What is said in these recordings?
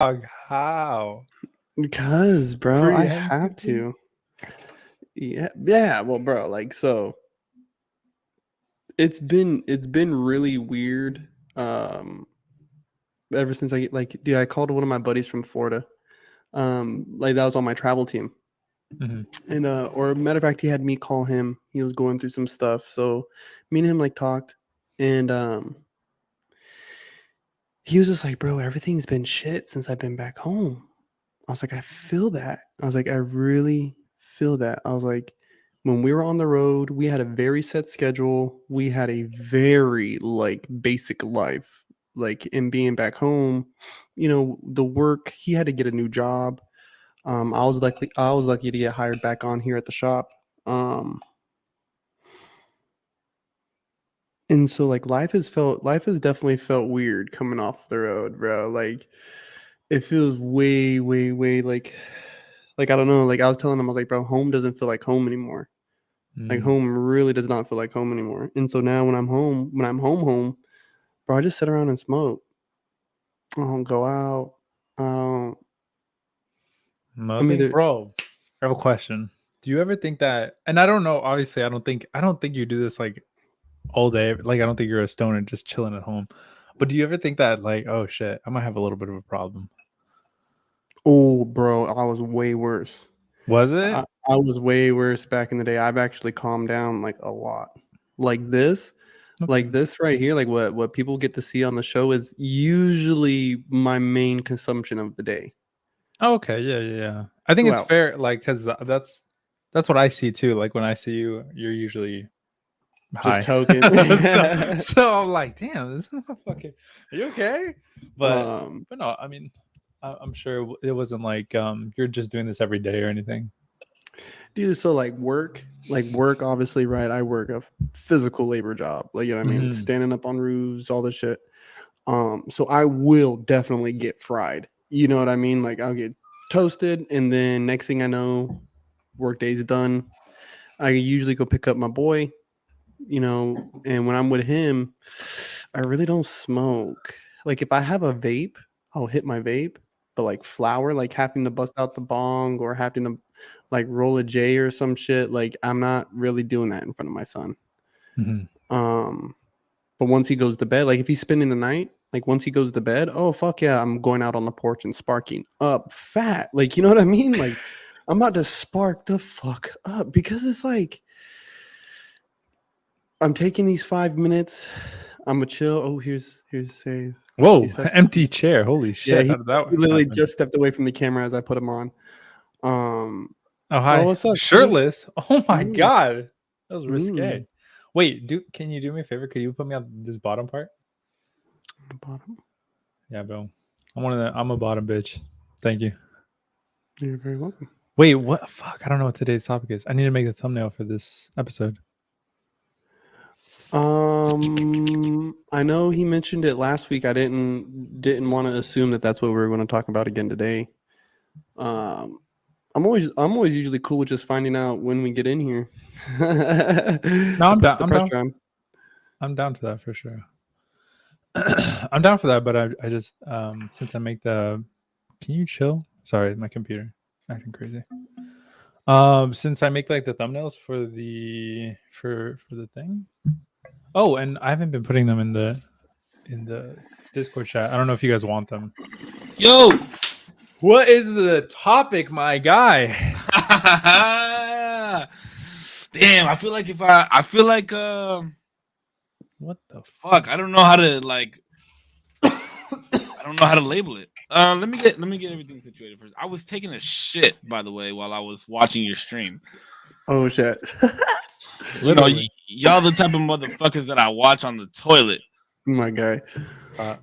How? Because, bro, I have Preemptively? to. Yeah. Well, bro, like so, it's been really weird. Ever since dude, I called one of my buddies from Florida. Like that was on my travel team, Mm-hmm. and or matter of fact, he had me call him. He was going through some stuff, so me and him like talked, and he was just like, bro, everything's been shit since I've been back home. I was like, I feel that. I was like, I really feel that. I was like, when we were on the road, we had a very set schedule. We had a very like basic life. Like in being back home, the work, he had to get a new job. I was lucky to get hired back on here at the shop. Um and so like life has definitely felt weird coming off the road, bro. Like it feels way, way, way like I don't know. Like I was telling him, I was like, bro, home doesn't feel like home anymore. Like Mm. home really does not feel like home anymore. And so now when I'm home, bro, I just sit around and smoke. I don't go out. I don't. I mean, Nothing, bro. I have a question. Do you ever think that? And I don't know. Obviously, I don't think you do this like all day. Like I don't think you're a stoner just chilling at home. But do you ever think that like, oh shit, I might have a little bit of a problem? oh, bro, I was way worse. Was I, it? I was way worse back in the day. I've actually calmed down like a lot. Like this, That's like good. this right here, like what people get to see on the show is usually my main consumption of the day. Oh, okay, yeah, yeah, yeah. I think Chill it's out. fair, like, because that's what I see too. Like when I see you, you're usually Just high. token. so, so I'm like, damn, this is not fucking. Are you okay? But um, but no, I mean, I'm sure it wasn't like you're just doing this every day or anything. Dude, so like work, obviously, right? I work a physical labor job, like what I mean, Hmm. standing up on roofs, all this shit. So I will definitely get fried. You know what I mean? Like I'll get toasted, and then next thing I know, work day's done. I usually go pick up my boy, and when I'm with him, I really don't smoke. Like if I have a vape, I'll hit my vape, but like flower, like having to bust out the bong or having to like roll a J or some shit, like I'm not really doing that in front of my son. Hmm. Um, but once he goes to bed, like if he's spending the night, like once he goes to bed, oh fuck yeah, I'm going out on the porch and sparking up fat. Like you know what I mean? Like I'm about to spark the fuck up because it's like I'm taking these 5 minutes. I'm gonna chill. Oh, here's save. He Whoa, said, empty chair. Holy yeah, shit! he How did that literally happen? just stepped away from the camera as I put him on. Um, Oh oh, hi, what's up, Kitty? shirtless. Oh my Mm, god, that was mm. risque. Wait, can you do me a favor? Could you put me on this bottom part? Bottom. Yeah, bro. I'm a bottom bitch. Thank you. You're very welcome. Wait, what? Fuck, I don't know what today's topic is. I need to make the thumbnail for this episode. I know he mentioned it last week. I didn't want to assume that that's what we were going to talk about again today. Um, I'm always usually cool with just finding out when we get in here. No, That I'm puts down. the pressure on. I'm down for that for sure. I'm down for that, but I just since I make the. Can you chill? Sorry, my computer acting crazy. Since I make like the thumbnails for the thing. Oh, and I haven't been putting them in the Discord chat. I don't know if you guys want them. Yo, what is the topic, my guy? Damn, I feel like I feel like What the fuck, I don't know how to like I don't know how to label it. Let me get everything situated first. I was taking a shit, by the way, while I was watching your stream. Oh shit. You know, Literally. y'all the type of motherfuckers that I watch on the toilet. My guy. Let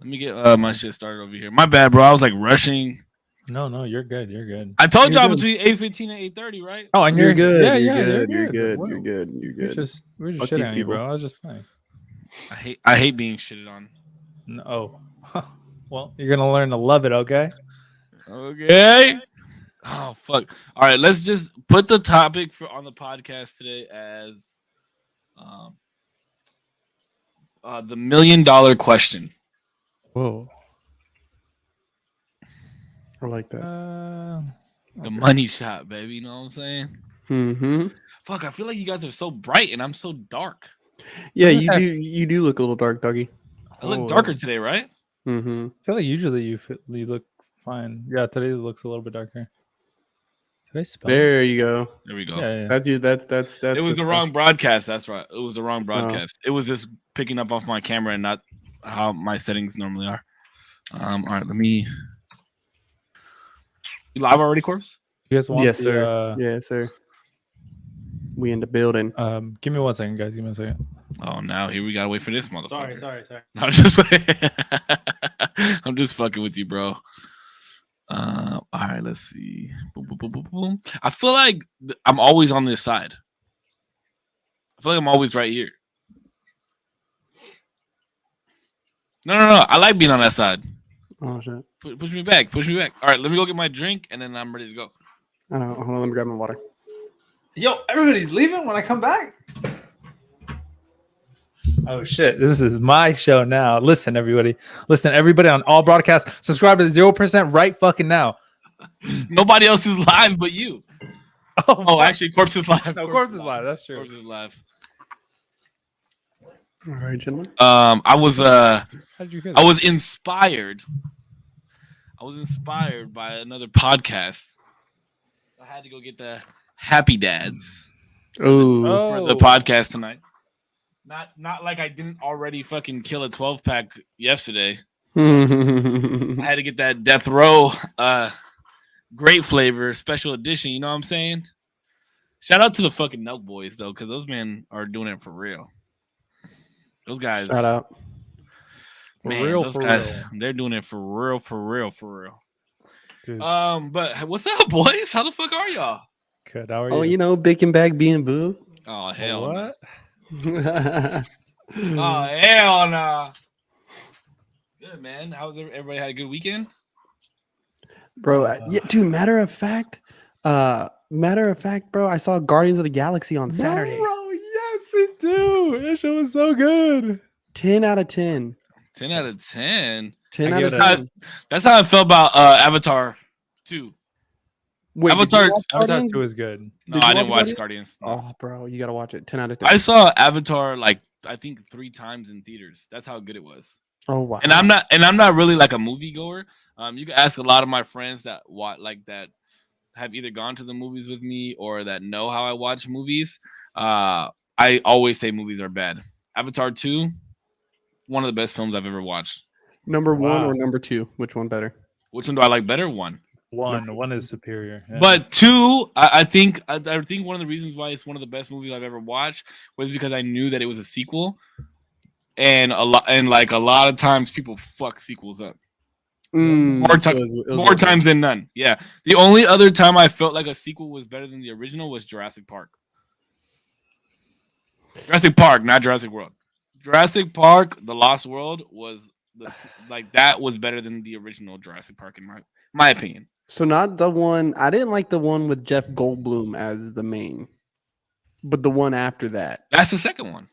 me get my shit started over here. My bad, bro. I was like rushing. No, you're good. You're good. I told You're y'all good. between 8:15 and 8:30, right? Oh, and You're good. yeah, You're yeah, you're good. You're good. good. You're Whoa. good. You're good. We're just Fuck shitting these on you, bro. people. I was just playing. I hate being shitted on. No. Oh. Well, you're gonna learn to love it, okay? Okay. Oh fuck. All right, let's just put the topic for on the podcast today as um the $1 million question. Whoa. I like that. The money shot, baby. You know what I'm saying? Mm-hmm. Fuck, I feel like you guys are so bright and I'm so dark. Yeah, just have- you do look a little dark, doggy. I look darker today, right? Mm-hmm. I feel like usually you look fine. Yeah, today it looks a little bit darker. Did I spell? There you go. There we go. Yeah. That's you. That's It was the stuff. wrong broadcast. That's right. It was the wrong broadcast. It was just picking up off my camera and not how my settings normally are. All right, let me. You live already, Corpse? You guys want Yes, the, sir. Yes, sir. We in the building. Give me 1 second, guys. Give me a second. Oh, now here we gotta wait for this motherfucker. Sorry. I'm just, I'm just fucking with you, bro. All right, let's see. Boom, boom, boom, boom, boom. I feel like I'm always on this side. I feel like I'm always right here. No. I like being on that side. Oh shit. Push me back. All right, let me go get my drink, and then I'm ready to go. I don't know. Hold on, let me grab my water. Yo, everybody's leaving when I come back. Oh shit! This is my show now. Listen, everybody on all broadcasts. Subscribe to 0% right fucking now. Nobody else is live but you. Oh, actually, Korpsx is live. No, Korpsx is live. That's true. Korpsx is live. All right, gentlemen. I was How did you hear that? I was inspired by another podcast. I had to go get the Happy Dads Oh. for the podcast tonight. Not like I didn't already fucking kill a 12-pack yesterday. I had to get that Death Row grape flavor special edition. You know what I'm saying? Shout out to the fucking Nelk boys though, because those men are doing it for real. Those guys. Shout out. Man, those guys, they're doing it for real. Dude. But what's up, boys? How the fuck are y'all? Good. How are you? Oh, you know, Bacon Bag being boo. Oh hell, what? Oh hell no. Good man. How's everybody had a good weekend? Bro, yeah, dude, matter of fact, bro, I saw Guardians of the Galaxy on Saturday. Bro, yes, we do. That show was so good. 10 out of 10. 10 out of 10. 10 I out of get 10. That's how I felt about Avatar 2. Wait, Avatar- Avatar Guardians? 2 is good. No, Did you I didn't watch watch Guardians. No. Oh, bro, you gotta watch it. 10 out of 10. I saw Avatar like I think 3 times in theaters. That's how good it was. Oh wow. And I'm not really like a movie goer. You can ask a lot of my friends that that have either gone to the movies with me or that know how I watch movies. I always say movies are bad. Avatar 2, one of the best films I've ever watched. Number 1 Wow. or number 2? Which one better? Which one do I like better? 1. One is superior. Yeah. But 2, I think one of the reasons why it's one of the best movies I've ever watched was because I knew that it was a sequel, and a lot of times people fuck sequels up more times than none. Yeah, the only other time I felt like a sequel was better than the original was Jurassic Park. Jurassic Park, not Jurassic World. Jurassic Park: The Lost World was that was better than the original Jurassic Park in my opinion. So not the one. I didn't like the one with Jeff Goldblum as the main, but the one after that. That's the second one.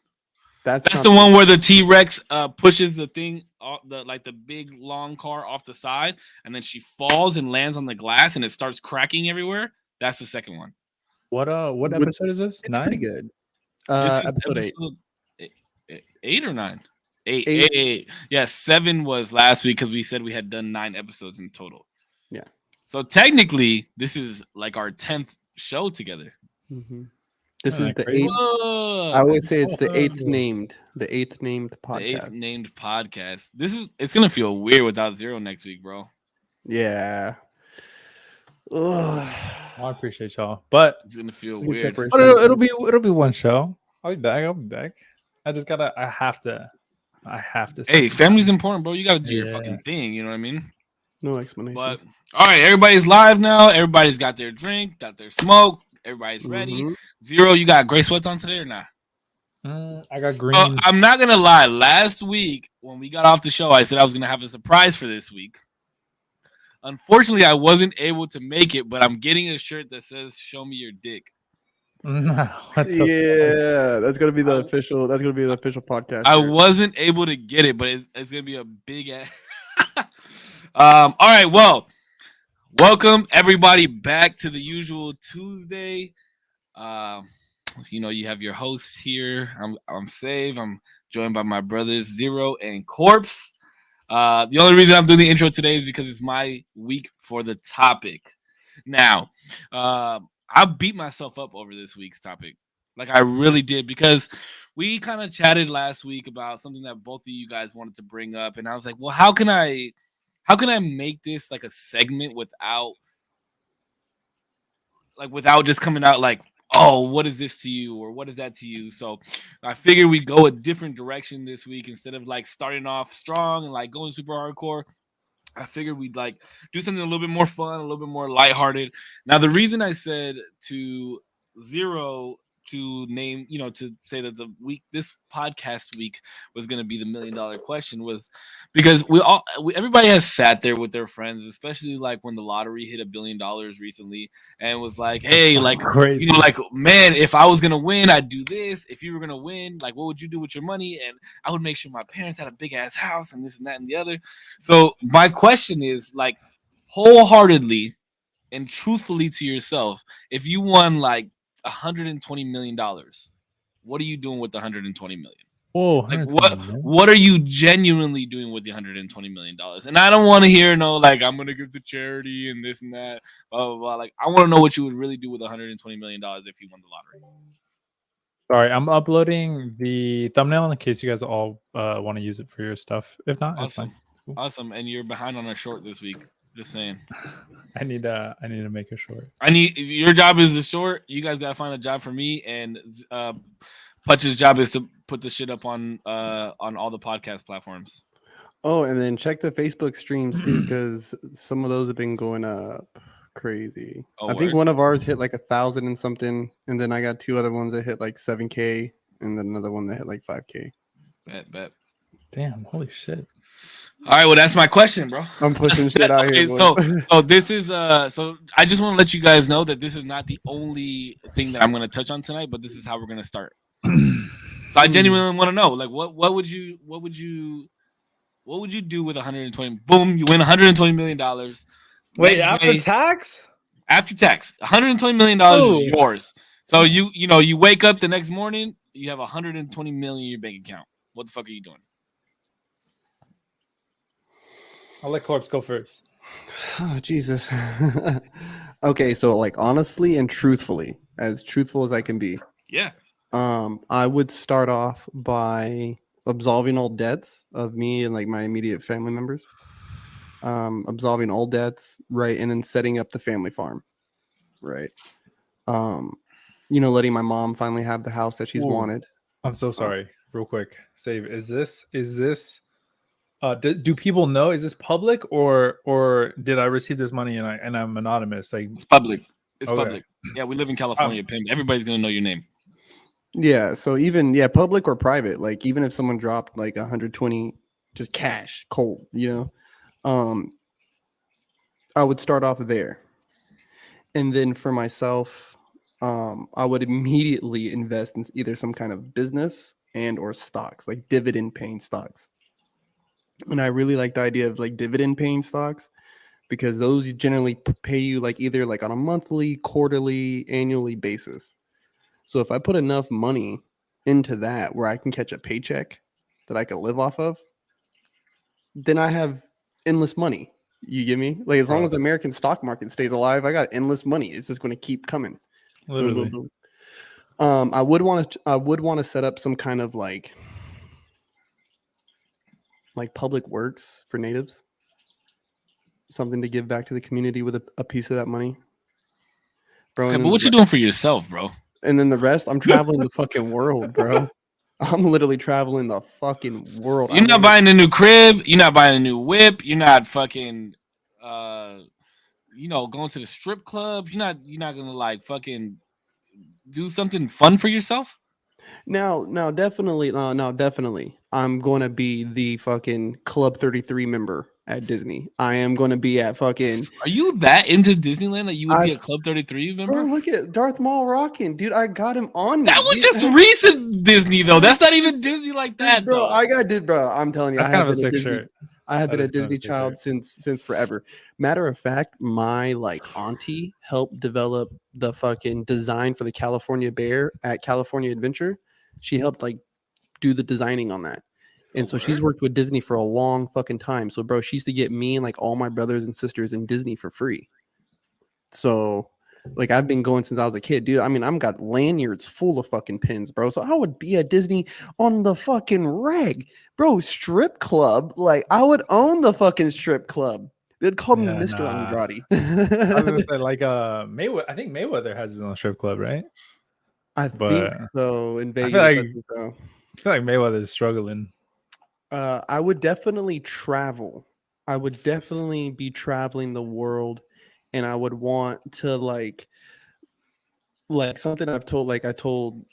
That's the one where the T-Rex pushes the thing off the big long car off the side, and then she falls and lands on the glass, and it starts cracking everywhere. That's the second one. What episode is this? It's 9? pretty good. This is Episode 8. 8 or 9? 8. Yeah, 7 was last week because we said we had done 9 episodes in total. Yeah. So technically, this is like our 10th show together. Mm-hmm. This is the crazy? 8th. Whoa. I would say it's the 8th named. The 8th named The podcast. 8th named podcast. It's gonna feel weird without Zero next week, bro. Yeah. Ugh. I appreciate y'all, but It's gonna feel It's weird. separate. it'll be one show. I'll be back. I have to. Hey, family's important, bro. You gotta do your Yeah. fucking thing. You know what I mean? No explanations. But all right, everybody's live now. Everybody's got their drink, got their smoke. Everybody's ready. Mhm. Zero, you got gray sweats on today or not? I got green. I'm not gonna lie. Last week when we got off the show, I said I was gonna have a surprise for this week. Unfortunately, I wasn't able to make it, but I'm getting a shirt that says "Show me your dick." What the Yeah, that's gonna be the official. That's gonna be the official podcast. I shirt. wasn't able to get it, but it's gonna be a big ass. All right, well, Welcome everybody back to the usual Tuesday. You have your hosts here. I'm Save. I'm joined by my brothers Zero and Korpsx. The only reason I'm doing the intro today is because it's my week for the topic. Now, I beat myself up over this week's topic. Like I really did, because we kind of chatted last week about something that both of you guys wanted to bring up, and I was like, well, how can I make this like a segment without just coming out like, oh, what is this to you or what is that to you? So I figured we'd go a different direction this week. Instead of like starting off strong and like going super hardcore, I figured we'd like do something a little bit more fun, a little bit more lighthearted. Now, the reason I said to Zero to name, to say that this podcast week was going to be the $1 million question was because everybody has sat there with their friends, especially like when the lottery hit $1 billion recently, and was like, hey, like, Crazy. like, man, if I was going to win, I'd do this. If you were going to win, like, what would you do with your money? And I would make sure my parents had a big ass house and this and that and the other. So my question is, like, wholeheartedly and truthfully to yourself, if you won like $120 million, what are you doing with the $120 million? Whoa, like what are you genuinely doing with the $120 million? And I don't want to hear like, I'm gonna give to charity and this and that, blah blah blah. Like, I want to know what you would really do with $120 million if you won the lottery. Sorry, I'm uploading the thumbnail in case you guys all want to use it for your stuff. If not, awesome. It's fine. It's cool. Awesome. And you're behind on a short this week. Just saying. I need to make a short. Your job is the short. You guys gotta find a job for me, and Putch's job is to put the shit up on all the podcast platforms. Oh, and then check the Facebook streams too, because some of those have been going up crazy. I think one of ours hit like 1,000 and something, and then I got 2 other ones that hit like 7K, and then another one that hit like 5K. Bet. Damn, holy shit. All right, well, that's my question, bro. I'm pushing shit out here. So this is so I just want to let you guys know that this is not the only thing that I'm going to touch on tonight, but this is how we're going to start. So I genuinely want to know, like, what would you do with 120? Boom, you win $120 million. Wait, after tax? After tax, $120 million is yours. So you wake up the next morning, you have $120 million in your bank account. What the fuck are you doing? I'll let Korpsx go first. Oh, Jesus. Okay, so like honestly and truthfully, as truthful as I can be. Yeah. I would start off by absolving all debts of me and like my immediate family members. Absolving all debts, right, and then setting up the family farm, right. Letting my mom finally have the house that she's wanted. I'm so sorry. Real quick, Save. Is this? Do people know? Is this public or did I receive this money and I'm anonymous? Like, it's public. It's okay. Public. Yeah, we live in California. Everybody's gonna know your name. Yeah. So even public or private, like even if someone dropped like 120, just cash, cold, I would start off there, and then for myself, I would immediately invest in either some kind of business and or stocks, like dividend paying stocks. And I really like the idea of like dividend paying stocks because those generally pay you like either like on a monthly, quarterly, annually basis. So if I put enough money into that where I can catch a paycheck that I can live off of, then I have endless money. You get me? Like as long as the American stock market stays alive, I got endless money. It's just going to keep coming. Literally. Boom, boom, boom. I would want to set up some kind of like public works for natives, something to give back to the community with a piece of that money, bro. Okay, but what you doing for yourself, bro? And then the rest, I'm traveling the fucking world, bro. I'm literally traveling the fucking world. You're not buying a new crib. You're not buying a new whip. You're not fucking, going to the strip club. You're not gonna like fucking do something fun for yourself. No, definitely. I'm going to be the fucking Club 33 member at Disney. I am going to be at fucking... Are you that into Disneyland that you would be a Club 33 member? Bro, look at Darth Maul rocking. Dude, I got him on me. That was just recent Disney, though. That's not even Disney like that, bro. though. I got this, bro. I'm telling you. That's kind of a sick shirt. I have been a That is kind of Disney child secret. since forever. Matter of fact, my like auntie helped develop the fucking design for the California Bear at California Adventure. She helped like do the designing on that. And so she's worked with Disney for a long fucking time. So bro, she used to get me and like all my brothers and sisters in Disney for free. So like I've been going since I was a kid, dude. I mean, I've got lanyards full of fucking pins, bro. So I would be at Disney on the fucking reg, bro. Strip club, like I would own the fucking strip club. They'd call me Yeah, Mr. nah. Andrade. I was gonna say like Mayweather. I think Mayweather has his own strip club, right? I think But so. In I feel Vegas, I like think so. Mayweather is struggling. I would definitely travel. I would definitely be traveling the world, and I would want to like something I told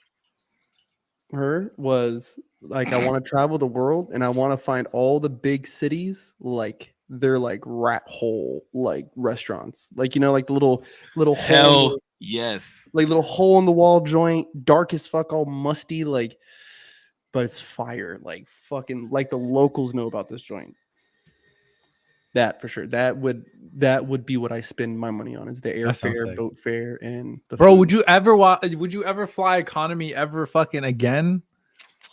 her was like I want to travel the world and I want to find all the big cities like they're like rat hole like restaurants, like like the little hole, Hell yes. like little hole in the wall joint, dark as fuck, all musty, like, but it's fire, like fucking like the locals know about this joint. That for sure. That would be what I spend my money on, is the That sounds airfare, sick. boat fare, and the Bro, food. would you ever fly economy ever fucking again?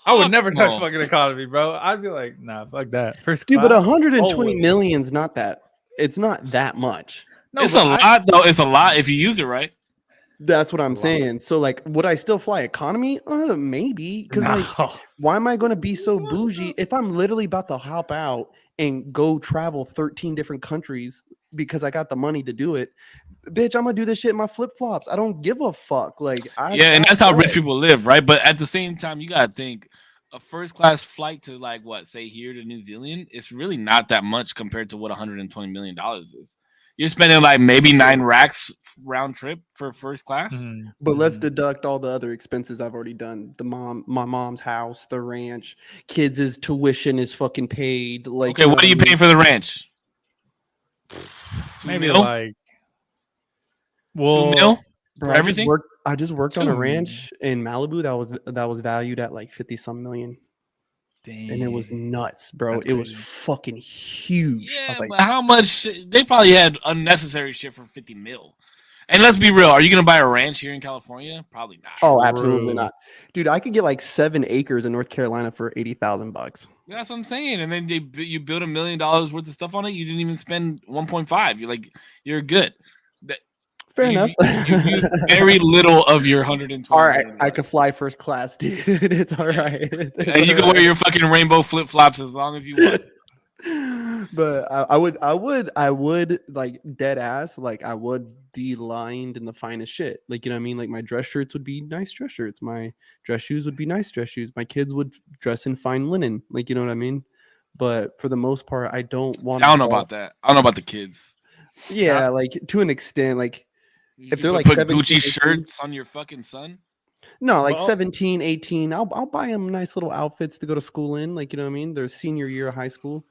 I would Fuck never touch no. fucking economy, bro. I'd be like, nah, fuck that. First Dude, class. but 120 always. million's not that. It's not that much. No, It's but a lot though. It's a lot if you use it right. That's what I'm lot. saying. So, like, would I still fly economy? Maybe. Because, like, why am I going to be so bougie if I'm literally about to hop out and go travel 13 different countries because I got the money to do it? Bitch, I'm going to do this shit in my flip flops. I don't give a fuck. Like, And that's how rich people live, right? But at the same time, you gotta think a first class flight to like what, say here to New Zealand, it's really not that much compared to what $120 million is. You're spending like maybe 9 racks round trip for first class. Mhm, But let's mhm. deduct all the other expenses I've already done. My mom's house, the ranch, kids' tuition is fucking paid. Like, Okay, what are you paying for the ranch? Maybe 2 mil? like, 2 well, mil bro, for everything? I just worked on 2 a ranch in Malibu that was valued at like 50 some million. dang, And it was nuts, bro. That's It was crazy. fucking huge. I Yeah, was like, but how much they probably had unnecessary shit for 50 mil. And let's be real, are you gonna buy a ranch here in California? Probably not. oh, absolutely True. not. Dude, I could get like 7 acres in North Carolina for $80,000. That's what I'm saying. And then you build $1 million worth of stuff on it. You didn't even spend 1.5. You're good. Fair enough. You use very little of your 120. All right, I could fly first class, dude. It's all right. And you can wear your fucking rainbow flip flops as long as you want. But I would like dead ass, like I would be lined in the finest shit. Like, you know what I mean? Like my dress shirts would be nice dress shirts. My dress shoes would be nice dress shoes. My kids would dress in fine linen. Like, you know what I mean? But for the most part, I don't want I don't know about that. I don't know about the kids. Yeah, like to an extent, like if they're like put 17, Gucci 18, shirts on your fucking son. no, like Well- 17, 18, I'll buy them nice little outfits to go to school in. Like, you know what I mean? Their senior year of high school.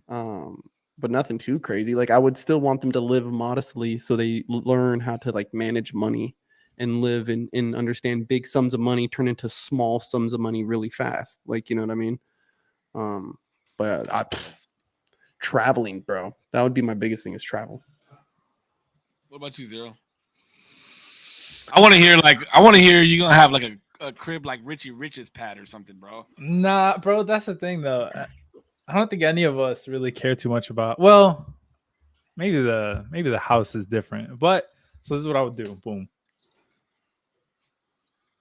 But nothing too crazy. Like I would still want them to live modestly so they learn how to like manage money and live and understand big sums of money turn into small sums of money really fast. Like, you know what I mean? But traveling, bro. That would be my biggest thing, is travel. What about you, Zero? I want to hear you're gonna have like a crib like Richie Rich's pad or something, bro. Nah, bro, that's the thing though. I don't think any of us really care too much about. Well, maybe the house is different. But so this is what I would do. Boom.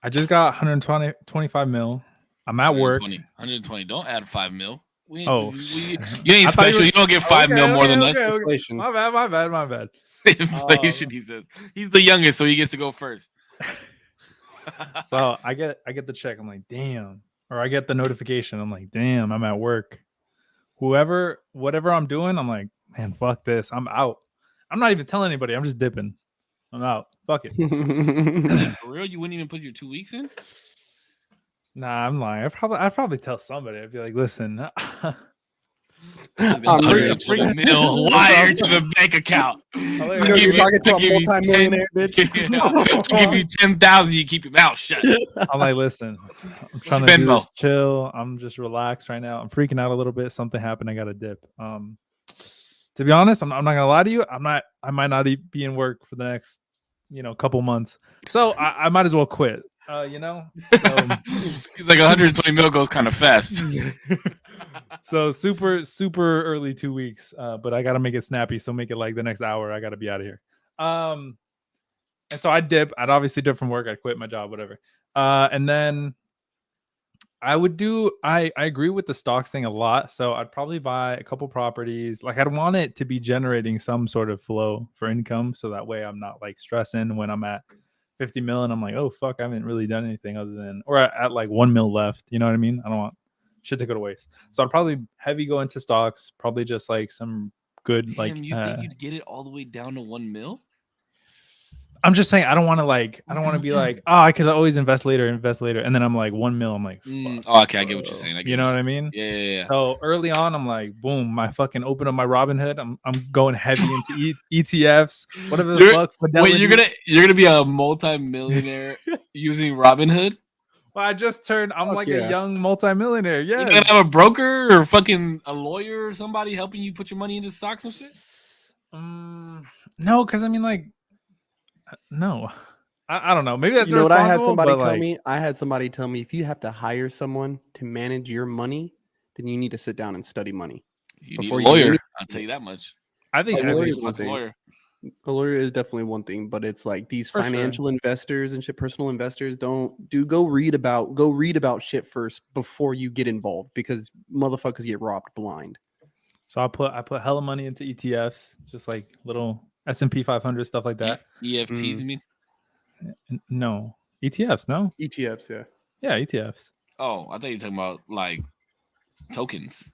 I just got 25 mil. I'm at work. 120. Don't add 5 mil. You I ain't thought special. You don't get 5 mil more than us. Inflation. My bad. Inflation, he says. He's the youngest, so he gets to go first. So I get the check. I'm like, damn. Or I get the notification. I'm like, damn, I'm at work. Whatever I'm doing, I'm like, man, fuck this. I'm out. I'm not even telling anybody. I'm just dipping. I'm out. Fuck it. For real? You wouldn't even put your 2 weeks in? Nah, I'm lying. I'd probably tell somebody. I'd be like, listen, I'm 120 mil wired to the bank account. You know, you're talking to a multi-millionaire, bitch. I'll give you 10,000. You keep your mouth shut. I'm like, listen, I'm trying to do this chill. I'm just relaxed right now. I'm freaking out a little bit. Something happened. I got a dip. To be honest, I'm not gonna lie to you. I might not be in work for the next, couple months. So I might as well quit. So, he's like 120 mil goes kind of fast. So super early 2 weeks. But I gotta make it snappy. So make it like the next hour. I gotta be out of here. And so I dip. I'd obviously dip from work. I'd quit my job, whatever. And then I would do. I agree with the stocks thing a lot. So I'd probably buy a couple properties. Like I'd want it to be generating some sort of flow for income, so that way I'm not like stressing when I'm at 50 mil and I'm like, oh fuck, I haven't really done anything other than, or at like 1 mil left. You know what I mean? I don't want shit to go to waste. So I'd probably heavy go into stocks. Probably just like some good. Damn, like. You think you'd get it all the way down to 1 mil? I'm just saying I don't want to be like, oh, I could always invest later, and then I'm like 1 mil. I'm like, okay, I get what you're saying. You know what I mean? Yeah. So early on, I'm like, boom, my fucking open up my Robinhood. I'm going heavy into ETFs, whatever the fuck. Fidelity. Wait, you're gonna be a multi-millionaire using Robinhood? Well, I just turned. I'm like a young multi-millionaire. Yeah. You're gonna have a broker or fucking a lawyer or somebody helping you put your money into stocks and shit? No, because I mean, like. No, I don't know. Maybe that's what I had somebody tell me. I had somebody tell me if you have to hire someone to manage your money, then you need to sit down and study money. You need a lawyer. I'll tell you that much. I think a lawyer is one thing. A lawyer is definitely one thing, but it's like these financial investors and shit, personal investors go read about shit first before you get involved, because motherfuckers get robbed blind. So I put hella money into ETFs, just like little S&P 500 stuff like that. EFTs, you mean? No, ETFs. No ETFs. Yeah, ETFs. Oh, I thought you were talking about like tokens.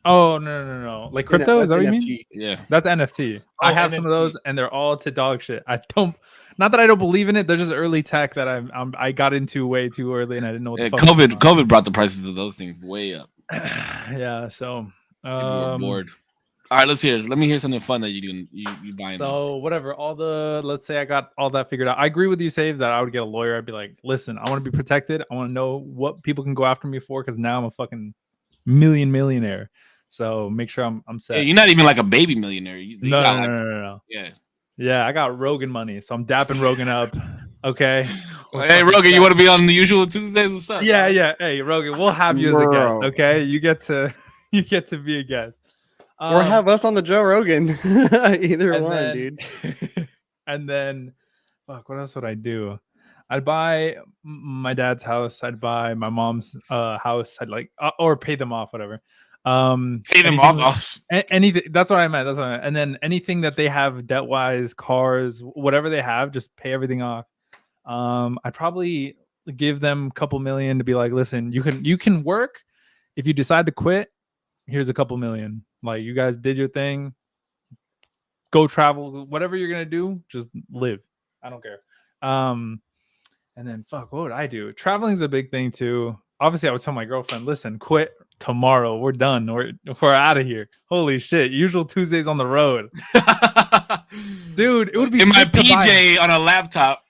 Oh no! Like crypto? Is that what you mean? Yeah, that's NFT. I have some of those, and they're all to dog shit. Not that I don't believe in it. They're just early tech that I got into way too early, and I didn't know what the fuck. COVID brought the prices of those things way up. Yeah, so we're bored. All right, let me hear something fun that you buying. So whatever, let's say I got all that figured out. I agree with you, Save, that I would get a lawyer. I'd be like, listen, I want to be protected. I want to know what people can go after me for, because now I'm a fucking millionaire. So make sure I'm set. Yeah, you're not even like a baby millionaire. No. Yeah, I got Rogan money, so I'm dapping Rogan up. Okay. Hey Rogan, you want to be on the usual Tuesdays? What's up? Yeah. Hey Rogan, we'll have you as a guest. Okay, you get to be a guest. Or have us on the Joe Rogan. Either one, dude. And then, fuck, what else would I do? I'd buy my dad's house. I'd buy my mom's house. I'd like, or pay them off, whatever. Pay them off. Anything. That's what I meant. And then anything that they have debt wise, cars, whatever they have, just pay everything off. I'd probably give them a couple million to be like, listen, you can work. If you decide to quit, here's a couple million. Like, you guys did your thing. Go travel, whatever you're gonna do, just live. I don't care. And then fuck, what would I do? Traveling's a big thing too. Obviously, I would tell my girlfriend, listen, quit tomorrow. We're done. We're out of here. Holy shit. Usual Tuesdays on the road. Dude, it would be in my PJ on a laptop.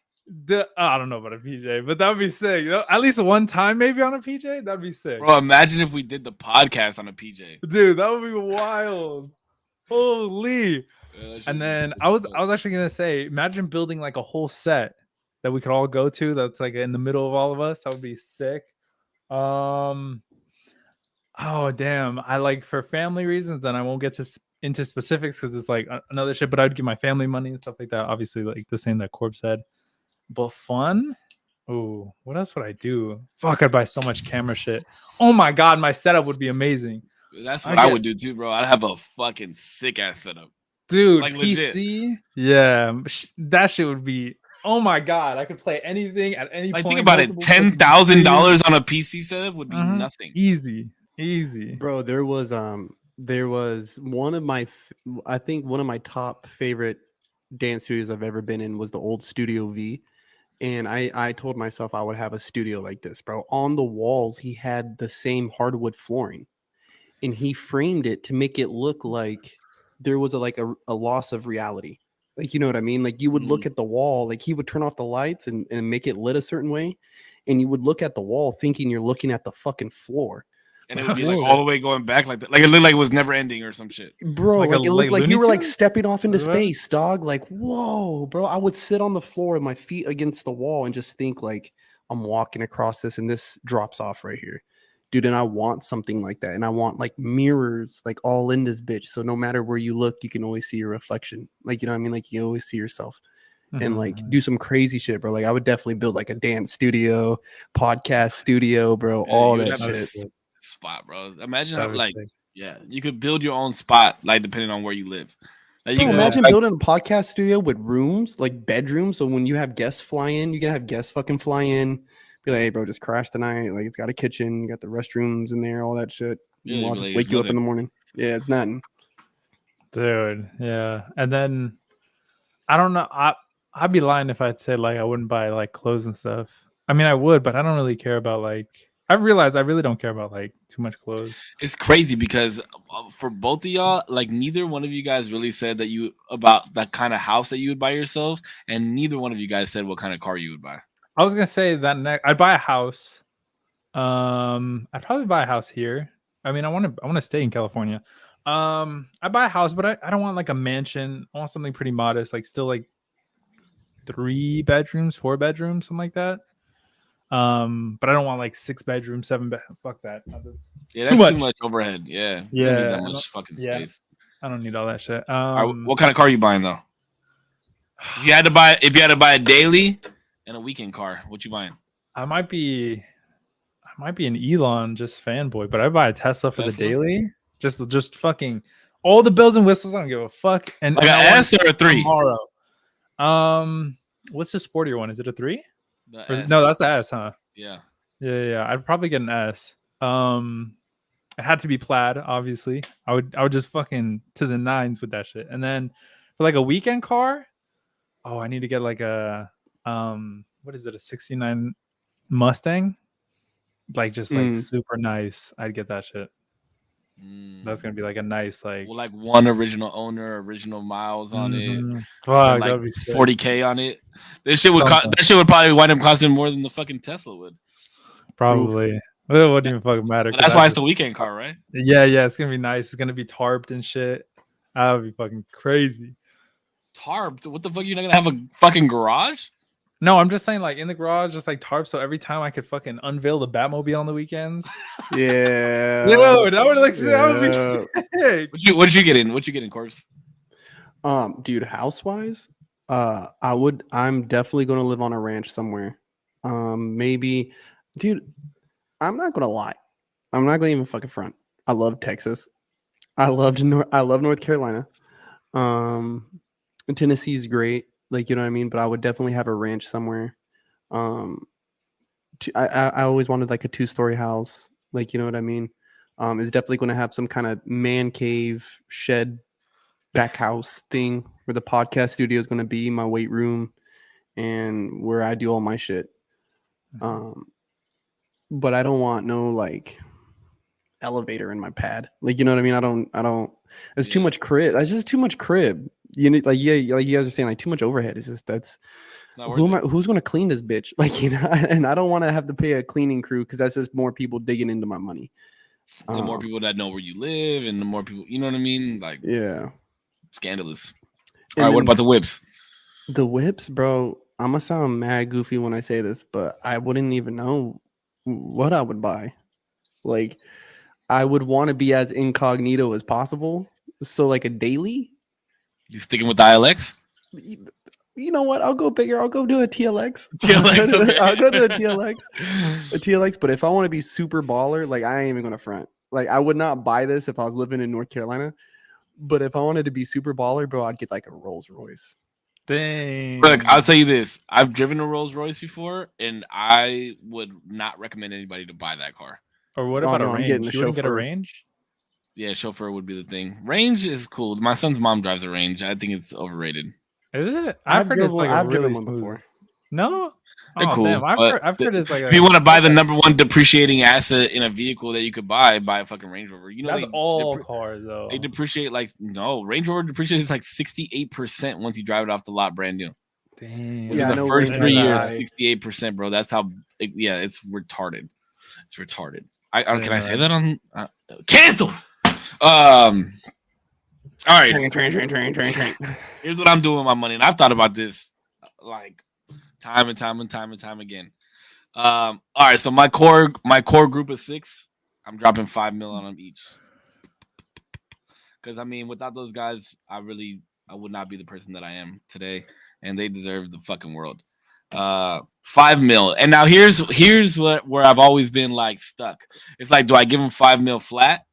I don't know about a PJ, but that would be sick. At least one time, maybe on a PJ, that'd be sick. Bro, imagine if we did the podcast on a PJ. Dude, that would be wild. Holy. Yeah, and then I was actually gonna say, imagine building like a whole set that we could all go to. That's like in the middle of all of us. That would be sick. Oh damn. I like, for family reasons, then I won't get into specifics because it's like another shit. But I'd give my family money and stuff like that. Obviously, like the same that Korpsx said. But fun? Oh, what else would I do? Fuck, I'd buy so much camera shit. Oh my god, my setup would be amazing. That's what I would do too, bro. I'd have a fucking sick ass setup. Dude, like PC? Legit. Yeah, that shit would be, oh my god, I could play anything at any point. Think about it, $10,000 on a PC setup would be nothing. Easy. Bro, there was one of my top favorite dance studios I've ever been in was the old Studio V. And I told myself I would have a studio like this, bro. On the walls, he had the same hardwood flooring. and he framed it to make it look like there was a loss of reality. Like, you know what I mean? Like, you would look at the wall, like he would turn off the lights and make it lit a certain way, and you would look at the wall thinking you're looking at the fucking floor. And it would be like all the way going back like that. Like it looked like it was never ending or some shit. Bro, Like like it looked like you were like Tunes? stepping off into space, dog. Like, whoa, bro. I would sit on the floor with my feet against the wall and just think like I'm walking across this and this drops off right here. Dude, and I want something like that. And I want like mirrors like all in this bitch. So no matter where you look, you can always see your reflection. Like, you know what I mean? Like you always see yourself. And like do some crazy shit, bro. Like I would definitely build like a dance studio, podcast studio, bro. Yeah, all you that would have shit. Spot, bro. Imagine That how would like be- yeah, you could build your own spot like depending on where you live. Like, you Bro, can imagine like, building a podcast studio with rooms, like bedrooms. So when you have guests fly in, you can have guests fucking fly in. Be like, hey, bro, just crash tonight. Like, it's got a kitchen, got the restrooms in there, all that shit. Yeah, And you'd I'll be just like, wake it's you up in nothing. the morning. Yeah, it's nothing. dude. Yeah, and then I don't know. I'd be lying if I'd say like I wouldn't buy like clothes and stuff. I mean, I would, but I don't really care about like. I realized I really don't care about like too much clothes. It's crazy because for both of y'all, like neither one of you guys really said that you about the kind of house that you would buy yourselves, and neither one of you guys said what kind of car you would buy. I was gonna say that I'd buy a house. I'd probably buy a house here. I mean, I want to stay in California. I buy a house, but I don't want like a mansion. I want something pretty modest, like still like 3 bedrooms, 4 bedrooms, something like that. But I don't want like 6 bedrooms, 7 bed. Fuck that. No, that's Yeah, that's too much overhead. Yeah, you don't need Yeah, that I much don't- fucking yeah. space. I don't need all that shit. All right, what kind of car are you buying though? If you had to buy a daily and a weekend car, what you buying? I might be an Elon just fanboy, but I buy a Tesla for the Tesla? daily. Just fucking all the bells and whistles. I don't give a fuck. And Like and an I want S or a 3? tomorrow. What's the sportier one? Is it a 3? The Or S. no, that's the S, huh? Yeah. Yeah. I'd probably get an S. It had to be plaid, obviously. I would just fucking to the nines with that shit. And then for like a weekend car, I need to get like a what is it, a 69 Mustang? Like just like super nice. I'd get that shit. That's gonna be like a nice like Well, like one original owner, original miles on it. Fuck, Like that'd be sick. 40K on it. That shit would probably wind up costing more than the fucking Tesla would. Probably. Well, it wouldn't even fucking matter. But that's why it's the weekend car, right? Yeah, it's gonna be nice. It's gonna be tarped and shit. That would be fucking crazy. Tarped? What the fuck? You're not gonna have a fucking garage? No, I'm just saying like in the garage, just like tarp. So every time I could fucking unveil the Batmobile on the weekends. Yeah. Yo, that would be sick. What you getting? What you getting, Corpse? Dude, house-wise, I'm definitely gonna live on a ranch somewhere. Maybe, dude, I'm not gonna lie. I'm not gonna even fucking front. I love Texas. I love North Carolina. Tennessee is great. Like, you know what I mean? But I would definitely have a ranch somewhere. I always wanted like a 2-story house. Like, you know what I mean? It's definitely going to have some kind of man cave, shed, back house thing where the podcast studio is going to be, my weight room, and where I do all my shit. But I don't want no like elevator in my pad. Like, you know what I mean? I don't. It's too much crib. That's just too much crib. You need like like you guys are saying, like too much overhead. It's just who's going to clean this bitch? Like, you know, and I don't want to have to pay a cleaning crew because that's just more people digging into my money. The more people that know where you live, and the more people, you know what I mean? Like, yeah, scandalous. All right, what about the whips? The whips, bro. I'm gonna sound mad goofy when I say this, but I wouldn't even know what I would buy. Like, I would want to be as incognito as possible. So, like a daily. You sticking with the ILX? You know what? I'll go bigger. I'll go do a TLX. Okay. I'll go do a TLX. But if I want to be super baller, like I ain't even gonna front. Like I would not buy this if I was living in North Carolina. But if I wanted to be super baller, bro, I'd get like a Rolls Royce. Dang. Look, I'll tell you this. I've driven a Rolls Royce before, and I would not recommend anybody to buy that car. Or what about a I'm range? getting You wouldn't get a chauffeur. range? Yeah, chauffeur would be the thing. Range is cool. My son's mom drives a Range. I think it's overrated. Is it? I've heard it's like I've really driven one smooth. before. No. They're Oh cool. damn! I've heard it's like if you want to buy the number one depreciating asset in a vehicle that you could buy a fucking Range Rover. You know, that's all cars though. They depreciate like Range Rover depreciates like 68% once you drive it off the lot brand new. Damn. Within the first 3 years, 68%, bro. That's how. It's retarded. It's retarded. Can I say that on cancel? All right. Train. Here's what I'm doing with my money, and I've thought about this like time and time again. All right, so my core group of 6, I'm dropping $5 million on them each. Because I mean, without those guys, I would not be the person that I am today, and they deserve the fucking world. $5 million, and now here's where I've always been like stuck. It's like, do I give them $5 million flat,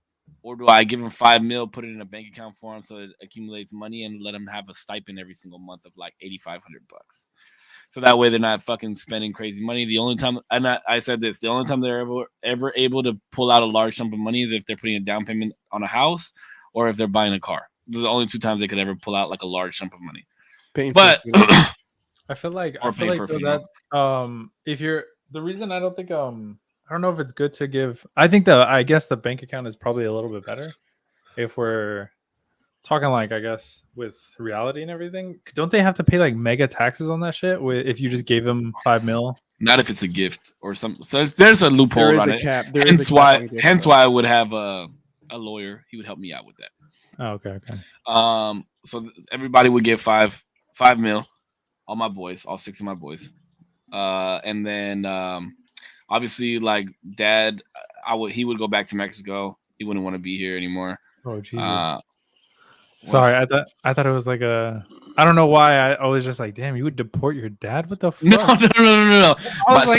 or do I give them $5 million, put it in a bank account for them so it accumulates money, and let them have a stipend every single month of like $8,500? So that way they're not fucking spending crazy money. The only time, and I said this, the only time they're ever able to pull out a large sum of money is if they're putting a down payment on a house or if they're buying a car. Those are the only 2 times they could ever pull out like a large sum of money. But I feel like that if you're the reason I don't think I don't know if it's good to give. I guess the bank account is probably a little bit better if we're talking like, I guess, with reality and everything. Don't they have to pay like mega taxes on that shit if you just gave them $5 million? Not if it's a gift or something. So there's a loophole on it. Hence why I would have a lawyer. He would help me out with that. Oh, okay. So everybody would get $5 million. All my boys, all 6 of my boys. And then obviously, like Dad, he would go back to Mexico. He wouldn't want to be here anymore. Oh Jesus. Sorry, I thought it was like a. I don't know why I was just like, damn, you would deport your dad? What the fuck? No. I was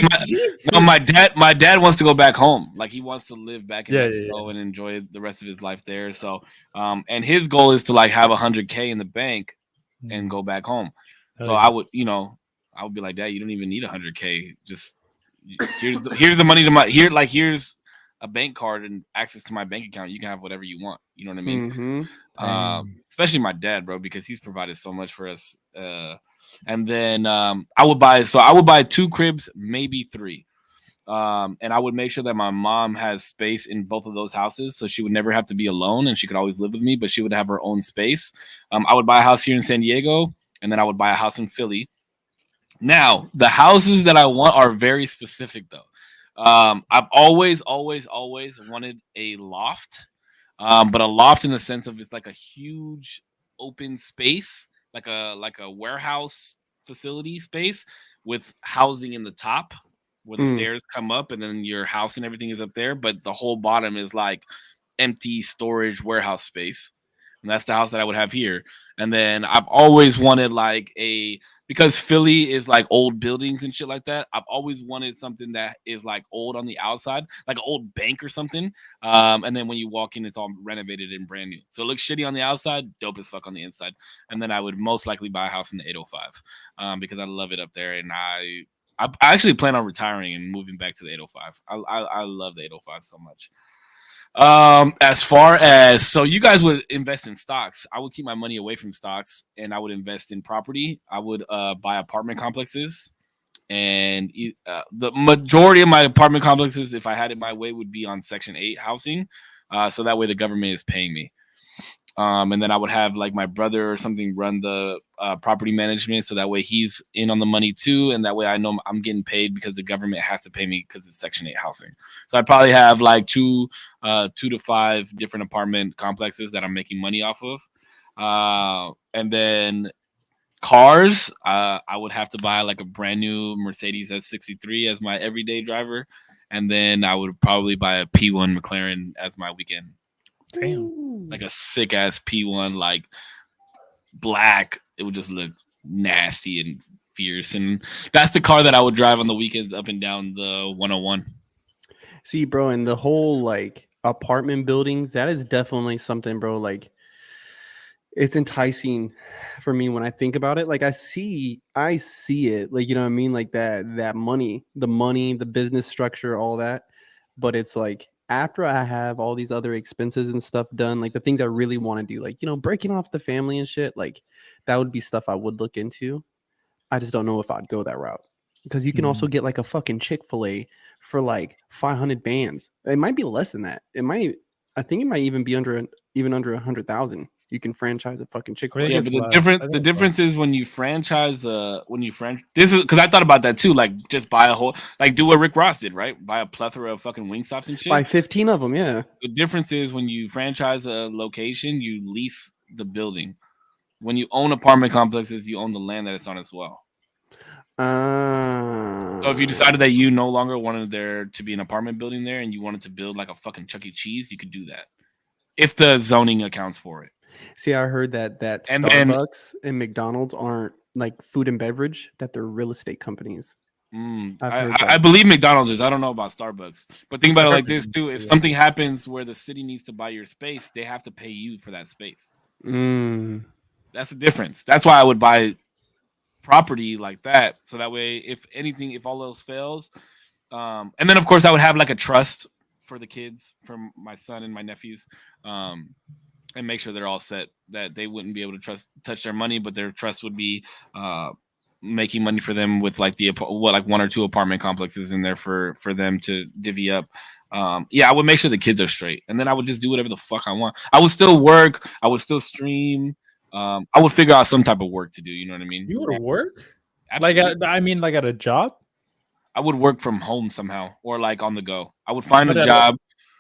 my dad wants to go back home. Like he wants to live back in Mexico and enjoy the rest of his life there. So, and his goal is to like have $100K in the bank and go back home. So I would be like, Dad, you don't even need $100K. Just here's the money to here's a bank card and access to my bank account. You can have whatever you want. You know what I mean? Mm-hmm. Especially my dad, bro, because he's provided so much for us. And then I would buy 2 cribs, maybe 3. And I would make sure that my mom has space in both of those houses, so she would never have to be alone, and she could always live with me, but she would have her own space. I would buy a house here in San Diego, and then I would buy a house in Philly. Now, the houses that I want are very specific, though. I've always wanted a loft, but a loft in the sense of it's like a huge open space, like a warehouse facility space with housing in the top where the stairs come up, and then your house and everything is up there, but the whole bottom is like empty storage warehouse space. And that's the house that I would have here. And then I've always wanted because Philly is like old buildings and shit like that. I've always wanted something that is like old on the outside, like an old bank or something. And then when you walk in, it's all renovated and brand new. So it looks shitty on the outside, dope as fuck on the inside. And then I would most likely buy a house in the 805 because I love it up there. And I actually plan on retiring and moving back to the 805. I love the 805 so much. As far as, so you guys would invest in stocks. I would keep my money away from stocks and I would invest in property. I would buy apartment complexes, and the majority of my apartment complexes, if I had it my way, would be on Section 8 housing. So that way the government is paying me. And then I would have like my brother or something run the property management, so that way he's in on the money too, and that way I know I'm getting paid because the government has to pay me because it's Section 8 housing. So I'd probably have like 2 to 5 different apartment complexes that I'm making money off of. And then cars, I would have to buy like a brand new Mercedes S63 as my everyday driver, and then I would probably buy a P1 McLaren as my weekend. Damn. Like a sick ass P1, like black. It would just look nasty and fierce. And that's the car that I would drive on the weekends up and down the 101. See, bro, and the whole like apartment buildings, that is definitely something, bro. Like, it's enticing for me when I think about it. Like I see it, like, you know what I mean? Like that money, the business structure, all that. But it's like, after I have all these other expenses and stuff done, like the things I really want to do, like, you know, breaking off the family and shit, like that would be stuff I would look into. I just don't know if I'd go that route because you can also get like a fucking Chick-fil-A for like 500 bands. It might be less than that. I think it might even be under 100,000. You can franchise a fucking Chick-fil-A. Yeah, but the difference is when you franchise this is because I thought about that too. Like just buy a whole do what Rick Ross did, right? Buy a plethora of fucking Wingstops and shit. Buy 15 of them, yeah. The difference is when you franchise a location, you lease the building. When you own apartment complexes, you own the land that it's on as well. So if you decided that you no longer wanted there to be an apartment building there and you wanted to build like a fucking Chuck E. Cheese, you could do that if the zoning accounts for it. See, I heard that Starbucks and McDonald's aren't like food and beverage; that they're real estate companies. I believe McDonald's is. I don't know about Starbucks, but think about it like this too: if something happens where the city needs to buy your space, they have to pay you for that space. That's the difference. That's why I would buy property like that, so that way, if anything, if all else fails, and then of course I would have like a trust for the kids, for my son and my nephews, and make sure they're all set, that they wouldn't be able to touch their money, but their trust would be making money for them with like like 1 or 2 apartment complexes in there for them to divvy up. I would make sure the kids are straight, and then I would just do whatever the fuck I want. I would still work. I would still stream. I would figure out some type of work to do. You know what I mean? You would work? Absolutely. Like at a job? I would work from home somehow, or like on the go. I would find a job.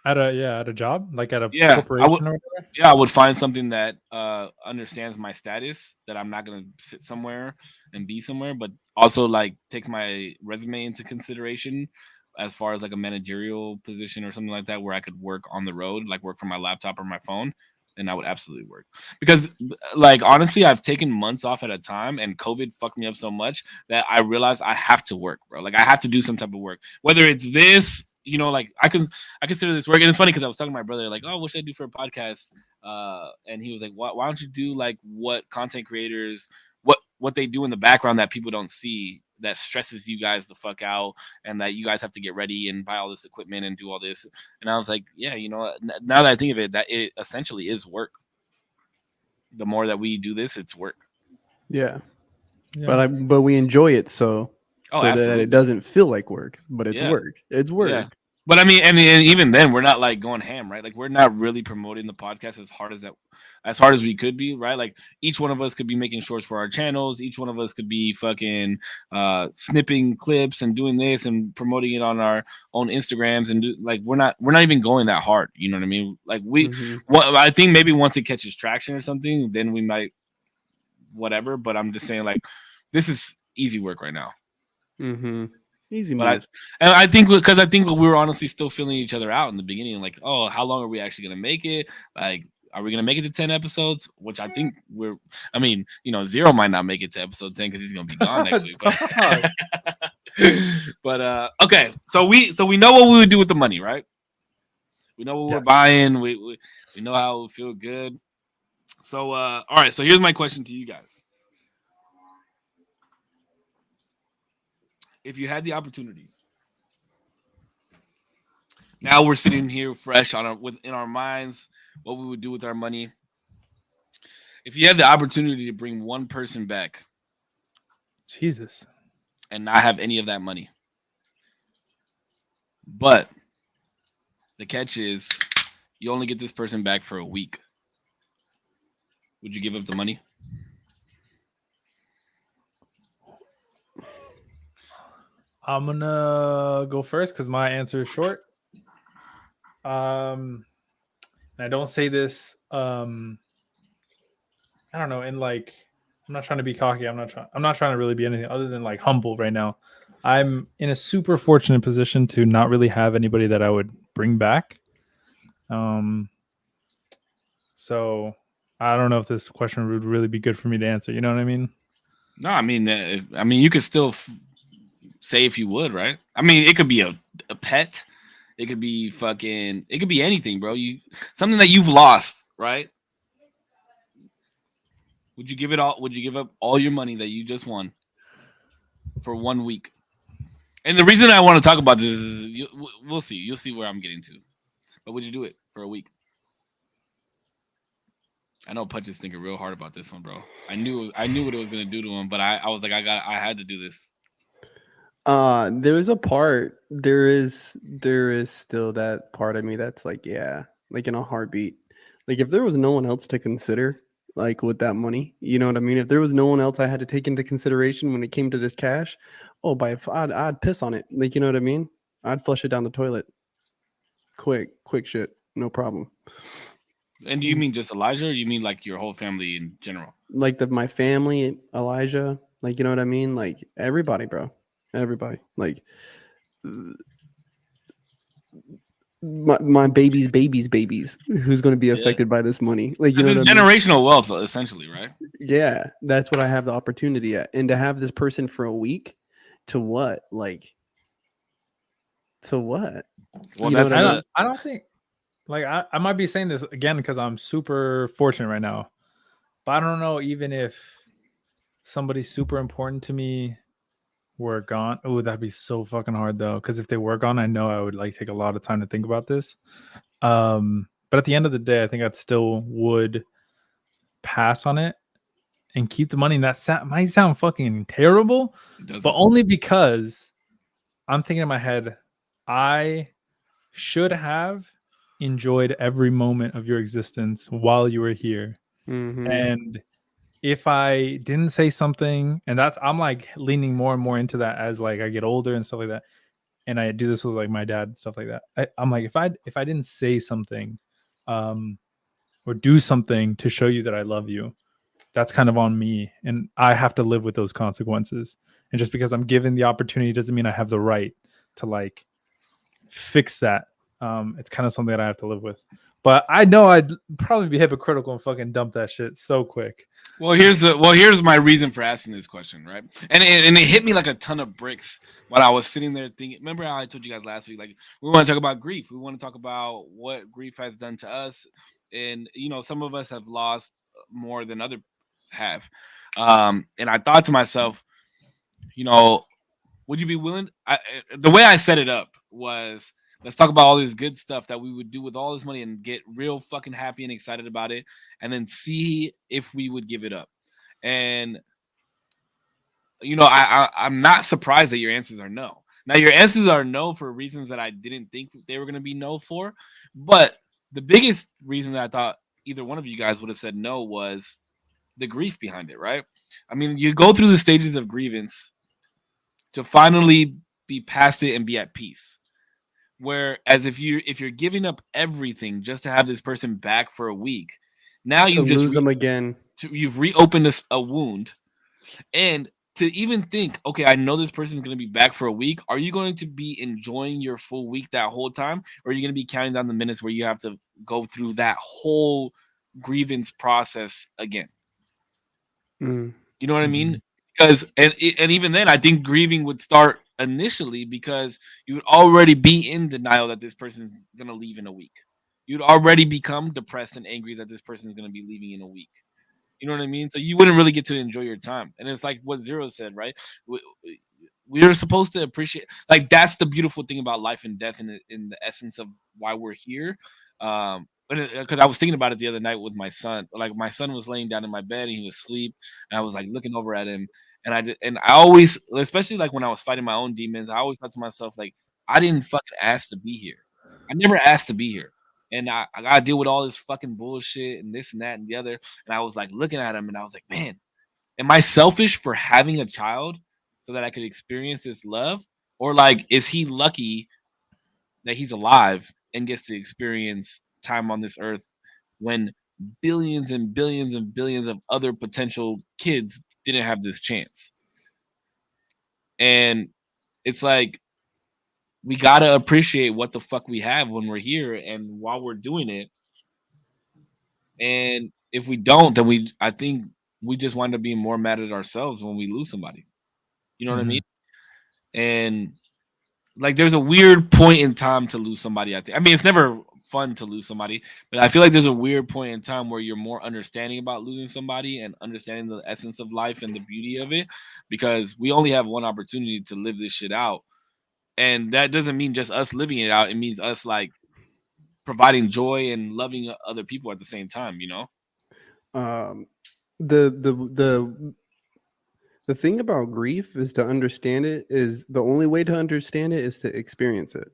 At a job? Like at a I corporation would, or whatever? Yeah, I would find something that understands my status, that I'm not gonna sit somewhere and be somewhere, but also like takes my resume into consideration as far as like a managerial position or something like that, where I could work on the road, like work from my laptop or my phone. And I would absolutely work, because like honestly, I've taken months off at a time, and COVID fucked me up so much that I realized I have to work, bro. Like I have to do some type of work, whether it's this, like I consider this work. And it's funny because I was talking to my brother, like, oh, what should I do for a podcast? And he was like, why don't you do like what content creators, what they do in the background that people don't see, that stresses you guys the fuck out, and that you guys have to get ready and buy all this equipment and do all this. And I was like, yeah, now that I think of it, that it essentially is work. The more that we do this, it's work. Yeah. But we enjoy it so that it doesn't feel like work, but it's work. It's work. Yeah. But I mean, and even then, we're not like going ham, right? Like we're not really promoting the podcast as hard as we could be, right? Like each one of us could be making shorts for our channels. Each one of us could be fucking snipping clips and doing this and promoting it on our own Instagrams, and we're not even going that hard. You know what I mean? Like I think maybe once it catches traction or something, then we might whatever. But I'm just saying, like, this is easy work right now. Easy move. And I think we were honestly still feeling each other out in the beginning, like, oh, how long are we actually gonna make it? Like, are we gonna make it to 10 episodes? Which I think Zero might not make it to episode 10 because he's gonna be gone next week. But okay, so we know what we would do with the money, right? We know what we're buying. We know how it would feel good. So all right, so here's my question to you guys. If you had the opportunity, now we're sitting here fresh in our minds, what we would do with our money. If you had the opportunity to bring one person back, Jesus, and not have any of that money, but the catch is you only get this person back for a week, would you give up the money? I'm gonna go first because my answer is short. And I don't say this. I don't know. And like, I'm not trying to be cocky. I'm not trying to really be anything other than like humble right now. I'm in a super fortunate position to not really have anybody that I would bring back. So I don't know if this question would really be good for me to answer. You know what I mean? No, I mean, you could still say if you would, right? I mean, it could be a pet. It could be it could be anything, bro. Something that you've lost, right? Would you give it all? Would you give up all your money that you just won for 1 week? And the reason I want to talk about this is we'll see. You'll see where I'm getting to. But would you do it for a week? I know Pudge is thinking real hard about this one, bro. I knew what it was gonna do to him, but I was like, I had to do this. There is a part. There is still that part of me that's like, yeah, like in a heartbeat. Like if there was no one else to consider, like with that money, you know what I mean? If there was no one else I had to take into consideration when it came to this cash, oh, I'd piss on it. Like, you know what I mean? I'd flush it down the toilet. Quick shit, no problem. And do you mean just Elijah, or you mean like your whole family in general? Like my family, Elijah, like, you know what I mean? Like everybody, bro. Everybody. Like my babies who's going to be affected by this money. Like, you know it's what I mean? generational wealth, essentially, right? Yeah, that's what I have the opportunity at. And to have this person for a week, to what? Like, to what? Well, You know that's what I mean? I don't think, like, I might be saying this again because I'm super fortunate right now, but I don't know, even if somebody super important to me were gone. Oh, that'd be so fucking hard though, because if they were gone, I know I would like take a lot of time to think about this. But at the end of the day, I think I still would pass on it and keep the money. And that might sound fucking terrible, but only because I'm thinking in my head, I should have enjoyed every moment of your existence while you were here. Mm-hmm. And if I didn't say something, and that's, I'm like leaning more and more into that as like I get older and stuff like that. And I do this with like my dad and stuff like that. I'm like, if I didn't say something, or do something to show you that I love you, that's kind of on me, and I have to live with those consequences. And just because I'm given the opportunity doesn't mean I have the right to like fix that. It's kind of something that I have to live with. But I know I'd probably be hypocritical and fucking dump that shit so quick. Well, here's my reason for asking this question, right? And it hit me like a ton of bricks while I was sitting there thinking. Remember how I told you guys last week, like we want to talk about grief. We want to talk about what grief has done to us, and some of us have lost more than others have. And I thought to myself, would you be willing? The way I set it up was, let's talk about all this good stuff that we would do with all this money and get real fucking happy and excited about it, and then see if we would give it up. And I'm not surprised that your answers are no. Now your answers are no for reasons that I didn't think they were going to be no for, but the biggest reason that I thought either one of you guys would have said no was the grief behind it, right? I mean, you go through the stages of grievance to finally be past it and be at peace. Whereas if you're giving up everything just to have this person back for a week, now To you've just lose them again. You've reopened a wound, and to even think, okay, I know this person is going to be back for a week. Are you going to be enjoying your full week that whole time, or are you going to be counting down the minutes where you have to go through that whole grievance process again? Mm. You know what I mean? Because and even then, I think grieving would start initially because you would already be in denial that this person's gonna leave in a week. You'd already become depressed and angry that this person's gonna be leaving in a week. You know what I mean? So you wouldn't really get to enjoy your time. And it's like what Zero said, right? We're supposed to appreciate, like, that's the beautiful thing about life and death, and in the essence of why we're here. Because I was thinking about it the other night with my son. Like, my son was laying down in my bed and he was asleep, and I was like looking over at him, and I always, especially like when I was fighting my own demons, I always thought to myself, like, I didn't fucking ask to be here. I never asked to be here. And I gotta deal with all this fucking bullshit and this and that and the other. And I was like looking at him and I was like, man, am I selfish for having a child so that I could experience this love? Or like, is he lucky that he's alive and gets to experience time on this earth when billions and billions and billions of other potential kids didn't have this chance? And it's like, we got to appreciate what the fuck we have when we're here and while we're doing it. And if we don't, then I think we just wind up being more mad at ourselves when we lose somebody. You know what I mean? And like, there's a weird point in time to lose somebody. I mean, it's never fun to lose somebody, but I feel like there's a weird point in time where you're more understanding about losing somebody and understanding the essence of life and the beauty of it, because we only have one opportunity to live this shit out. And that doesn't mean just us living it out. It means us like providing joy and loving other people at the same time, you know? um, the thing about grief is to understand it is the only way to understand it is to experience it.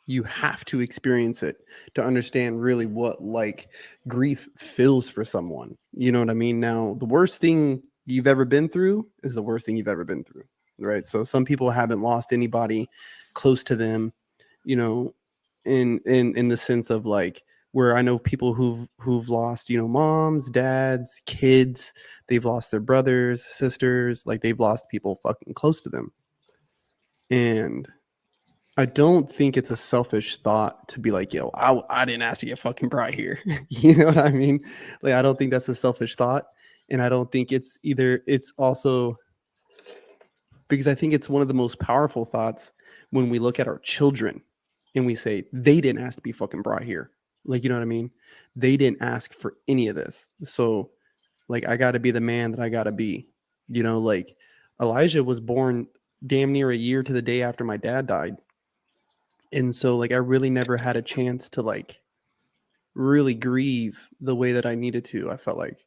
You have to experience it to understand really what like grief feels for someone. You know what I mean? Now, the worst thing you've ever been through is the worst thing you've ever been through, right? So some people haven't lost anybody close to them, you know, in the sense of like where I know people who've lost, you know, moms, dads, kids, they've lost their brothers, sisters, like they've lost people fucking close to them. And I don't think it's a selfish thought to be like, yo, I didn't ask to get fucking brought here. You know what I mean? Like, I don't think that's a selfish thought. And I don't think it's either, it's also because I think it's one of the most powerful thoughts when we look at our children and we say, they didn't ask to be fucking brought here. Like, you know what I mean? They didn't ask for any of this. So, like, I got to be the man that I got to be. You know, like, Elijah was born damn near a year to the day after my dad died. And so, like, I really never had a chance to, like, really grieve the way that I needed to, I felt like.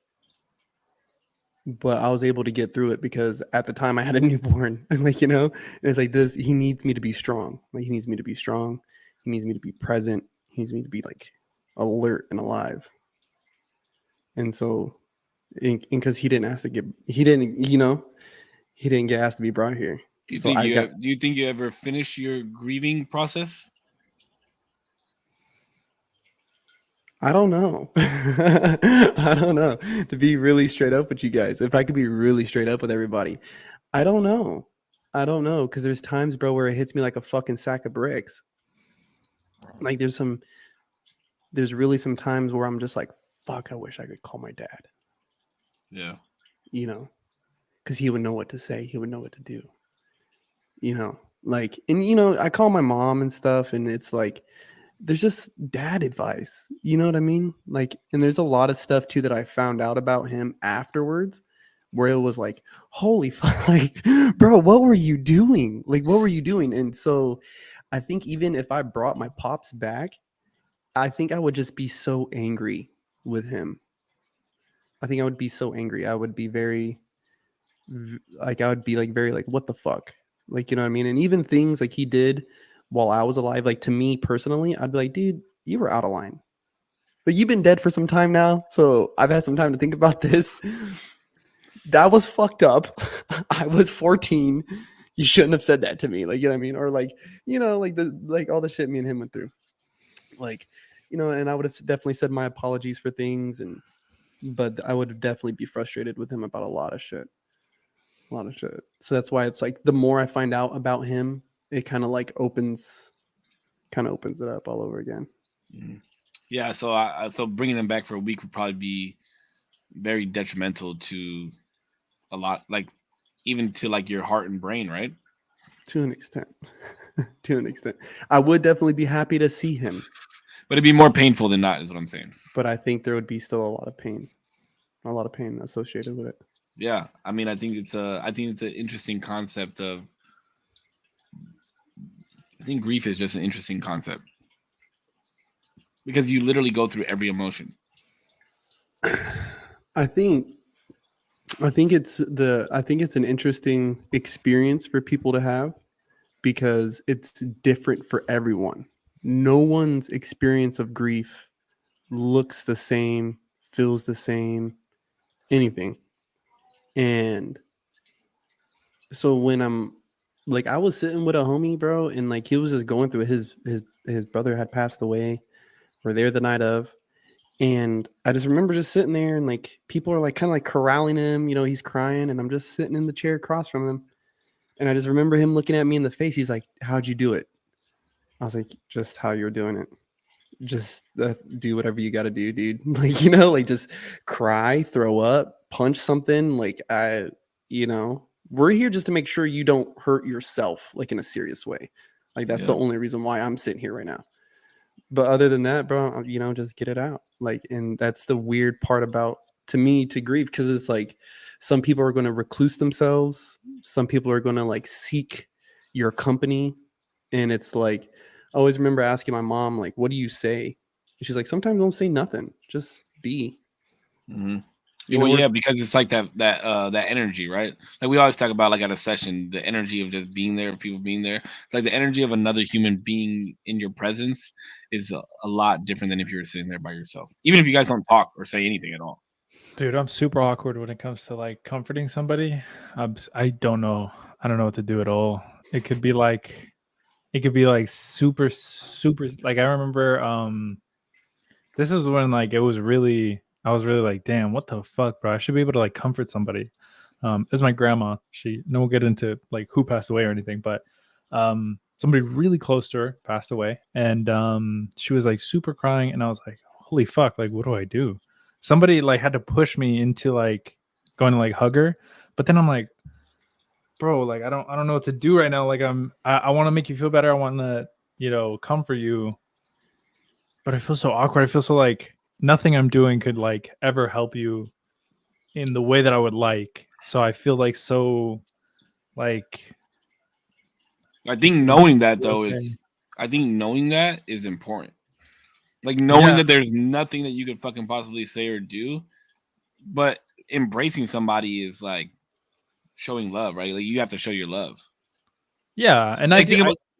But I was able to get through it because at the time I had a newborn. And, like, you know, and it's like this, he needs me to be strong. Like, he needs me to be strong. He needs me to be present. He needs me to be, like, alert and alive. And so, because he didn't ask to get, he didn't, you know, he didn't get asked to be brought here. Do you So think do you think you ever finish your grieving process? I don't know. I don't know. To be really straight up with you guys, if I could be really straight up with everybody, I don't know. I don't know. Because there's times, bro, where it hits me like a fucking sack of bricks. Like there's really some times where I'm just like, fuck, I wish I could call my dad. Yeah. You know, because he would know what to say. He would know what to do. You know, like, and, you know, I call my mom and stuff, and it's like, there's just dad advice. You know what I mean? Like, and there's a lot of stuff too that I found out about him afterwards where it was like, holy fuck, like, bro, what were you doing? Like, what were you doing? And so I think even if I brought my pops back, I think I would just be so angry with him. I think I would be so angry. I would be very, like, I would be like, very, like, what the fuck? Like, you know what I mean? And even things like he did while I was alive, like to me personally, I'd be like, dude, you were out of line. But you've been dead for some time now. So I've had some time to think about this. That was fucked up. I was 14. You shouldn't have said that to me. Like, you know what I mean? Or like, you know, like all the shit me and him went through. Like, you know, and I would have definitely said my apologies for things, but I would definitely be frustrated with him about a lot of shit. A lot of shit. So that's why it's like the more I find out about him, it kind of like opens it up all over again. Mm-hmm. Yeah, so bringing them back for a week would probably be very detrimental to a lot, like even to like your heart and brain, right? To an extent. To an extent. I would definitely be happy to see him. But it'd be more painful than not, is what I'm saying. But I think there would be still a lot of pain associated with it. Yeah, I mean, I think it's an interesting concept of. I think grief is just an interesting concept because you literally go through every emotion. I think it's an interesting experience for people to have because it's different for everyone. No one's experience of grief looks the same, feels the same, anything. And so when I'm like, I was sitting with a homie, bro, and like he was just going through his brother had passed away. We're there the night of, and I just remember just sitting there and like people are like kind of like corralling him, you know, he's crying, and I'm just sitting in the chair across from him. And I just remember him looking at me in the face. He's like, "How'd you do it?" I was like, "Just how you're doing it. Just do whatever you got to do, dude. Like, you know, like just cry, throw up, punch something. Like, you know, we're here just to make sure you don't hurt yourself, like in a serious way. Like, that's the only reason why I'm sitting here right now. But other than that, bro, you know, just get it out. Like, and that's the weird part about, to me, to grieve, because it's like some people are going to recluse themselves. Some people are going to like seek your company. And it's like, I always remember asking my mom, like, what do you say? And she's like, sometimes don't say nothing. Just be. Mm-hmm. Yeah, because it's like that energy, right? Like we always talk about, like at a session, the energy of just being there, people being there. It's like the energy of another human being in your presence is a lot different than if you were sitting there by yourself. Even if you guys don't talk or say anything at all. Dude, I'm super awkward when it comes to like comforting somebody. I don't know. I don't know what to do at all. It could be like super like I remember this is when like I was really like, damn, what the fuck, bro? I should be able to like comfort somebody. It was my grandma. No, we'll get into like who passed away or anything, but somebody really close to her passed away, and she was like super crying, and I was like, holy fuck, like what do I do? Somebody like had to push me into like going to like hug her, but then I'm like, bro, like I don't know what to do right now. Like I want to make you feel better. I want to comfort you, but I feel so awkward. I feel so like nothing I'm doing could like ever help you in the way that I would like. So I feel like so like I think knowing that though is important. Like knowing that there's nothing that you could fucking possibly say or do, but embracing somebody is like showing love, right? Like you have to show your love. Yeah, and like,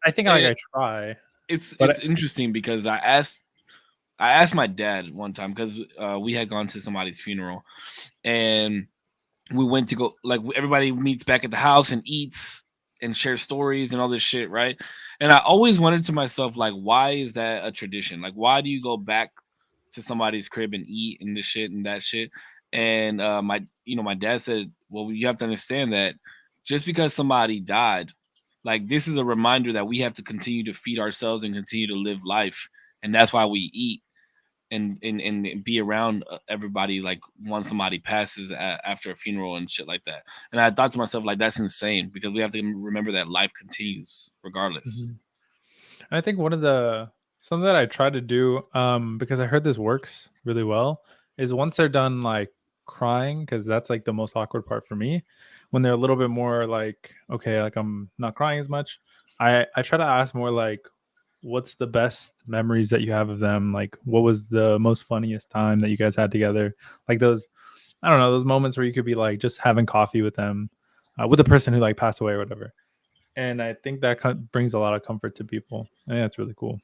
I think I try. It's interesting because I asked my dad one time because we had gone to somebody's funeral, and we went to go, like everybody meets back at the house and eats and shares stories and all this shit, right? And I always wondered to myself, like, why is that a tradition? Like, why do you go back to somebody's crib and eat and this shit and that shit? And my dad said, well, you have to understand that just because somebody died, like this is a reminder that we have to continue to feed ourselves and continue to live life, and that's why we eat and be around everybody, like once somebody passes after a funeral and shit like that. And I thought to myself, like, that's insane because we have to remember that life continues regardless. I think something that I try to do, because I heard this works really well, is once they're done like crying, because that's like the most awkward part for me, when they're a little bit more like, okay, like I'm not crying as much, I try to ask more like, what's the best memories that you have of them? Like, what was the most funniest time that you guys had together? Like those, I don't know, those moments where you could be like just having coffee with them, with the person who like passed away or whatever. And I think that brings a lot of comfort to people. I think that's really cool.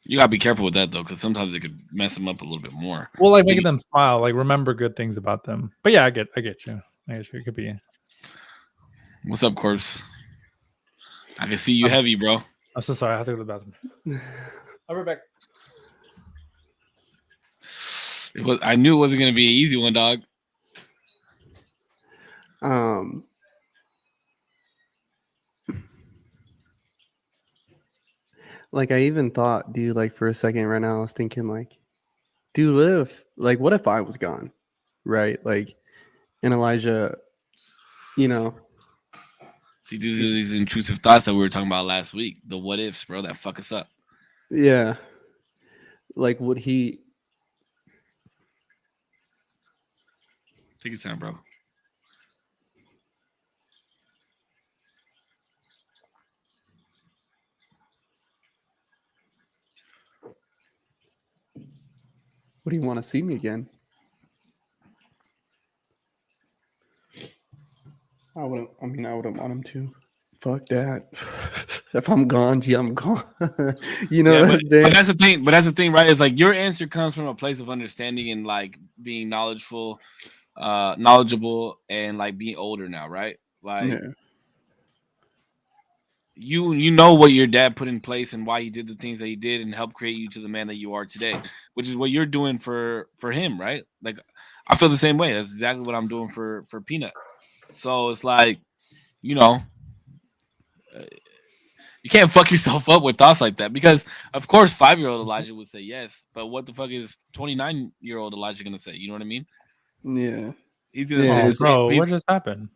You gotta be careful with that though, because sometimes it could mess them up a little bit more. Well, like making them smile, like remember good things about them. But yeah, I get you. It could be. What's up, Korpsx? I can see you heavy, bro. I'm so sorry. I have to go to the bathroom. I'll be back. I knew it wasn't gonna be an easy one, dog. Like I even thought, dude, like for a second right now, I was thinking like, dude, what if I was gone? Right? Like, and Elijah, See, these are these intrusive thoughts that we were talking about last week. The what ifs, bro, that fuck us up. Yeah. Like, would he? Take your time, bro. What do you want to see me again? I wouldn't want him to. Fuck that. If I'm gone, gee, I'm gone. You know what I'm saying? But that's the thing. But that's the thing, right? It's like your answer comes from a place of understanding and like being knowledgeable, and like being older now, right? Like you know what your dad put in place and why he did the things that he did and helped create you to the man that you are today, which is what you're doing for him, right? Like I feel the same way. That's exactly what I'm doing for Peanut. So it's like, you can't fuck yourself up with thoughts like that because, of course, 5-year-old Elijah would say yes, but what the fuck is 29-year-old Elijah gonna say? You know what I mean? Yeah. He's gonna say, "Bro, what just happened?"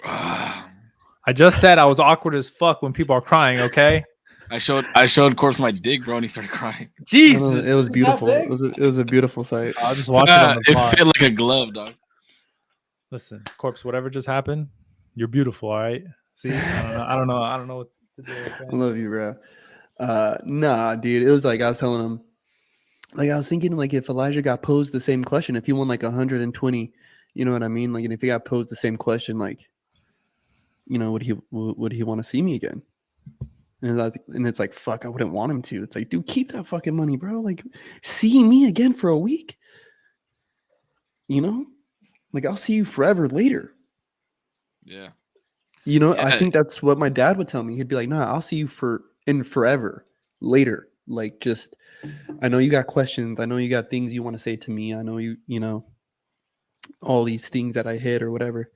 I just said I was awkward as fuck when people are crying. Okay. I showed Korpsx my dick, bro, and he started crying. Jesus, it was beautiful. It was a beautiful sight. I'll just watch it on the pod. It fit like a glove, dog. Listen, Korpsx, whatever just happened, you're beautiful. All right. See, I don't know what to do. Okay? I love you, bro. Nah, dude. It was like I was telling him, Like I was thinking, like if Elijah got posed the same question, if he won like 120, you know what I mean? Like, and if he got posed the same question, like, you know, would he want to see me again? And it's like, fuck, I wouldn't want him to. It's like, dude, keep that fucking money, bro. Like, see me again for a week. You know, like I'll see you forever later. Yeah. You know, Yeah. I think that's what my dad would tell me. He'd be like, "No, I'll see you forever later." Like, just I know you got questions. I know you got things you want to say to me. I know you know all these things that I hid or whatever.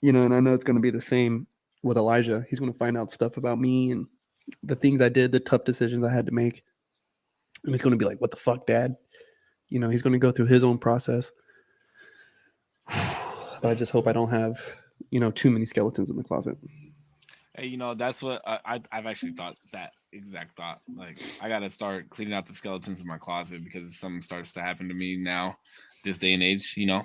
You know, and I know it's going to be the same with Elijah. He's going to find out stuff about me and the things I did, the tough decisions I had to make. And he's going to be like, "What the fuck, Dad?" You know, he's going to go through his own process. But I just hope I don't have, you know, too many skeletons in the closet. Hey, you know, that's what I've actually thought that exact thought. Like, I got to start cleaning out the skeletons in my closet because something starts to happen to me now, this day and age, you know.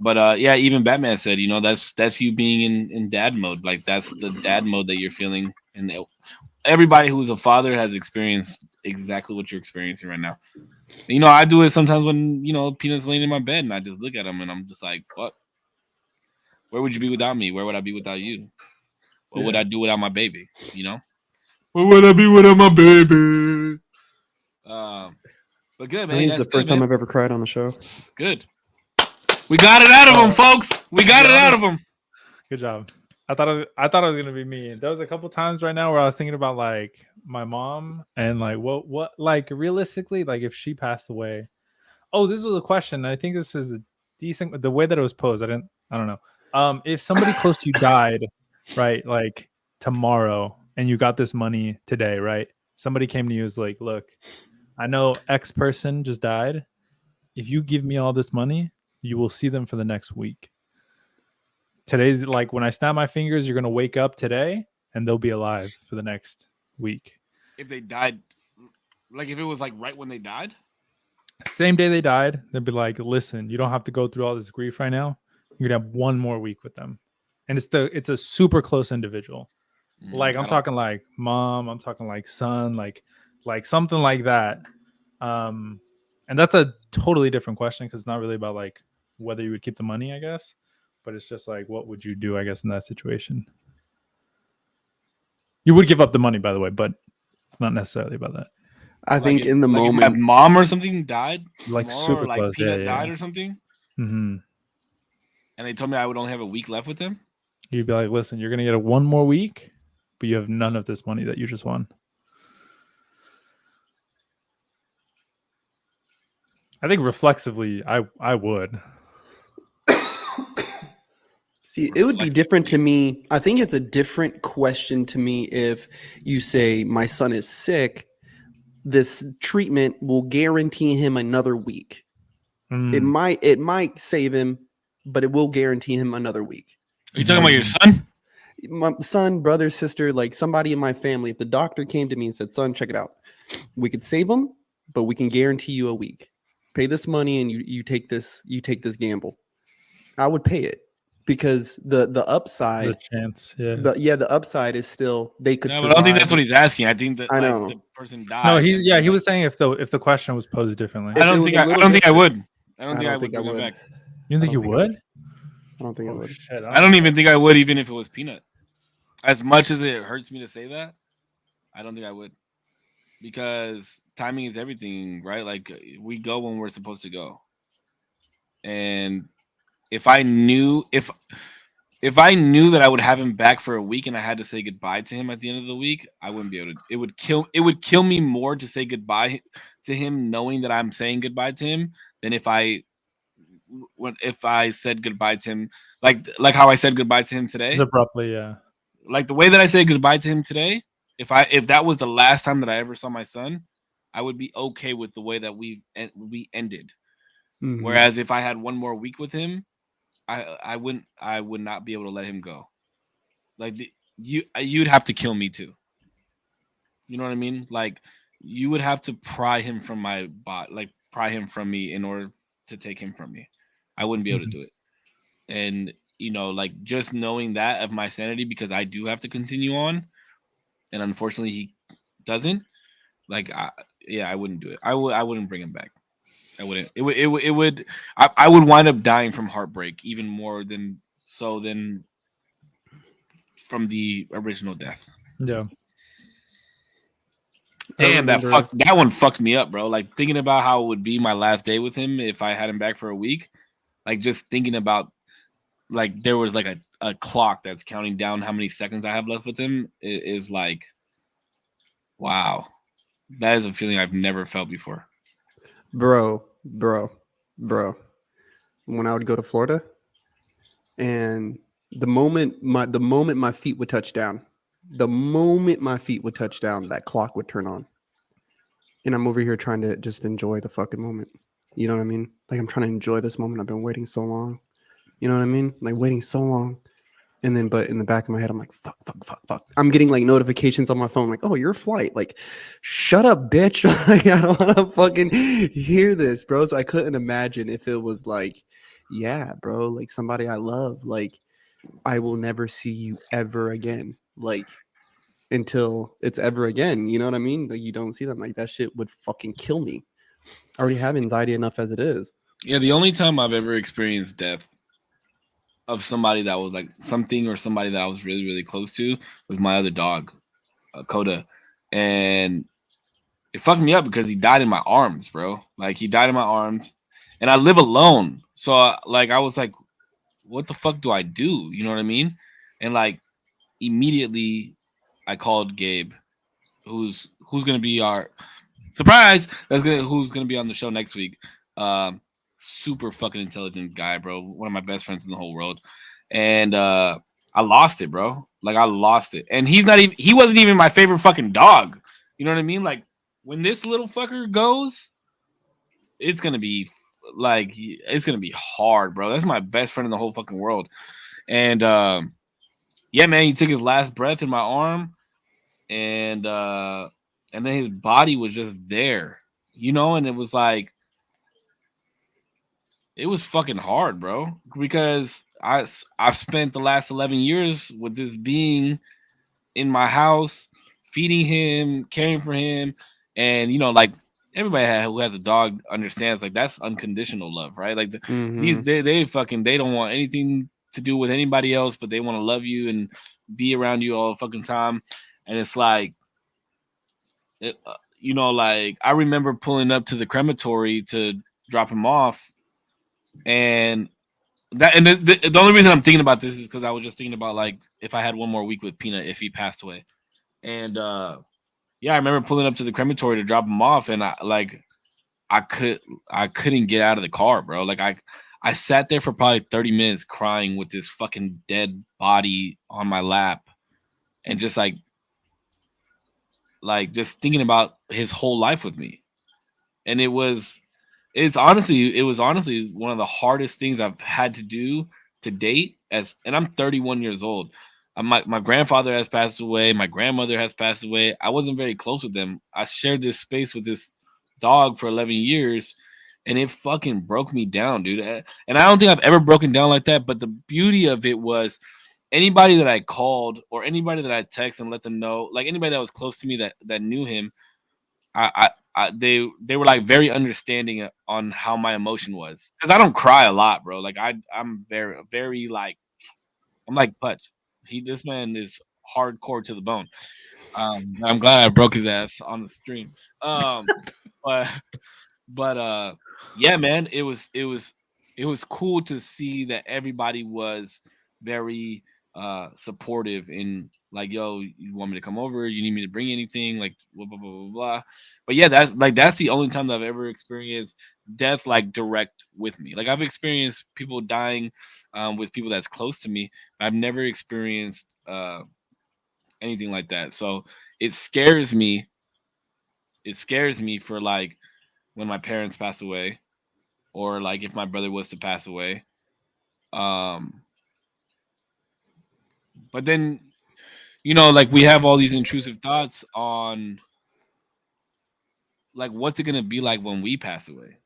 But yeah, even Batman said, you know, that's you being in dad mode. Like, that's the dad mode that you're feeling. And everybody who's a father has experienced exactly what you're experiencing right now. You know, I do it sometimes when, you know, Peanut's laying in my bed and I just look at him and I'm just like, fuck. Where would you be without me? Where would I be without you? What would I do without my baby? You know? Where would I be without my baby? But good, man. I think it's the first time I've ever cried on the show. Good. We got it out of him, folks. We got it out of him. Good job. I thought it was gonna be me. There was a couple times right now where I was thinking about like my mom and like what like realistically, like if she passed away. Oh, this was a question. I think this is a decent the way that it was posed. I don't know. If somebody close to you died, right, like tomorrow, and you got this money today, right? Somebody came to you was like, look, I know X person just died. If you give me all this money, you will see them for the next week. Today's like when I snap my fingers, you're gonna wake up today and they'll be alive for the next week. If they died, like if it was like right when they died, same day they died, they'd be like, listen, you don't have to go through all this grief right now. You're gonna have one more week with them. And it's a super close individual. Like I'm talking like mom, I'm talking like son, like something like that. And that's a totally different question because it's not really about like whether you would keep the money, I guess. But it's just like, what would you do, I guess, in that situation? You would give up the money, by the way, but it's not necessarily about that. I think in the moment, if my mom or something died, like super like close, Peanut died or something, mm-hmm. and they told me I would only have a week left with them, you'd be like, listen, you're gonna get one more week, but you have none of this money that you just won. I think reflexively, I would. See, it would be different to me. I think it's a different question to me if you say my son is sick. This treatment will guarantee him another week. It might save him, but it will guarantee him another week. Are you talking about your son? My son, brother, sister, like somebody in my family. If the doctor came to me and said, "Son, check it out. We could save him, but we can guarantee you a week. Pay this money and you take this gamble." I would pay it. Because the upside, the chance, the upside is still they could. No, but I don't think that's what he's asking. I think that I know the person died. No, he was saying if the question was posed differently. I don't think I would. I don't think I would. Back. You don't think you would? I don't think I would. Shit, I don't even think I would, even if it was Peanut. As much as it hurts me to say that, I don't think I would, because timing is everything, right? Like we go when we're supposed to go, and if I knew that I would have him back for a week and I had to say goodbye to him at the end of the week, I wouldn't be able to. It would kill me more to say goodbye to him knowing that I'm saying goodbye to him than if I said goodbye to him like how I said goodbye to him today. Just abruptly, yeah. Like the way that I say goodbye to him today, if that was the last time that I ever saw my son, I would be okay with the way that we ended. Mm-hmm. Whereas if I had one more week with him, I would not be able to let him go. Like you'd have to kill me too. You know what I mean? Like you would have to pry him from my bot, like pry him from me in order to take him from me. I wouldn't be able to do it. And you know, like just knowing that of my sanity, because I do have to continue on, and unfortunately he doesn't. Like yeah, I wouldn't do it. I wouldn't bring him back. I wouldn't. It would. I would wind up dying from heartbreak even more than from the original death. Yeah. Damn, remember- that one fucked me up, bro. Like thinking about how it would be my last day with him if I had him back for a week. Like just thinking about like there was like a clock that's counting down how many seconds I have left with him is like, wow. That is a feeling I've never felt before. bro. When I would go to Florida, and the moment my feet would touch down, that clock would turn on, and I'm over here trying to just enjoy the fucking moment. You know what I mean? Like I'm trying to enjoy this moment. I've been waiting so long. You know what I mean? Like waiting so long. And then, but in the back of my head, I'm like, fuck. I'm getting like notifications on my phone, like, oh, your flight. Like, shut up, bitch. Like, I don't want to fucking hear this, bro. So I couldn't imagine if it was like, yeah, bro, like somebody I love, like, I will never see you ever again. Like, until it's ever again. You know what I mean? Like, you don't see them. Like, that shit would fucking kill me. I already have anxiety enough as it is. Yeah, the only time I've ever experienced death of somebody that was like something or somebody that I was really, really close to was my other dog, Coda. And it fucked me up because he died in my arms, bro. Like he died in my arms and I live alone. So like I was like, what the fuck do I do? You know what I mean? And like immediately I called Gabe, who's gonna be our surprise. Who's gonna be on the show next week. Super fucking intelligent guy, bro. One of my best friends in the whole world. And I lost it, bro. Like I lost it. And he wasn't even my favorite fucking dog. You know what I mean? Like when this little fucker goes, it's gonna be hard, bro. That's my best friend in the whole fucking world. And yeah, man, he took his last breath in my arm, and then his body was just there, you know, and it was like it was fucking hard, bro, because I've spent the last 11 years with this being in my house, feeding him, caring for him, and you know, like everybody who has a dog understands, like that's unconditional love, right? Like these they don't want anything to do with anybody else, but they want to love you and be around you all the fucking time, and it's like, you know, like I remember pulling up to the crematory to drop him off. And the only reason I'm thinking about this is because I was just thinking about like if I had one more week with Peanut if he passed away. And yeah, I remember pulling up to the crematory to drop him off, and I couldn't get out of the car, bro. Like I sat there for probably 30 minutes crying with this fucking dead body on my lap, and just like just thinking about his whole life with me. And it was honestly one of the hardest things I've had to do to date, and I'm 31 years old. My grandfather has passed away, my grandmother has passed away. I wasn't very close with them. I shared this space with this dog for 11 years, and it fucking broke me down, dude. And I don't think I've ever broken down like that, but the beauty of it was anybody that I called or anybody that I text and let them know, like anybody that was close to me that knew him, they were like very understanding on how my emotion was, because I don't cry a lot, bro. Like I'm very, very like I'm like Putch. This man is hardcore to the bone. I'm glad I broke his ass on the stream. But yeah, man, it was cool to see that everybody was very supportive in like, yo, you want me to come over? You need me to bring anything? Like blah blah blah blah blah. But yeah, that's the only time that I've ever experienced death like direct with me. Like I've experienced people dying with people that's close to me. I've never experienced anything like that. So it scares me. It scares me for like when my parents pass away, or like if my brother was to pass away. But then, you know, like we have all these intrusive thoughts on like what's it gonna be like when we pass away.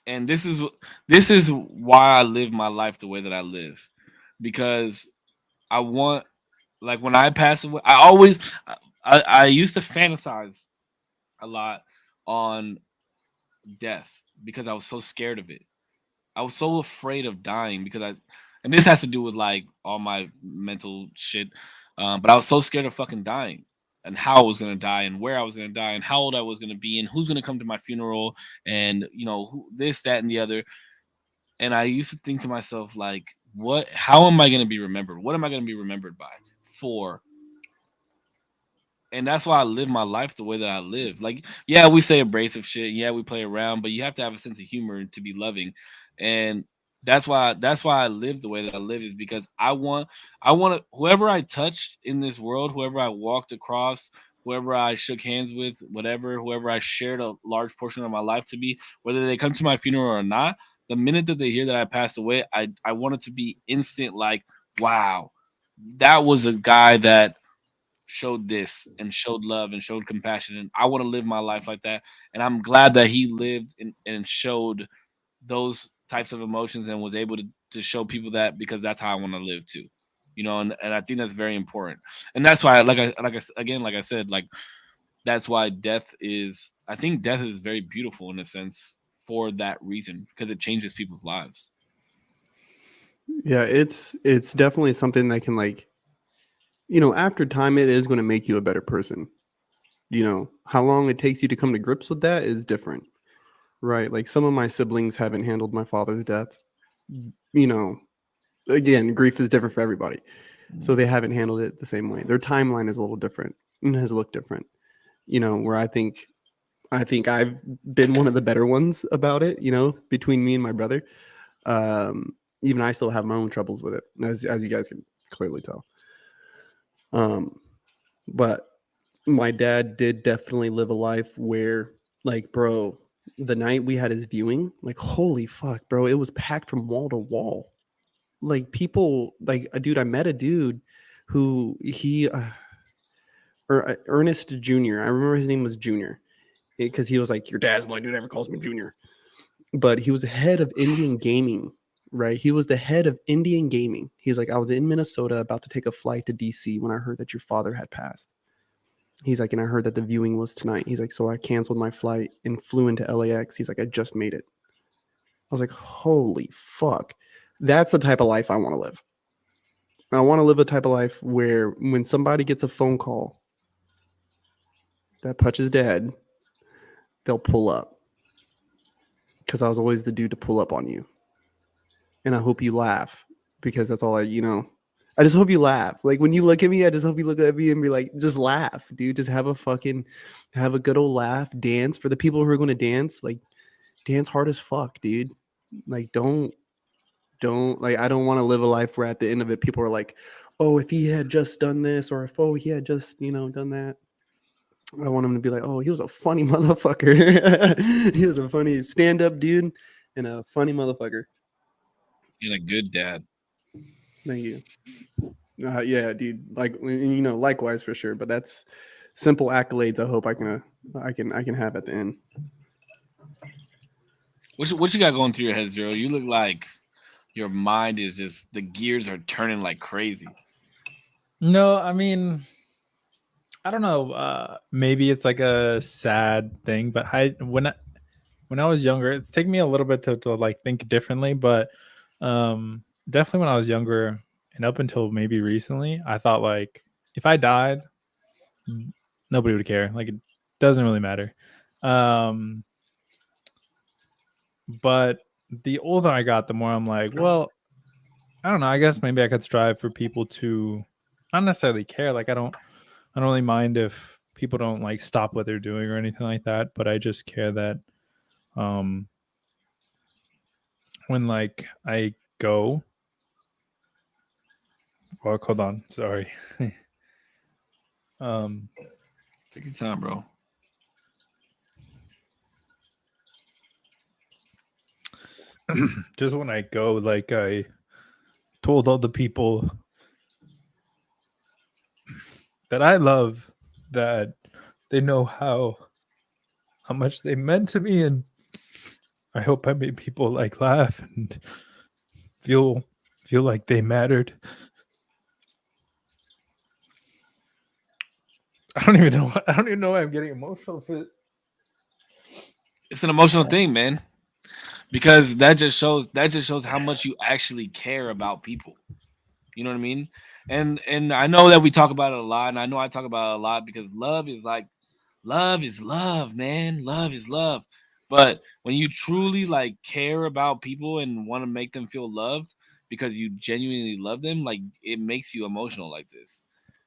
And this is why I live my life the way that I live, because I want, like when I pass away, I used to fantasize a lot on death because I was so scared of it. I was so afraid of dying and this has to do with like all my mental shit. But I was so scared of fucking dying and how I was gonna die and where I was gonna die and how old I was gonna be and who's gonna come to my funeral and this, that, and the other. And I used to think to myself like, what? How am I gonna be remembered? What am I gonna be remembered by? For and that's why I live my life the way that I live. Like, yeah, we say abrasive shit, yeah, we play around, but you have to have a sense of humor to be loving, and that's why I live the way that I live is because I want whoever I touched in this world, whoever I walked across, whoever I shook hands with, whoever I shared a large portion of my life to be, whether they come to my funeral or not, the minute that they hear that I passed away, I want it to be instant, like, wow, that was a guy that showed this and showed love and showed compassion, and I want to live my life like that, and I'm glad that he lived and showed those types of emotions and was able to show people that, because that's how I want to live too, and I think that's very important. And that's why, like I said, like, that's why I think death is very beautiful in a sense for that reason, because it changes people's lives. Yeah, it's definitely something that can, like, after time, it is going to make you a better person. How long it takes you to come to grips with that is different, right? Like, some of my siblings haven't handled my father's death. Again, grief is different for everybody, so they haven't handled it the same way. Their timeline is a little different and has looked different. Where I think I've been one of the better ones about it. Between me and my brother, even I still have my own troubles with it, as you guys can clearly tell. But my dad did definitely live a life where, like, bro, the night we had his viewing, like, holy fuck, bro, it was packed from wall to wall. Like, people, like, a dude, I met a dude who Ernest Jr. I remember his name was Junior, because he was like, your dad's the only dude ever calls me Junior. But he was the head of Indian Gaming, right? He was the head of Indian Gaming. He was like, I was in Minnesota about to take a flight to DC when I heard that your father had passed. He's like, and I heard that the viewing was tonight. He's like, so I canceled my flight and flew into LAX. He's like, I just made it. I was like, holy fuck. That's the type of life I want to live. I want to live a type of life where when somebody gets a phone call that Putch is dead, they'll pull up. Because I was always the dude to pull up on you. And I hope you laugh, because that's all I just hope you laugh. Like, when you look at me, I just hope you look at me and be like, just laugh, dude. Just have a good old laugh. Dance. For the people who are going to dance, like, dance hard as fuck, dude. Like, don't, like, I don't want to live a life where at the end of it, people are like, oh, if he had just done this, or if, oh, he had just, done that. I want him to be like, oh, he was a funny motherfucker. He was a funny stand-up dude and a funny motherfucker. And a good dad. Thank you. Yeah, dude. Like, likewise for sure. But that's simple accolades. I hope I can have at the end. What you got going through your head, Zero? You look like your mind is just, the gears are turning like crazy. No, I mean, I don't know. Maybe it's like a sad thing, but when I was younger, it's taken me a little bit to like think differently, but definitely when I was younger and up until maybe recently, I thought, like, if I died, nobody would care. Like, it doesn't really matter. But the older I got, the more I'm like, well, I don't know. I guess maybe I could strive for people to not necessarily care. Like, I don't really mind if people don't like stop what they're doing or anything like that. But I just care that when like I go, fuck, hold on, sorry. Take your time, bro. Just when I go, like, I told all the people that I love that they know how much they meant to me, and I hope I made people like laugh and feel like they mattered. I don't even know why I'm getting emotional for it. It's an emotional thing, man. Because that just shows how much you actually care about people. You know what I mean? And I know that we talk about it a lot, and I know I talk about it a lot because love is love, man. Love is love. But when you truly like care about people and want to make them feel loved because you genuinely love them, like it makes you emotional like this.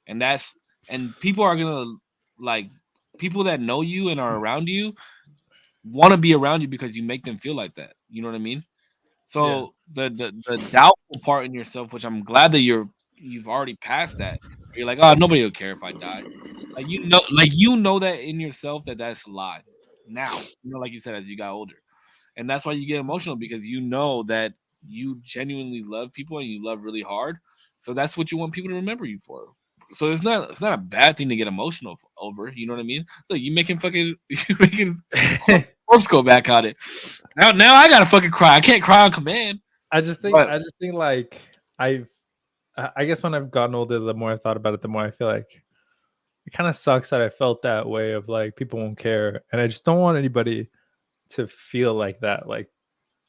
And that's and people are gonna like people that know you and are around you want to be around you because you make them feel like that. You know what I mean? Yeah. So the doubtful part in yourself, which I'm glad that you've already passed that. You're like, oh, nobody will care if I die. Like you know that in yourself that that's a lie. Now, like you said, as you got older, and that's why you get emotional because you know that you genuinely love people and you love really hard. So that's what you want people to remember you for. So it's not a bad thing to get emotional over. You know what I mean? Look, you making fucking you making corpse go back on it. Now I gotta fucking cry. I can't cry on command. I just think But like I guess when I've gotten older, the more I thought about it, the more I feel like it kind of sucks that I felt that way of like people won't care, and I just don't want anybody to feel like that. Like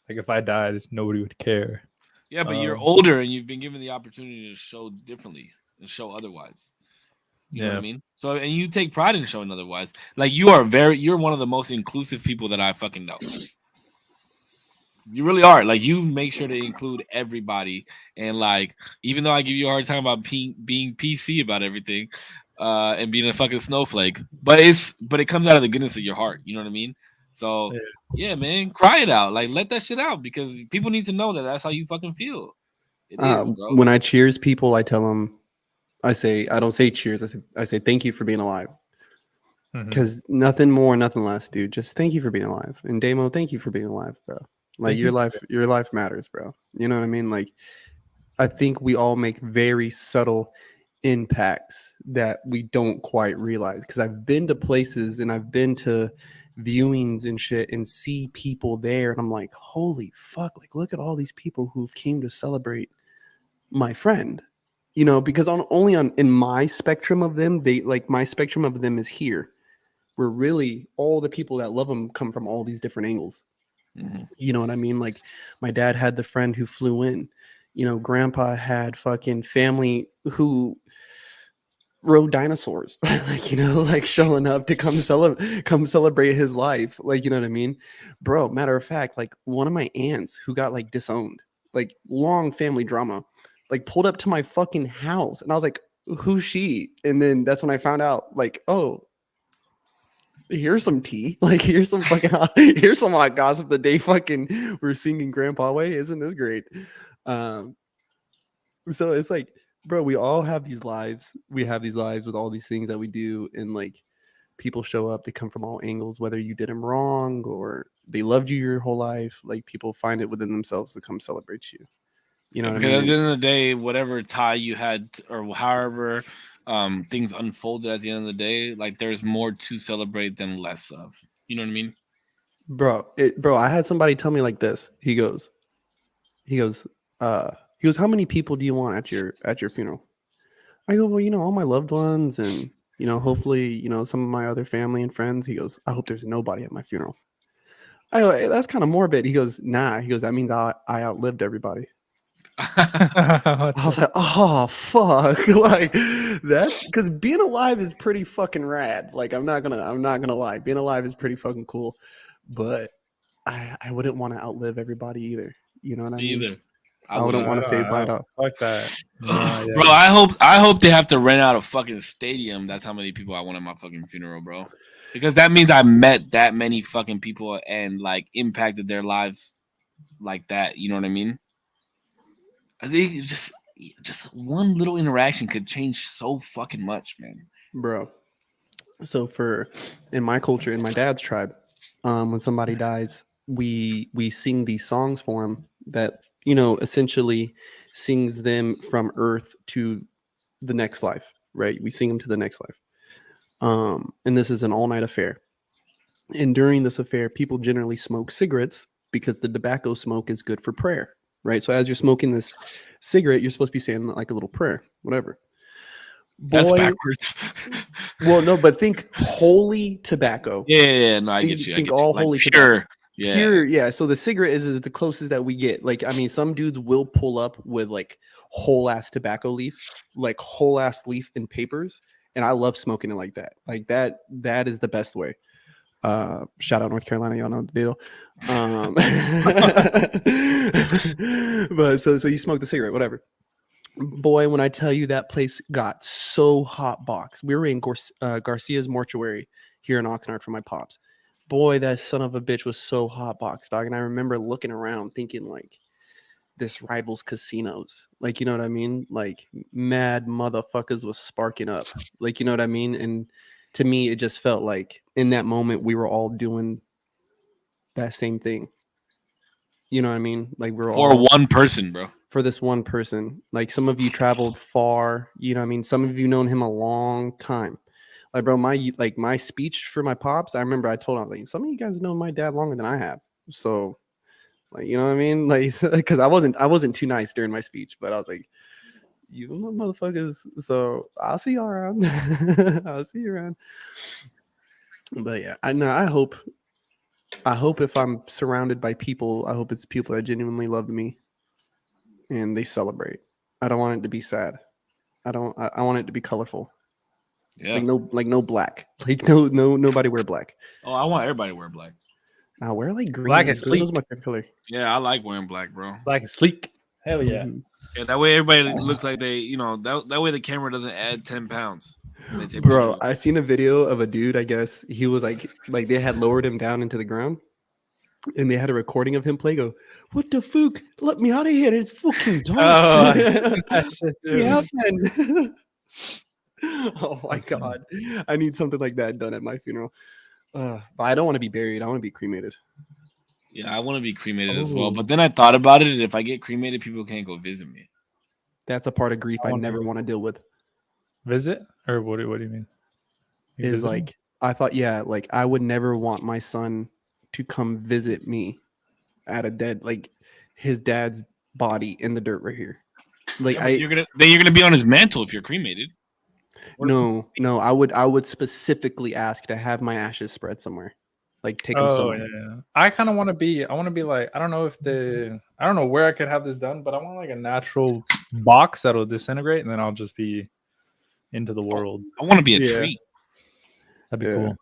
if I died, nobody would care. yeah, but you're Um, older and you've been given the opportunity to show differently and show otherwise. You know what I yeah, mean? So and you take pride in showing otherwise. Like you're one of the most inclusive people that I fucking know. You really are. Like you make sure to include everybody, and like even though I give you a hard time about being PC about everything, and being a fucking snowflake, but it comes out of the goodness of your heart. You know what I mean? So yeah. yeah, man, cry it out. Like let that shit out because people need to know that that's how you fucking feel. It is, bro. When I cheers people, I tell them, I don't say cheers. I say thank you for being alive. Mhm. Because nothing more, nothing less, dude. Just thank you for being alive. And Damo, thank you for being alive, bro. Like Thank you. your life matters, bro. You know what I mean? Like I think we all make very subtle impacts that we don't quite realize. Because I've been to places and I've been to viewings and shit and see people there, and I'm like, holy fuck! Like, look at all these people who've came to celebrate my friend. You know, because only on in my spectrum of them, they like my spectrum of them is here where really all the people that love him come from all these different angles. Mhm. You know what I mean? Like my dad had the friend who flew in. You know, grandpa had fucking family who rode dinosaurs. Like, you know, like showing up to come celebrate his life. Like, you know what I mean? Bro, matter of fact, like one of my aunts who got like disowned, like long family drama, like pulled up to my fucking house. And I was like, who's she? And then that's when I found out, like, oh, here's some tea. Like here's some fucking here's some hot gossip the day fucking we're singing Grandpa Way. Isn't this great? Um, so it's like, bro, we all have these lives. We have these lives with all these things that we do, and like people show up. They come from all angles, whether you did them wrong or they loved you your whole life. Like people find it within themselves to come celebrate you. You know Yeah, what I because mean? at the And end of the day, whatever tie you had or however things unfolded at the end of the day, like there's more to celebrate than less of. You know what I mean? bro, I had somebody tell me like this. He goes, uh, how many people do you want at your funeral? I go, well, you know, all my loved ones and, you know, hopefully, you know, some of my other family and friends. He goes, I hope there's nobody at my funeral. I go, hey, that's kind of morbid. He goes, nah. He goes, that means I outlived everybody. What I was the- like, oh, fuck. Like, that's because being alive is pretty fucking rad. Like, I'm not gonna lie. Being alive is pretty fucking cool. But I wouldn't want to outlive everybody either. You know what I Me mean? either. I I wouldn't wouldn't. want to say bye to. fuck that. No, Bro, yeah. I hope they have to rent out a fucking stadium. That's how many people I want at my fucking funeral, bro. Because that means I met that many fucking people and like impacted their lives like that. You know what I mean? I think just one little interaction could change so fucking much, man. Bro. So for in my culture, in my dad's tribe, when somebody dies, we sing these songs for him that, you know, essentially sings them from earth to the next life, right? We sing them to the next life. And this is an all-night affair. And during this affair, people generally smoke cigarettes because the tobacco smoke is good for prayer, right? So as you're smoking this cigarette, you're supposed to be saying like a little prayer, whatever. That's Boy, backwards. well, no, but think holy tobacco. Yeah, no, I get you. I Think get all you. Like holy pure. tobacco. Yeah. Pure, yeah. So the cigarette is the closest that we get. Like, I mean, some dudes will pull up with like whole ass tobacco leaf, like whole ass leaf in papers, and I love smoking it like that. Like that is the best way. Shout out North Carolina, y'all know the deal. But so you smoke the cigarette, whatever. Boy, when I tell you that place got so hot box, we were in Garcia's mortuary here in Oxnard for my pops. Boy, that son of a bitch was so hot box, dog. And I remember looking around thinking like this rivals casinos. Like, you know what I mean? Like mad motherfuckers was sparking up. Like, you know what I mean? And to me, it just felt like in that moment we were all doing that same thing. You know what I mean? Like we're For all one person, bro. for this one person. Like some of you traveled far, you know what I mean? Some of you known him a long time. Like, bro, my speech for my pops, I remember I told him, like, some of you guys know my dad longer than I have. So, like, you know what I mean? Like, because I wasn't too nice during my speech, but I was like, you motherfuckers. So I'll see y'all around. I'll see you around. But yeah, I know. I hope if I'm surrounded by people, I hope it's people that genuinely love me and they celebrate. I don't want it to be sad. I want it to be colorful. Yeah. Like no black. Like nobody wear black. Oh, I want everybody to wear black. Now wear like green. Black is Green was sleek. my favorite color. Yeah, I like wearing black, bro. Black and sleek. Hell yeah. Mhm. Yeah, that way everybody looks like they, that way the camera doesn't add 10 pounds. when they take Bro, pictures. I seen a video of a dude. I guess he was like they had lowered him down into the ground, and they had a recording of him play. Go, what the fuck? Let me out of here! It's fucking Oh, dark. that shit, dude. Yeah, man. Oh my That's funny. god, I need something like that done at my funeral. But I don't want to be buried. I want to be cremated. Yeah, I want to be cremated as well. Ooh. But then I thought about it. If I get cremated, people can't go visit me. That's a part of grief I I wonder- never want to deal with. Visit or what do you mean? You Is visiting? like I thought, yeah, like I would never want my son to come visit me at a dead, like his dad's body in the dirt right here. Like Yeah, but you're gonna be on his mantle if you're cremated. no, I would specifically ask to have my ashes spread somewhere, like take them Oh somewhere. yeah. I kind of want to be. I want to be like. I don't know where I could have this done, but I want like a natural box that'll disintegrate, and then I'll just be into the world. I want to be a Yeah. tree. That'd be Yeah. cool.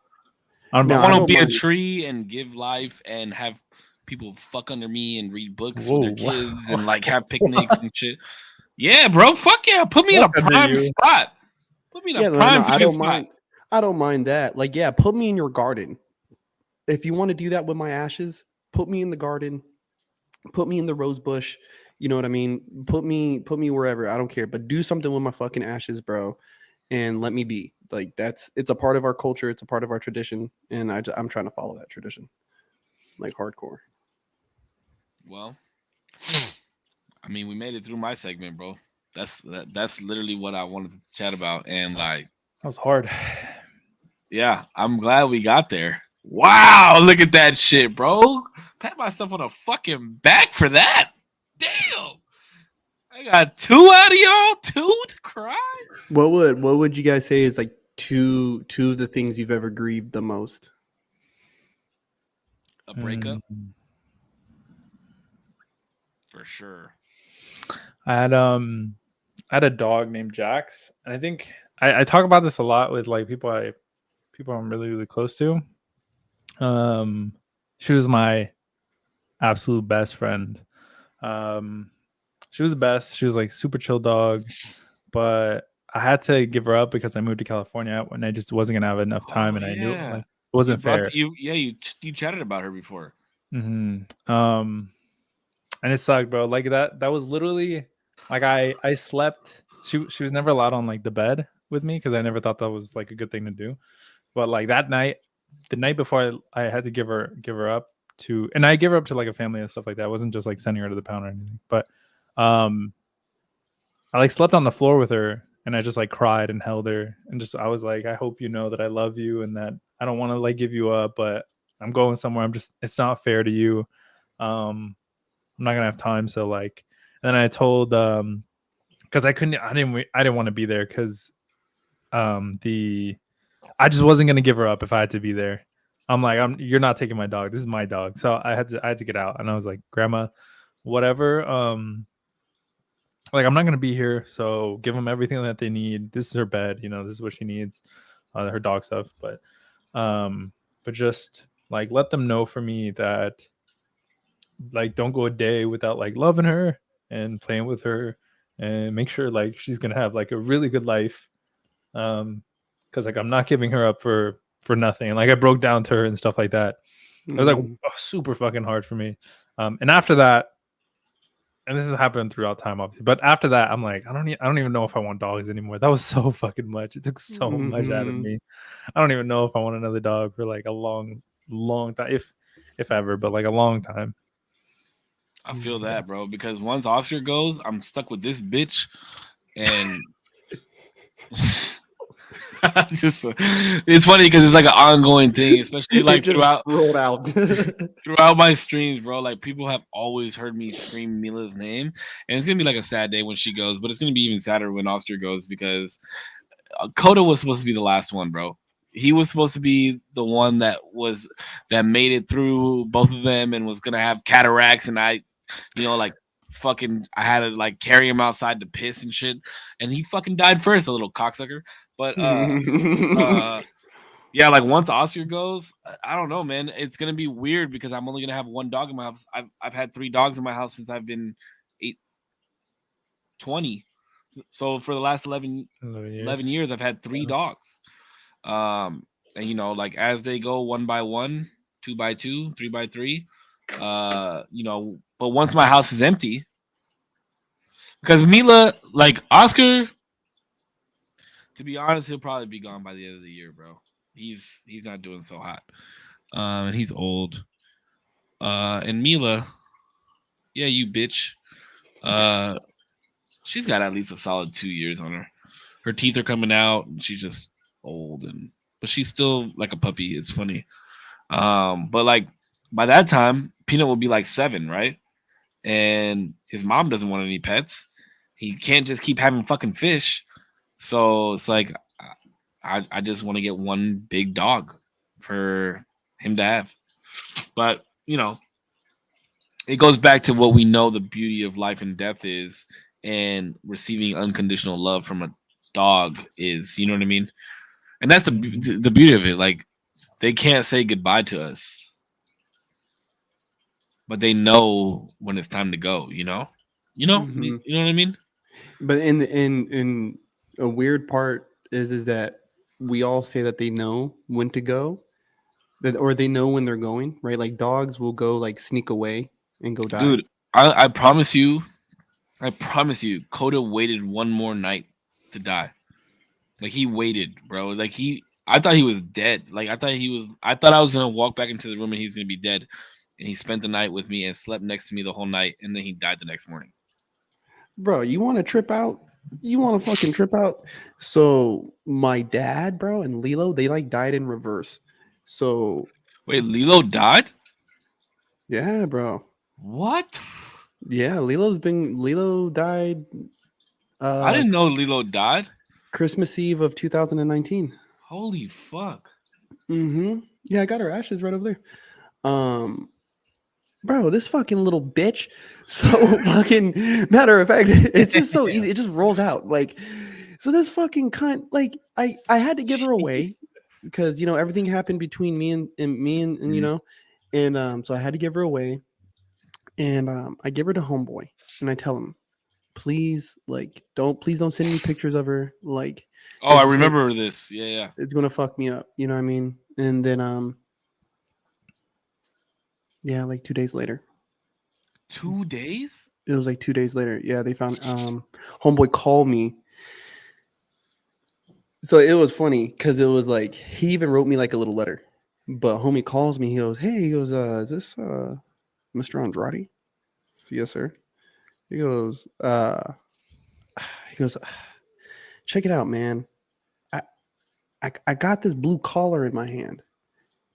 I'm No, I I want to don't be a mind. tree and give life and have people fuck under me and read books Whoa, with their wow. kids and like have picnics and shit. Yeah, bro. Fuck yeah. Put me in a Fuck under prime you. spot. Put me in Yeah, a no, prime I fucking don't spot. mind. I don't mind that. Like, yeah, put me in your garden. If you want to do that with my ashes, put me in the garden. Put me in the rose bush. You know what I mean? Put me wherever. I don't care. But do something with my fucking ashes, bro, and let me be. Like it's a part of our culture. It's a part of our tradition, and I'm trying to follow that tradition, like hardcore. Well, I mean, we made it through my segment, bro. That's literally what I wanted to chat about, and like, That was hard. yeah, I'm glad we got there. Wow, look at that shit, bro. Pat myself on the fucking back for that. Damn, I got 2 out of y'all, 2 to cry. What would you guys say is like two of the things you've ever grieved the most? A breakup Mm. for sure. I had a dog named Jax, and I think I talk about this a lot with like people I'm really close to. She was my absolute best friend. She was the best. She was like super chill dog, but I had to give her up because I moved to California when I just wasn't gonna have enough time, and I knew yeah. like it wasn't fair. You chatted about her before. And it sucked, bro. Like that was literally like I slept. She was never allowed on like the bed with me because I never thought that was like a good thing to do. But like that night, the night before I had to give her up to, and I give her up to like a family and stuff like that. I wasn't just like sending her to the pound or anything. But I like slept on the floor with her, and I just like cried and held her, and just I was like, I hope you know that I love you and that I don't want to like give you up, but I'm going somewhere. It's not fair to you. I'm not gonna have time. So like, and then I told because I didn't want to be there because I just wasn't gonna give her up if I had to be there. I'm like, you're not taking my dog. This is my dog. So I had to get out. And I was like, Grandma, whatever. Like I'm not gonna be here. So give them everything that they need. This is her bed. This is what she needs. Her dog stuff. But just like let them know for me that like don't go a day without like loving her and playing with her and make sure like she's gonna have like a really good life. Because like I'm not giving her up for nothing. And like I broke down to her and stuff like that. It was like super fucking hard for me. And after that, and this has happened throughout time, obviously, but after that, I'm like, I don't even know if I want dogs anymore. That was so fucking much. It took so much out of me. I don't even know if I want another dog for like a long time, if ever, but like a long time. I feel that, bro, because once Oscar goes, I'm stuck with this bitch, and it's funny because it's like an ongoing thing, especially like throughout rolled out throughout my streams, bro. Like people have always heard me scream Mila's name, and it's gonna be like a sad day when she goes, but it's gonna be even sadder when Oscar goes because Coda was supposed to be the last one, bro. He was supposed to be the one that made it through both of them and was gonna have cataracts, and I had to like carry him outside to piss and shit, and he fucking died first, a little cocksucker. But yeah, like once Oscar goes, I don't know, man. It's gonna be weird because I'm only gonna have one dog in my house. I've had 3 dogs in my house since I've been 20. So for the last 11 years, I've had 3 dogs. And like as they go 1 by 1, 2 by 2, 3 by 3, but once my house is empty, because Mila, like Oscar, to be honest, he'll probably be gone by the end of the year, bro. He's not doing so hot. And he's old. And Mila, yeah, you bitch. She's got at least a solid 2 years on her. Her teeth are coming out, and she's just old, but she's still like a puppy. It's funny. But like by that time, Peanut will be like 7, right? And his mom doesn't want any pets. He can't just keep having fucking fish. So it's like I just want to get one big dog for him to have. But it goes back to what we know the beauty of life and death is, and receiving unconditional love from a dog is. You know what I mean? And that's the beauty of it. Like they can't say goodbye to us, but they know when it's time to go. You know what I mean? But in a weird part is that we all say that they know when to go, or they know when they're going, right? Like dogs will go like sneak away and go die. Dude, I promise you, Coda waited one more night to die. Like he waited, bro. Like I thought he was dead. Like I thought I was gonna walk back into the room and he's gonna be dead. And he spent the night with me and slept next to me the whole night, and then he died the next morning. Bro, you want to trip out? You want to fucking trip out? So my dad, bro, and Lilo, they like died in reverse. So wait, Lilo died? Yeah, bro. What? Yeah, Lilo died. I didn't know Lilo died. Christmas Eve of 2019. Holy fuck. Yeah, I got her ashes right over there. Bro, this fucking little bitch. So fucking matter of fact, it's just so easy. It just rolls out. Like, so this fucking cunt, like, I had to give her away because everything happened between me and so I had to give her away. And I give her to homeboy and I tell him, please don't send me pictures of her. Like, I remember this. Yeah. It's gonna fuck me up. You know what I mean? And then yeah, like 2 days later. 2 days? It was like 2 days later. Yeah, they found homeboy called me. So it was funny because it was like he even wrote me like a little letter. But homie calls me, he goes, hey, is this Mr. Andrade? So, yes, sir. He goes, check it out, man. I got this blue collar in my hand.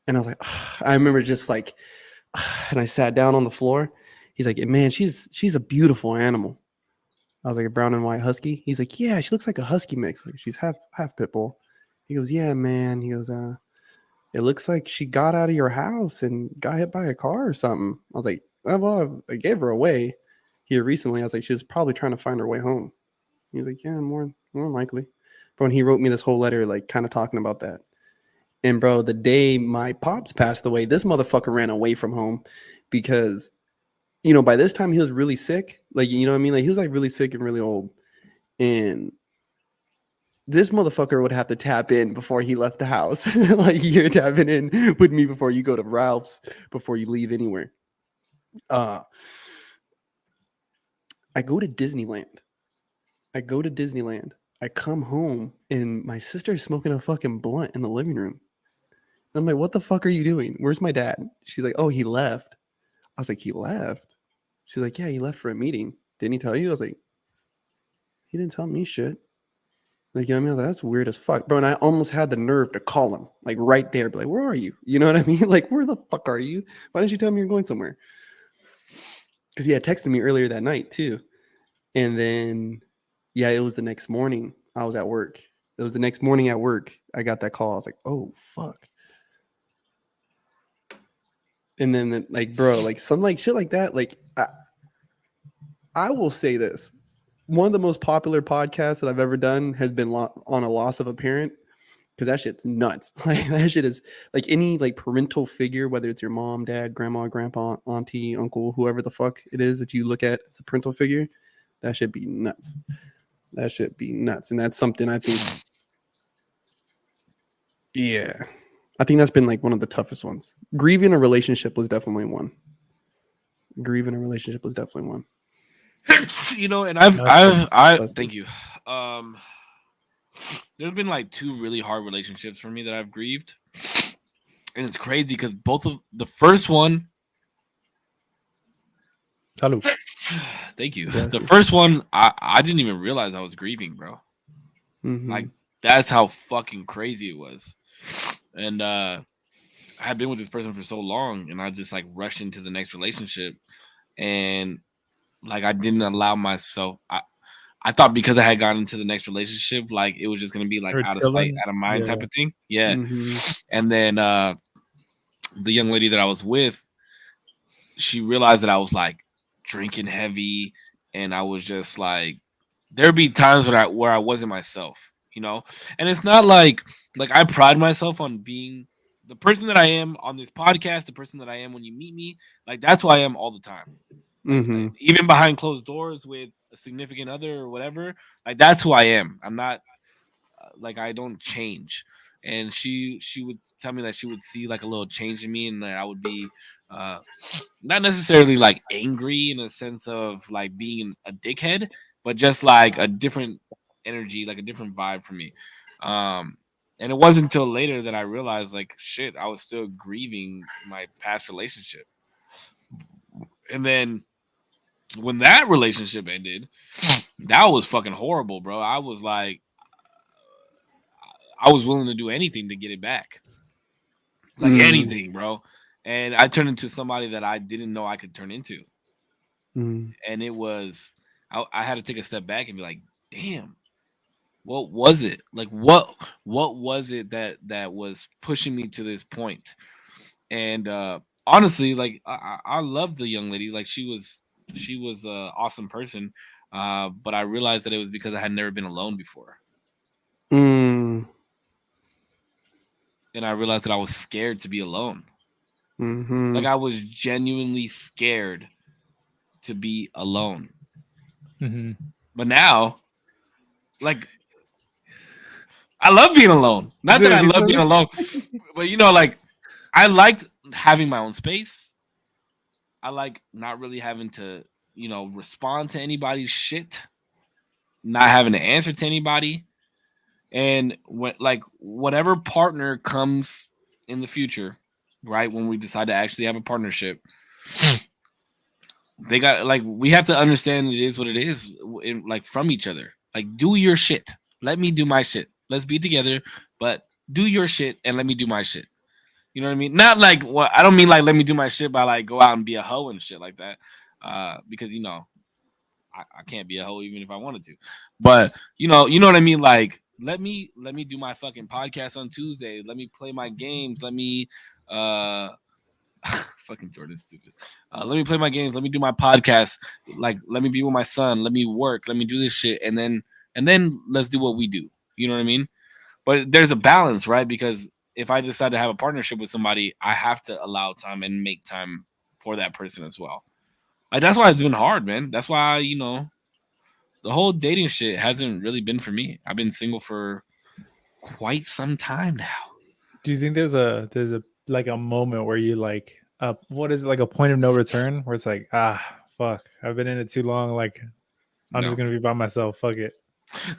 And I was like, I remember just like, and I sat down on the floor. He's like, man, she's a beautiful animal. I was like, a brown and white husky. He's like, yeah, she looks like a husky mix. Like she's half pit bull. He goes, yeah, man. He goes, it looks like she got out of your house and got hit by a car or something. I was like, oh, well, I gave her away here recently. I was like, she was probably trying to find her way home. He's like, yeah, more likely. But when he wrote me this whole letter, like kind of talking about that. And bro, the day my pops passed away, this motherfucker ran away from home because, you know, by this time he was really sick. Like, you know what I mean? Like he was like really sick and really old. And this motherfucker would have to tap in before he left the house. Like you're tapping in with me before you go to Ralph's, before you leave anywhere. I go to Disneyland. I come home and my sister is smoking a fucking blunt in the living room. And I'm like, what the fuck are you doing? Where's my dad? She's like, oh, he left. I was like, he left? She's like, yeah, he left for a meeting. Didn't he tell you? I was like, he didn't tell me shit. Like, you know what I mean? I was like, that's weird as fuck. Bro, and I almost had the nerve to call him, like right there. Be like, where are you? You know what I mean? Like, where the fuck are you? Why didn't you tell me you're going somewhere? Because he had texted me earlier that night too. And then, yeah, it was the next morning. I was at work. It was the next morning at work. I got that call. I was like, oh, fuck. And then, like, bro, like some like shit like that. Like, I will say this. One of the most popular podcasts that I've ever done has been on a loss of a parent, because that shit's nuts. Like that shit is like any like parental figure, whether it's your mom, dad, grandma, grandpa, auntie, uncle, whoever the fuck it is that you look at as a parental figure, that should be nuts. That should be nuts. And that's something I think, yeah, I think that's been like one of the toughest ones. Grieving a relationship was definitely one. You know, and I thank you. There's been like 2 really hard relationships for me that I've grieved, and it's crazy because both of the first one. Salud. Thank you. The first one, I didn't even realize I was grieving, bro. Mm-hmm. Like that's how fucking crazy it was, and I had been with this person for so long, and I just like rushed into the next relationship, and like I didn't allow myself. I thought because I had gotten into the next relationship, like it was just gonna be like out of sight, out of mind type of thing. Yeah. Mm-hmm. And then the young lady that I was with, she realized that I was like drinking heavy, and I was just like, there'd be times where I wasn't myself, you know. And it's not like I pride myself on being the person that I am on this podcast, the person that I am when you meet me. Like that's who I am all the time. Mm-hmm. Like, even behind closed doors with a significant other or whatever, like that's who I am. I'm not like I don't change. And she would tell me that she would see like a little change in me, and that I would be not necessarily like angry in a sense of like being a dickhead, but just like a different energy, like a different vibe for me. And it wasn't until later that I realized like shit, I was still grieving my past relationship. And then when that relationship ended, that was fucking horrible, bro. I was like, I was willing to do anything to get it back. Like anything, bro. And I turned into somebody that I didn't know I could turn into. And it was, I had to take a step back and be like, damn, what was it? Like, what was it that was pushing me to this point? And honestly, like, I loved the young lady. Like, she was an awesome person. But I realized that it was because I had never been alone before. And I realized that I was scared to be alone. Mm-hmm. Like I was genuinely scared to be alone. Mm-hmm. But now, like, I love being alone. Not that I love being alone, but you know, like, I liked having my own space. I like not really having to, you know, respond to anybody's shit, not having to answer to anybody. And whatever partner comes in the future, right, when we decide to actually have a partnership, they got like we have to understand it is what it is, like from each other. Like, do your shit. Let me do my shit. Let's be together, but do your shit and let me do my shit. You know what I mean? Not like what I don't mean like let me do my shit by like go out and be a hoe and shit like that. Because you know, I can't be a hoe even if I wanted to. But you know what I mean. Like let me do my fucking podcast on Tuesday. Let me play my games. Let me fucking Jordan's stupid. Let me play my games. Let me do my podcast. Like let me be with my son. Let me work. Let me do this shit, and then let's do what we do. You know what I mean? But there's a balance, right? Because if I decide to have a partnership with somebody, I have to allow time and make time for that person as well. Like that's why it's been hard, man. That's why the whole dating shit hasn't really been for me. I've been single for quite some time now. Do you think there's a like a moment where you like what is it, like a point of no return where it's like fuck, I've been in it too long, like I'm just gonna be by myself, fuck it.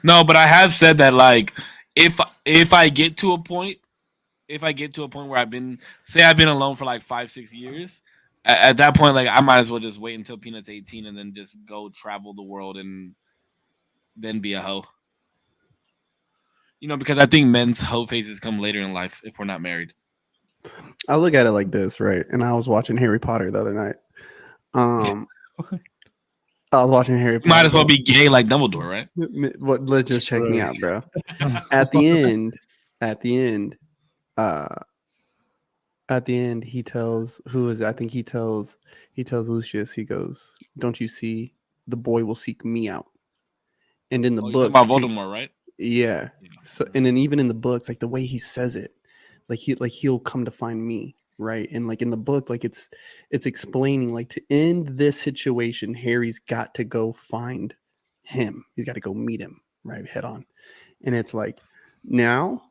No, but I have said that like if I get to a point where I've been alone for like 5-6 years, at that point like I might as well just wait until Peanut's 18 and then just go travel the world and then be a hoe. Because I think men's hoe phases come later in life if we're not married. I look at it like this, right? And I was watching Harry Potter the other night. I was watching Harry Potter. Might as well be gay like Dumbledore, right? Let's just check me out, bro. At the end, he tells he tells Lucius, he goes, "Don't you see? The boy will seek me out." And in the book about Voldemort, right? Yeah. So, and then even in the books, like the way he says it, like he'll come to find me, right? And like in the book, like it's explaining like to end this situation, Harry's got to go find him. He's got to go meet him, right, head on. And it's like now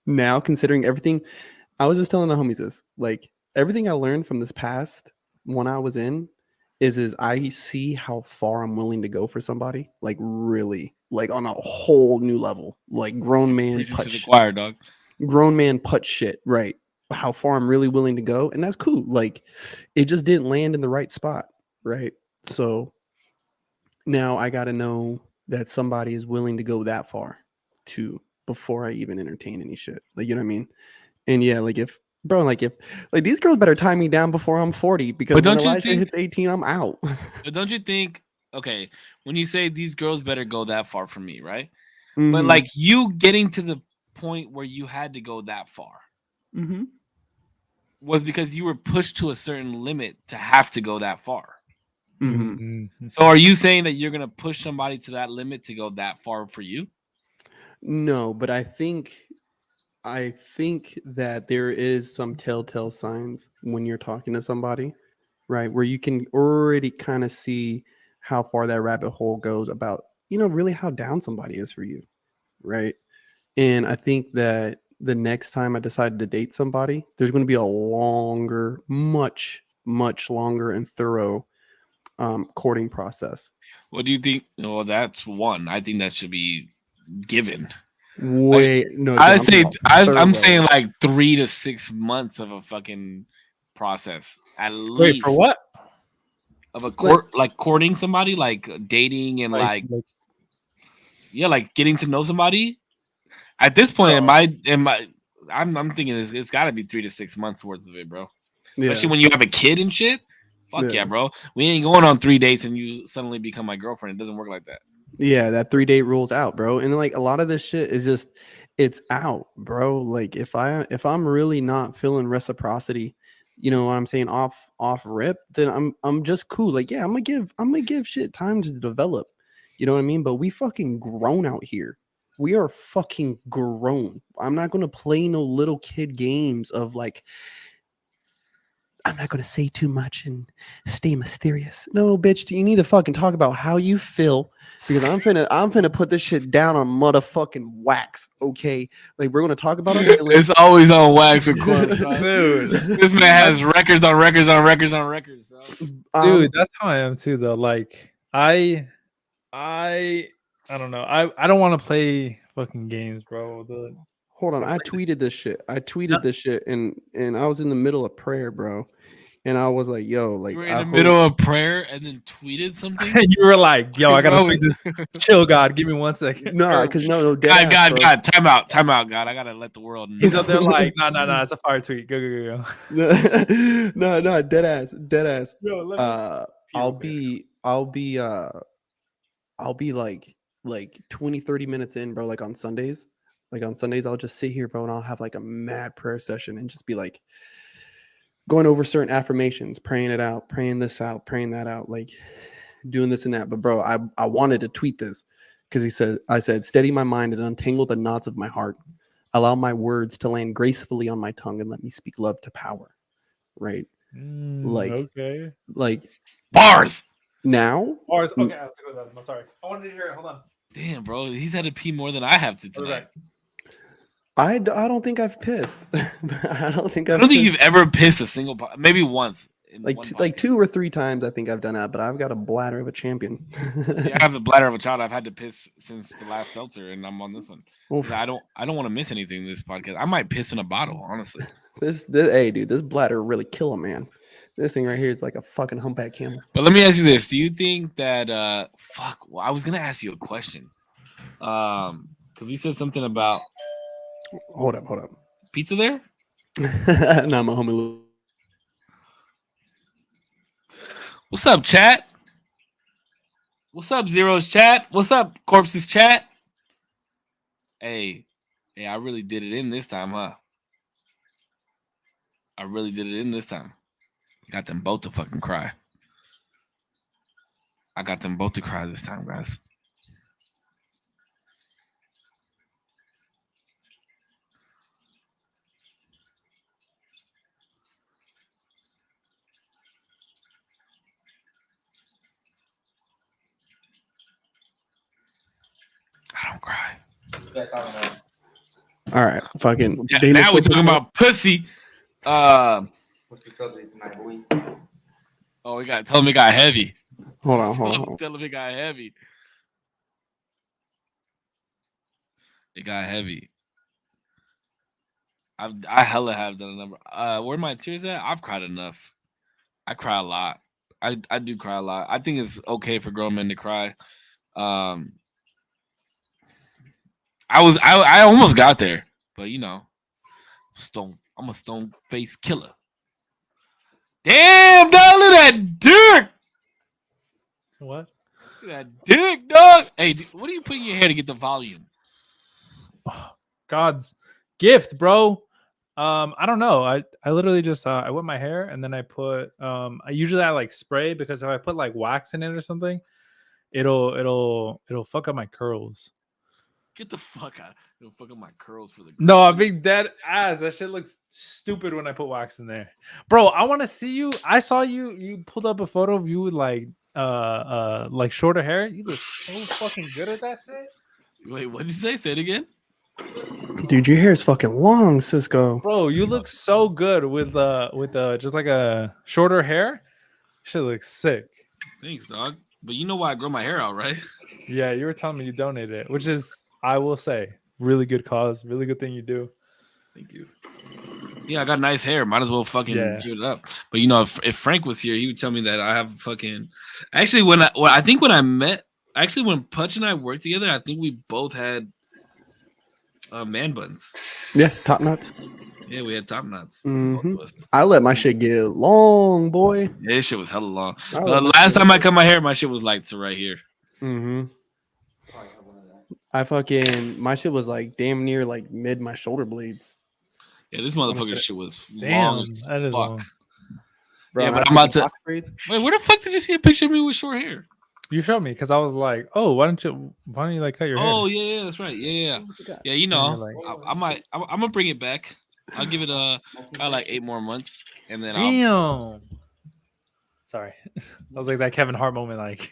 considering everything, I was just telling the homies this, like everything I learned from this past when I was in is I see how far I'm willing to go for somebody, like really, like on a whole new level, like grown man putt shit, choir, dog. Grown man putt shit, right? How far I'm really willing to go, and that's cool. Like it just didn't land in the right spot, right? So now I got to know that somebody is willing to go that far too before I even entertain any shit. Like, you know what I mean? And yeah, like if these girls better tie me down before I'm 40, because when Elijah hits 18, I'm out. But don't you think, okay, when you say these girls better go that far for me, right? Mm-hmm. But like you getting to the point where you had to go that far was because you were pushed to a certain limit to have to go that far. Mm-hmm. So are you saying that you're going to push somebody to that limit to go that far for you? No, but I think that there is some telltale signs when you're talking to somebody, right, where you can already kind of see how far that rabbit hole goes about, really how down somebody is for you, right? And I think that the next time I decided to date somebody, there's going to be a longer, much, much longer and thorough courting process. What do you think? Well, that's one. I think that should be given. No, I'm saying like 3 to 6 months of a fucking process at least. Wait, for what? Of a like courting somebody, like dating and like getting to know somebody. At this point, I'm thinking it's got to be 3 to 6 months worth of it, bro. Yeah. Especially when you have a kid and shit. Fuck yeah, bro. We ain't going on 3 dates and you suddenly become my girlfriend. It doesn't work like that. Yeah, that 3-date rule's out, bro. And like a lot of this shit is just, it's out, bro. Like if I'm really not feeling reciprocity, you know what I'm saying, off rip, then I'm just cool. Like, yeah, I'm gonna give shit time to develop. You know what I mean? But we fucking grown out here. We are fucking grown. I'm not gonna play no little kid games of like, I'm not going to say too much and stay mysterious. No, bitch, you need to fucking talk about how you feel, because I'm finna put this shit down on motherfucking wax, okay? Like, we're going to talk about our feelings. It's always on wax with Korpsx, dude. This man has records on records on records on records, bro. Dude, that's how I am too, though. Like, I don't know. I don't want to play fucking games, bro. Hold on, I tweeted this shit. This shit, and I was in the middle of prayer, bro. And I was like, yo, like, you were in the middle of prayer and then tweeted something. You were like, yo, I gotta tweet this. Chill, God, give me 1 second. No, because no, God, time out, God. I gotta let the world know. He's up there like, no, it's a fire tweet. Go. No, dead ass. Yo, I'll be I'll be like 20, 30 minutes in, bro, like on Sundays. Like on Sundays, I'll just sit here, bro, and I'll have like a mad prayer session and just be like going over certain affirmations, praying it out, praying this out, praying that out, like doing this and that. But bro, I wanted to tweet this because I said, steady my mind and untangle the knots of my heart. Allow my words to land gracefully on my tongue and let me speak love to power. Right. Okay. Like Bars. now. Bars. Okay, I have to go to that. I'm sorry. I wanted to hear it. Hold on. Damn, bro, he's had to pee more than I have to tonight. I don't think I've pissed. I don't think you've ever pissed a single maybe once. Like 2 or 3 times I think I've done that, but I've got a bladder of a champion. Yeah, I have the bladder of a child. I've had to piss since the last seltzer, and I'm on this one. Oof. I don't want to miss anything in this podcast. I might piss in a bottle, honestly. This hey dude, this bladder really kill a man. This thing right here is like a fucking humpback camel. But let me ask you this: do you think that well, I was gonna ask you a question. Because we said something about Hold up. pizza there. Nah, my homie. What's up, chat? What's up, Zero's chat? What's up, Korps's chat? Hey, I really did it in this time, huh? I really did it in this time. Got them both to fucking cry. I got them both to cry this time, guys. I don't cry. All right, fucking. Now we're talking about pussy. What's the subject tonight, boys? Oh, tell him it got heavy. Hold on. Tell him it got heavy. It got heavy. I hella have done a number. Where my tears at? I've cried enough. I cry a lot. I do cry a lot. I think it's okay for grown men to cry. I almost got there, but you know, I'm a stone face killer. Damn, dog, look at that dick. What? Look at that dick, dog. Hey, what are you putting in your hair to get the volume? Oh, God's gift, bro. I don't know. I literally just I wet my hair and then I put I usually like spray because if I put like wax in it or something, it'll fuck up my curls. Get the fuck out. It'll fuck up my curls for the No, I'm being dead ass. That shit looks stupid when I put wax in there. Bro, I want to see you. I saw you pulled up a photo of you with like shorter hair. You look so fucking good at that shit. Wait, what did you say? Say it again. Dude, your hair is fucking long, Cisco. Bro, you look so good with just like a shorter hair. Shit looks sick. Thanks, dog. But you know why I grow my hair out, right? Yeah, you were telling me you donated it, which is, I will say, really good cause, really good thing you do. Thank you. Yeah, I got nice hair. Might as well fucking give it up. But you know, if Frank was here, he would tell me that I have fucking. Actually, when Putch and I worked together, I think we both had man buns. Yeah, top knots. Yeah, we had top knots. Mm-hmm. I let my shit get long, boy. Yeah, this shit was hella long. Last time I cut my hair, my shit was like to right here. Mm-hmm. My shit was like damn near like mid my shoulder blades. Yeah, this motherfucker shit was long as that is fuck. long. Bro, yeah, but I'm about to. Braids. Wait, where the fuck did you see a picture of me with short hair? You showed me because I was like, oh, why don't you like cut your hair? Oh yeah, that's right. Yeah. You know, like, I'm gonna bring it back. I'll give it like 8 more months, and then damn. Sorry, I was like that Kevin Hart moment. Like,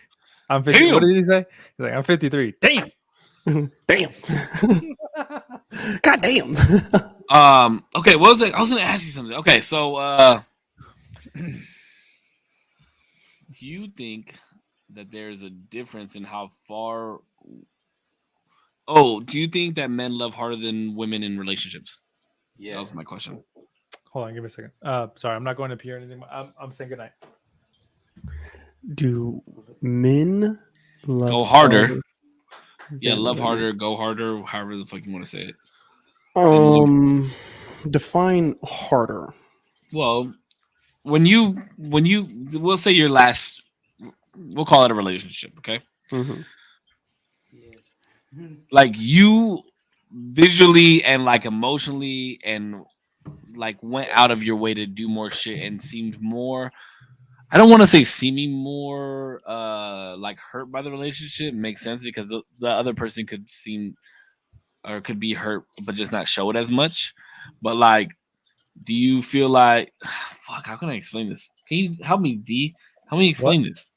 I'm 50. What did he say? He's like, I'm 53. Damn. Damn. God damn. Okay, what was it? I was gonna ask you something. Okay, so do you think that there's a difference in how far? Oh, do you think that men love harder than women in relationships? Yeah, that was my question. Hold on, give me a second. Sorry, I'm not going to pee or anything. I'm saying goodnight. Do men love go harder? Yeah, love harder, go harder, however the fuck you want to say it. Define harder. Well, when you we'll say your last we'll call it a relationship, okay? Mhm. Like you visually and like emotionally and like went out of your way to do more shit and seemed more, I don't want to say seeming more like hurt by the relationship. Makes sense because the other person could seem or could be hurt but just not show it as much. But like, do you feel like fuck, how can I explain this? Can you help me, D? Help me explain this.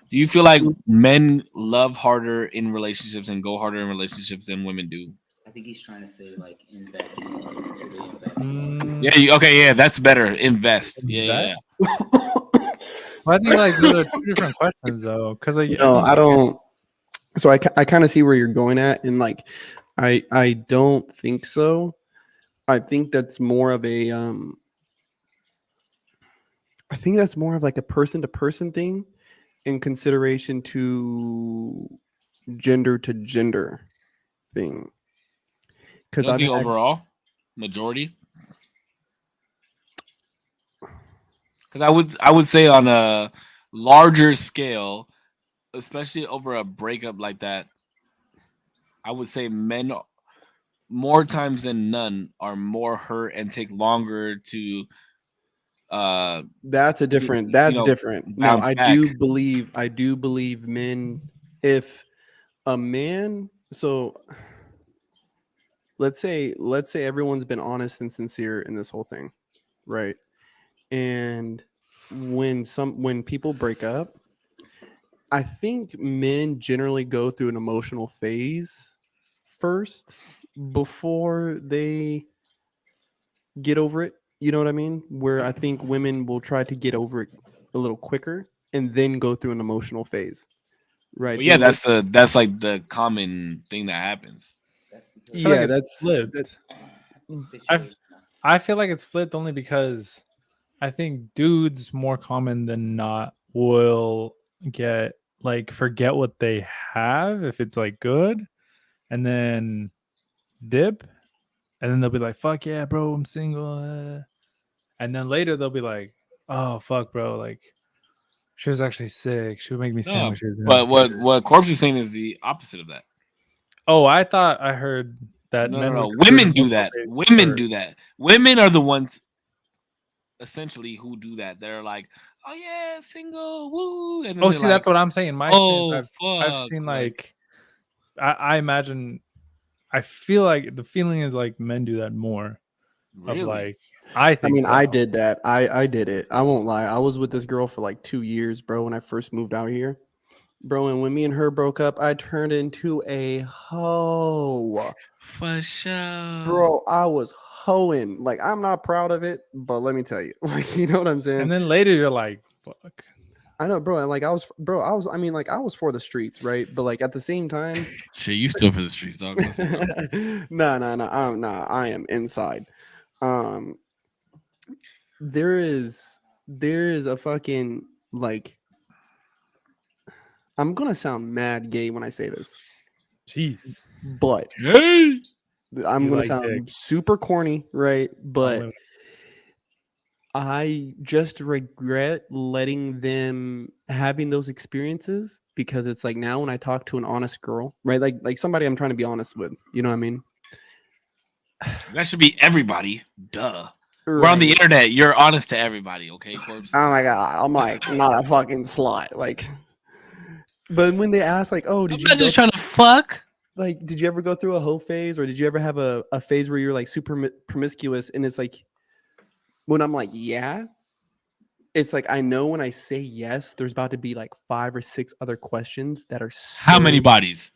Do you feel like men love harder in relationships and go harder in relationships than women do? I think he's trying to say like invest, really invest. Mm, Yeah, okay, yeah, that's better. Invest. Yeah. I think like those are two different questions though, because like, No, think I don't. So I kind of see where you're going at, and like, I don't think so. I think that's more of a I think that's more of like a person to person thing in consideration to gender thing. You Because don't I've think had overall majority? Because I would say on a larger scale, especially over a breakup like that, I would say men more times than none are more hurt and take longer to uh that's a different. That's different. No, bounce back. I do believe men. If a man, so let's say everyone's been honest and sincere in this whole thing, right? And when people break up, I think men generally go through an emotional phase first before they get over it. You know what I mean? Where I think women will try to get over it a little quicker and then go through an emotional phase. Right. But yeah, that's like the common thing that happens. That's because I feel like Yeah, it's that's flipped. that, it's I situational. I feel like it's flipped only because I think dudes more common than not will get like forget what they have if it's like good, and then dip, and then they'll be like, "Fuck yeah, bro, I'm single," and then later they'll be like, "Oh fuck, bro, like she was actually sick. She would make me No, sandwiches." And it was but what good." what Corpse is saying is the opposite of that. Oh, I thought I heard that No, no, men no. would go through an Women do emotional that. phase Women first. do that. Women are the ones essentially who do that. They're like, "Oh yeah, single, woo," and then Oh, they're see, like, that's what I'm saying. In my experience, "Oh I've fuck!" seen Like, like I imagine I feel like the feeling is like men do that more of really? like I I think mean, so. I did that. I did it. I won't lie. I was with this girl for like 2 years, bro, when I first moved out here. Bro, and when me and her broke up, I turned into a hoe. For sure. Bro, I was hoeing. Like, I'm not proud of it, but let me tell you. Like, you know what I'm saying? And then later you're like, fuck. I know, bro. And like I mean, like I was for the streets, right? But like at the same time, Shit, you still for the streets, dog. Let's be real. no, I am inside. Um, there is a fucking like I'm gonna sound mad gay when I say this, Jeez. but Hey, I'm You gonna like dick. sound super corny, right? But Only- I just regret letting them having those experiences because it's like now when I talk to an honest girl, right? Like somebody I'm trying to be honest with, you know what I mean? that should be everybody. Duh. We're on the Right. internet. You're honest to everybody, okay, Corpse? Oh my god, I'm like not a fucking slut. Like, but when they ask, like, oh, I'm not just trying to fuck. did you ever go through a hoe phase, or did you ever have a phase where you're like super promiscuous? And it's like when I'm like, yeah, it's like I know when I say yes, there's about to be like 5 or 6 other questions that are so How many bodies?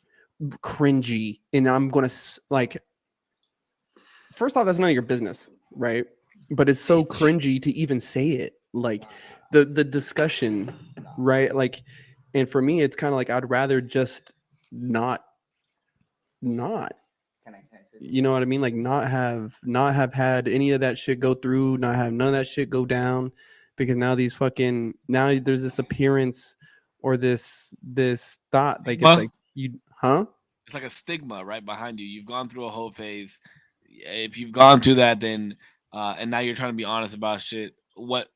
cringy, and I'm gonna like. First off, that's none of your business, right? But it's so cringy to even say it. Like the discussion, right? Like, and for me, it's kind of like I'd rather just not. Can I say You know what I mean? Like not have had any of that shit go through, not have none of that shit go down, because now there's this appearance or this thought like it's Stigma? like you huh? It's like a stigma right behind you. You've gone through a whole phase. If you've gone through that, then and now you're trying to be honest about shit. What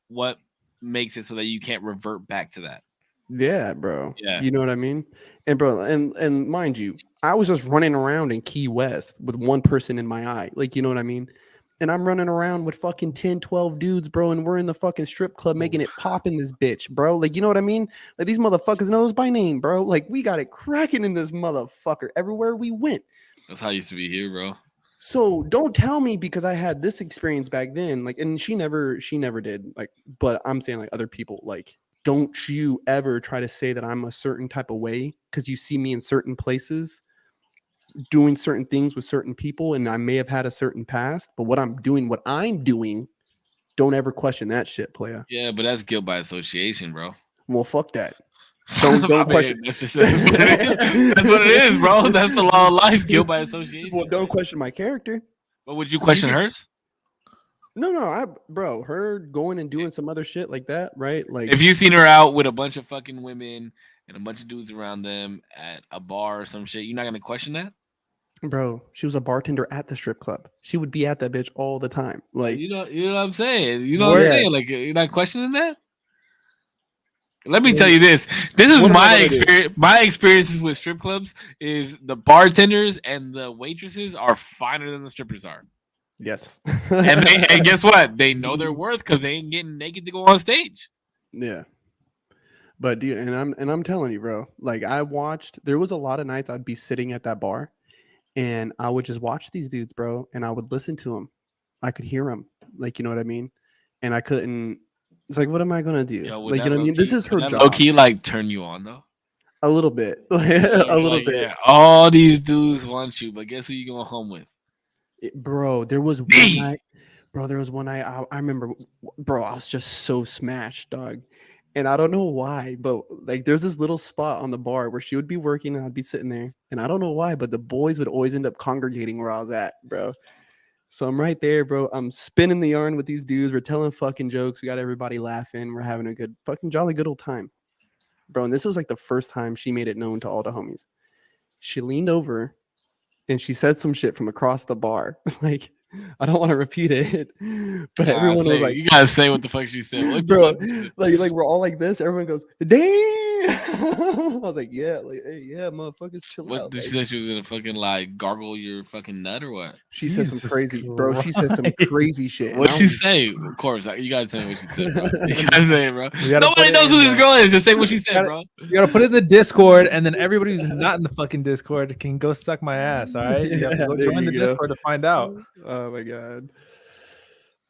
makes it so that you can't revert back to that? Yeah, bro. Yeah. You know what I mean? And bro, and mind you, I was just running around in Key West with one person in my eye. Like, you know what I mean? And I'm running around with fucking 10, 12 dudes, bro, and we're in the fucking strip club making it pop in this bitch, bro. Like, you know what I mean? Like, these motherfuckers knows by name, bro. Like, we got it cracking in this motherfucker everywhere we went. That's how it used to be here, bro. So don't tell me because I had this experience back then, like, and she never did, like, but I'm saying like other people, like, don't you ever try to say that I'm a certain type of way because you see me in certain places doing certain things with certain people, and I may have had a certain past, but what I'm doing, don't ever question that shit, playa. Yeah, but that's guilt by association, bro. Well, fuck that. Don't question. That's just that's what it is. That's what it is, bro. That's the law of life. Guilt by association. Well, don't question my character. But would you question hers? No, bro, her going and doing some other shit like that, right? Like, If you seen her out with a bunch of fucking women and a bunch of dudes around them at a bar or some shit, you're not gonna question that? bro, she was a bartender at the strip club. She would be at that bitch all the time. Like, You know what I'm saying? You know what I'm Yeah. saying? Like you're not questioning that? Let me tell you this. This is What am I my gonna do? experience. My experiences with strip clubs is the bartenders and the waitresses are finer than the strippers are. yes. And guess what? They know their worth because they ain't getting naked to go on stage. Yeah. But dude, and I'm telling you, bro, like there was a lot of nights I'd be sitting at that bar and I would just watch these dudes, bro, and I would listen to them. I could hear them. Like, you know what I mean? And I couldn't. It's like, what am I gonna do? Yo, would Like, that you know what I mean? This low-key- is her would that job. low-key, like turn you on though. A little bit. A little Like, bit. yeah, all these dudes want you, but guess who you going home with? Bro, there was one Me. night. Bro, there was one night. I remember, bro, I was just so smashed, dog. And I don't know why, but like there's this little spot on the bar where she would be working and I'd be sitting there. And I don't know why, but the boys would always end up congregating where I was at, bro. So I'm right there, bro. I'm spinning the yarn with these dudes. We're telling fucking jokes. We got everybody laughing. We're having a good fucking jolly good old time. Bro, and this was like the first time she made it known to all the homies. She leaned over and she said some shit from across the bar. Like, I don't want to repeat it, but everyone was like, you gotta say what the fuck she said. What the bro, fuck she said? like we're all like this. Everyone goes, damn. I was like, yeah, like, hey, yeah, motherfuckers, chill What out. did she Like, say? She was gonna fucking like gargle your fucking nut or what? she said some Jesus crazy, bro. She said some Christ. crazy shit. and What'd I she was- say? Of course, you gotta tell me what she said, bro. You gotta say it, bro. You gotta put Nobody it knows in who this there. girl is. Just say what she said, gotta- bro. You gotta put it in the Discord, and then everybody who's not in the fucking Discord can go suck my ass. All right, you have to Yeah, go there join you the go. Discord to find out. Oh my god.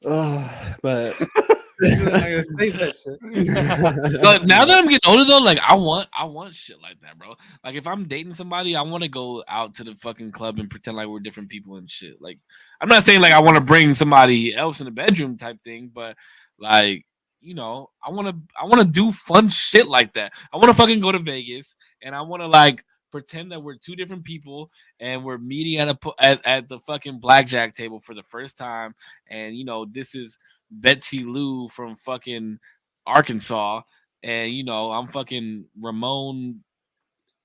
Oh, but I'm not gonna say that shit. But now that I'm getting older though, like I want shit like that, bro. Like if I'm dating somebody, I want to go out to the fucking club and pretend like we're different people and shit. Like I'm not saying like I want to bring somebody else in the bedroom type thing, but like you know, I want to do fun shit like that. I want to fucking go to Vegas and I want to like pretend that we're two different people and we're meeting at the fucking blackjack table for the first time, and you know this is Betsy Lou from fucking Arkansas, and you know I'm fucking Ramon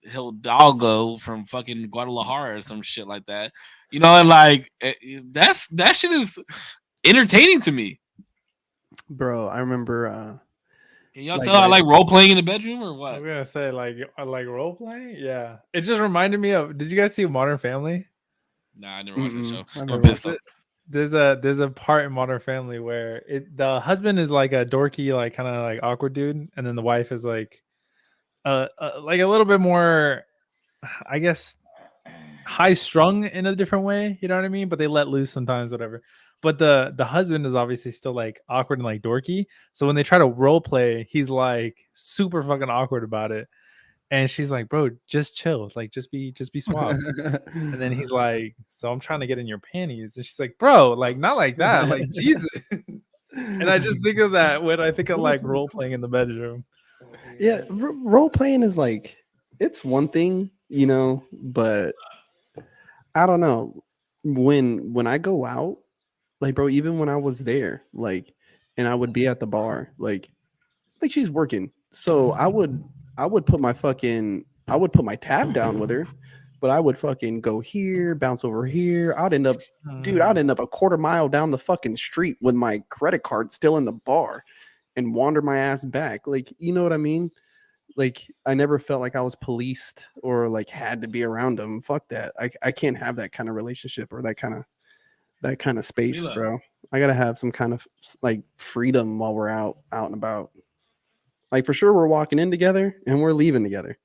Hidalgo from fucking Guadalajara or some shit like that. You know, and like that shit is entertaining to me. bro, I remember Can y'all Like, tell I right- like role playing in the bedroom or I what? was gonna say like role playing. Yeah, it just reminded me of. Did you guys see Modern Family? Nah, I never watched that Mm-mm, show. I've I'm never pissed watched off. There's a part in Modern Family where the husband is like a dorky, like kind of like awkward dude, and then the wife is like like a little bit more, I guess, high strung in a different way. You know what I mean? But they let loose sometimes, whatever. But the husband is obviously still like awkward and like dorky. So when they try to role play, he's like super fucking awkward about it. And she's like, "Bro, just chill. Like, just be suave." And then he's like, "So I'm trying to get in your panties." And she's like, "Bro, like not like that. Like Jesus." And I just think of that when I think of like role playing in the bedroom. yeah, role playing is like it's one thing, you know, but I don't know. When I go out, like bro, even when I was there, like, and I would be at the bar, like she's working. So I would put my tab down with her, but I would fucking go here, bounce over here. I'd end up a quarter mile down the fucking street with my credit card still in the bar and wander my ass back. Like, you know what I mean? like I never felt like I was policed or like had to be around them. Fuck that. I can't have that kind of relationship or that kind of space, Mila. bro. I gotta have some kind of like freedom while we're out and about. Like for sure we're walking in together and we're leaving together.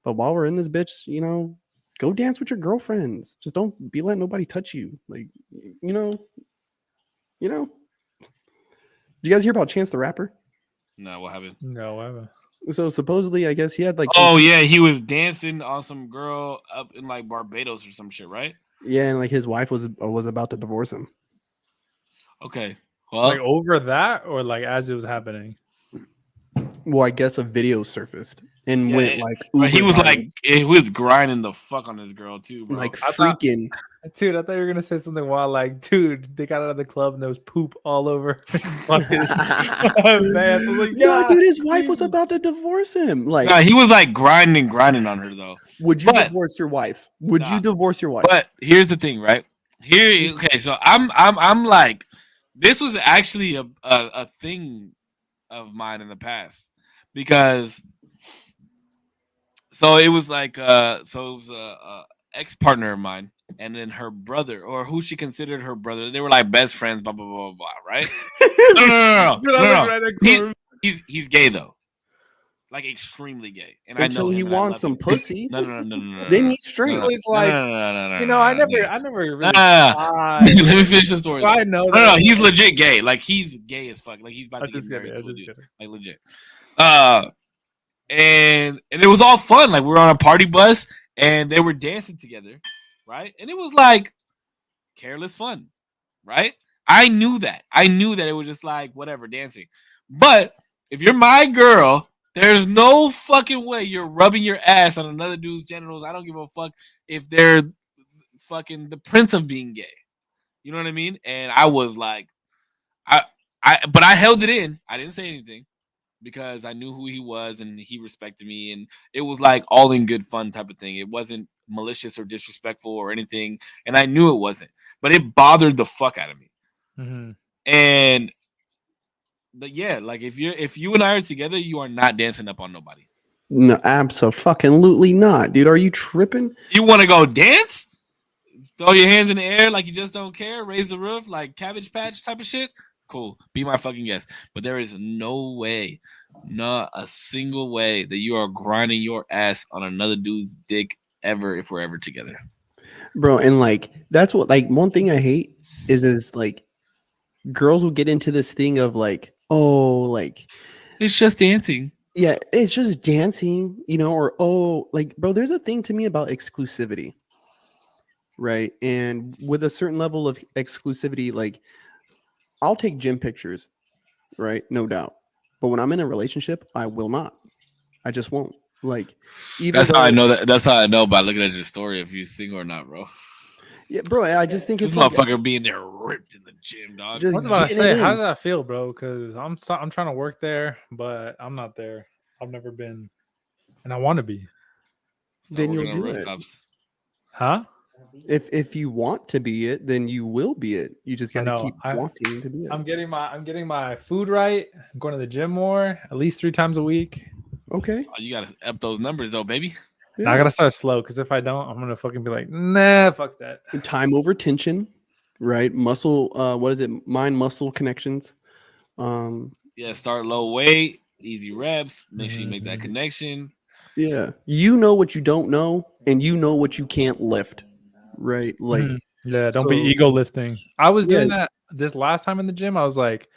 But while we're in this bitch, go dance with your girlfriends. Just don't be letting nobody touch you. Like, you know. Did you guys hear about Chance the Rapper? No, what happened? No, I haven't. So supposedly, I guess he had like Oh yeah, he was dancing on some girl up in like Barbados or some shit, right? yeah, and like his wife was about to divorce him. Okay. Well, Like over that, or like as it was happening. Well, I guess a video surfaced and went like but he uber was viral. like, he was grinding the fuck on this girl too, bro. like I thought- freaking. Dude, I thought you were gonna say something wild, like, dude, they got out of the club and there was poop all over his fucking van. I was like, No, "God, dude, his wife was Jesus." about to divorce him. Like, Nah, he was like grinding on her though. would you but- divorce your wife? Would Nah. you divorce your wife? But here's the thing, right? Okay, so I'm like, this was actually a thing of mine in the past because so it was like so it was a ex partner of mine and then her brother or who she considered her brother. They were like best friends, blah blah blah blah, blah right? No. Dude, I was right at Korpsx. He's gay though, like extremely gay, and Until I know he him and I wants love some him. pussy, No. then he's straight. He's like, no, you know, I never really tried. Let me finish the story. I though. know No, that. he's legit gay. Like he's gay as fuck. Like he's about I'm to get just married kidding. to I'm a just dude. kidding. Like legit. And it was all fun. Like we were on a party bus and they were dancing together, right? And it was like careless fun, right? I knew that. It was just like whatever, dancing. But if you're my girl, there's no fucking way you're rubbing your ass on another dude's genitals. I don't give a fuck if they're fucking the prince of being gay. You know what I mean? And I was like, but I held it in. I didn't say anything because I knew who he was and he respected me. And it was like all in good fun type of thing. It wasn't malicious or disrespectful or anything. And I knew it wasn't, but it bothered the fuck out of me. Mm-hmm. And but yeah, like if you and I are together, you are not dancing up on nobody. No, absolutely not, dude. Are you tripping? You want to go dance? Throw your hands in the air like you just don't care. Raise the roof like Cabbage Patch type of shit. Cool. Be my fucking guest. But there is no way, not a single way that you are grinding your ass on another dude's dick ever if we're ever together. Bro, and like that's what like one thing I hate is like girls will get into this thing of like, oh, like It's just dancing. yeah, it's just dancing, or oh, like bro, there's a thing to me about exclusivity. Right? And with a certain level of exclusivity, like I'll take gym pictures, right? No doubt. But when I'm in a relationship, I will not. I just won't. Like That's how I know that. That's how I know by looking at your story if you're single or not, bro. Yeah, bro. I just think This it's like motherfucker being there ripped in the gym, dog. Just I was about to getting it say, how in. does that feel, bro? Because I'm trying to work there, but I'm not there. I've never been, and I want to be. Then you'll working on do it. rooftops. Huh? If you want to be it, then you will be it. You just I got to know. keep wanting to be it. I'm getting my food right. I'm going to the gym more, at least 3 times a week. Okay. Oh, you gotta up those numbers though, baby. Now I gotta start slow because if I don't, I'm gonna fucking be like, nah, fuck that. Time over tension, right? Muscle. What is it? Mind muscle connections. Yeah, start low weight, easy reps. Make sure you make that Mhm. connection. Yeah. You know what you don't know, and you know what you can't lift, right? Like, Mhm. Yeah, don't be so- ego lifting. I was doing Yeah. that this last time in the gym. I was like,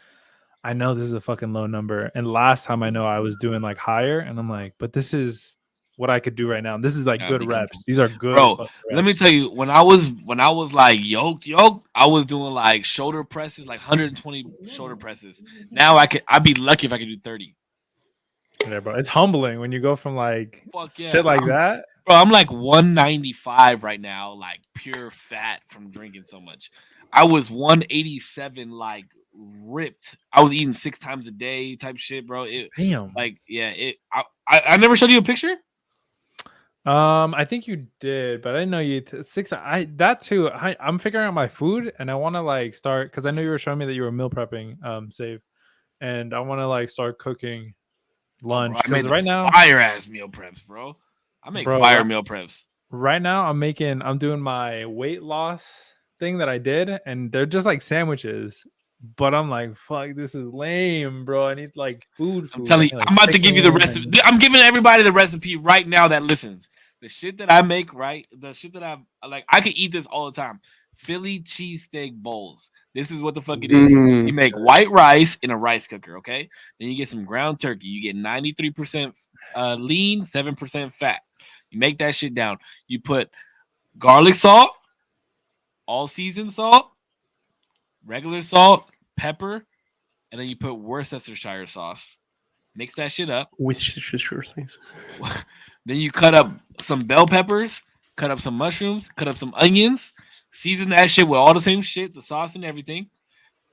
I know this is a fucking low number, and last time I know I was doing like higher, and I'm like, but this is what I could do right now. This is like Yeah, good become- reps. These are good. Bro, fucking let me reps. tell you, when I was like yoked, I was doing like shoulder presses, like 120 shoulder presses. Now I'd be lucky if I could do 30. Yeah, bro. It's humbling when you go from like Fuck yeah. shit like that. Bro, I'm like 195 right now, like pure fat from drinking so much. I was 187, like ripped. I was eating 6 times a day type shit, bro. Damn. I never showed you a picture. I think you did, but I didn't know you 6. That too. I'm figuring out my food, and I want to like start because I know you were showing me that you were meal prepping, save, and I want to like start cooking lunch. I made Because right now, fire ass meal preps, bro. I make Bro, fire right- meal preps. right now I'm doing my weight loss thing that I did, and they're just like sandwiches. But I'm like, fuck, this is lame, bro. I need like food. I'm I telling need, you, like, I'm about to give you the chicken recipe. and- I'm giving everybody the recipe right now that listens. The shit that I make, right? The shit that I like, I could eat this all the time. Philly cheesesteak bowls. This is what the fuck it is. You make white rice in a rice cooker, okay? Then you get some ground turkey. You get 93% lean, 7% fat. You make that shit down. You put garlic salt, all season salt, regular salt, pepper, and then you put Worcestershire sauce. Mix that shit up. Sure things. Then you cut up some bell peppers, cut up some mushrooms, cut up some onions, season that shit with all the same shit, the sauce and everything.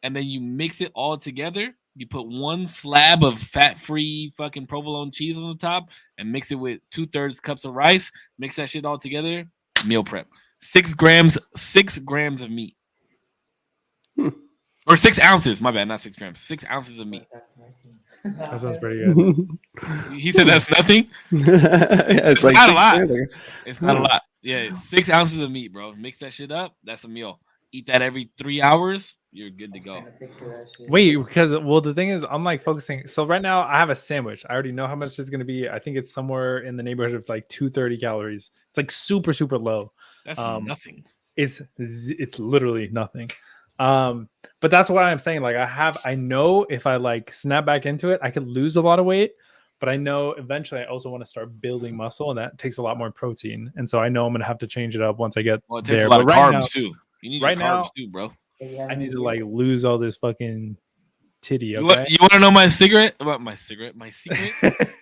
And then you mix it all together. You put one slab of fat-free fucking provolone cheese on the top and mix it with 2/3 cups of rice. Mix that shit all together. Meal prep. 6 grams of meat. Or 6 ounces. My bad, not 6 grams. 6 ounces of meat. That sounds pretty good. He said that's nothing. It's like not a 6 lot. grams, like, It's not a lot. Yeah, it's 6 ounces of meat, bro. Mix that shit up. That's a meal. Eat that every 3 hours. You're good to go. Wait, because the thing is, I'm like focusing. So right now, I have a sandwich. I already know how much it's going to be. I think it's somewhere in the neighborhood of like 230 calories. It's like super, super low. That's nothing. It's literally nothing. But that's what I'm saying. Like I know if I like snap back into it, I could lose a lot of weight. But I know eventually I also want to start building muscle, and that takes a lot more protein. And so I know I'm gonna have to change it up once I get Well, it takes there. a lot But of right carbs now, too. You need right your carbs now, too, bro. I need to like lose all this fucking titty. You Okay. want to know my cigarette? About my cigarette? My secret?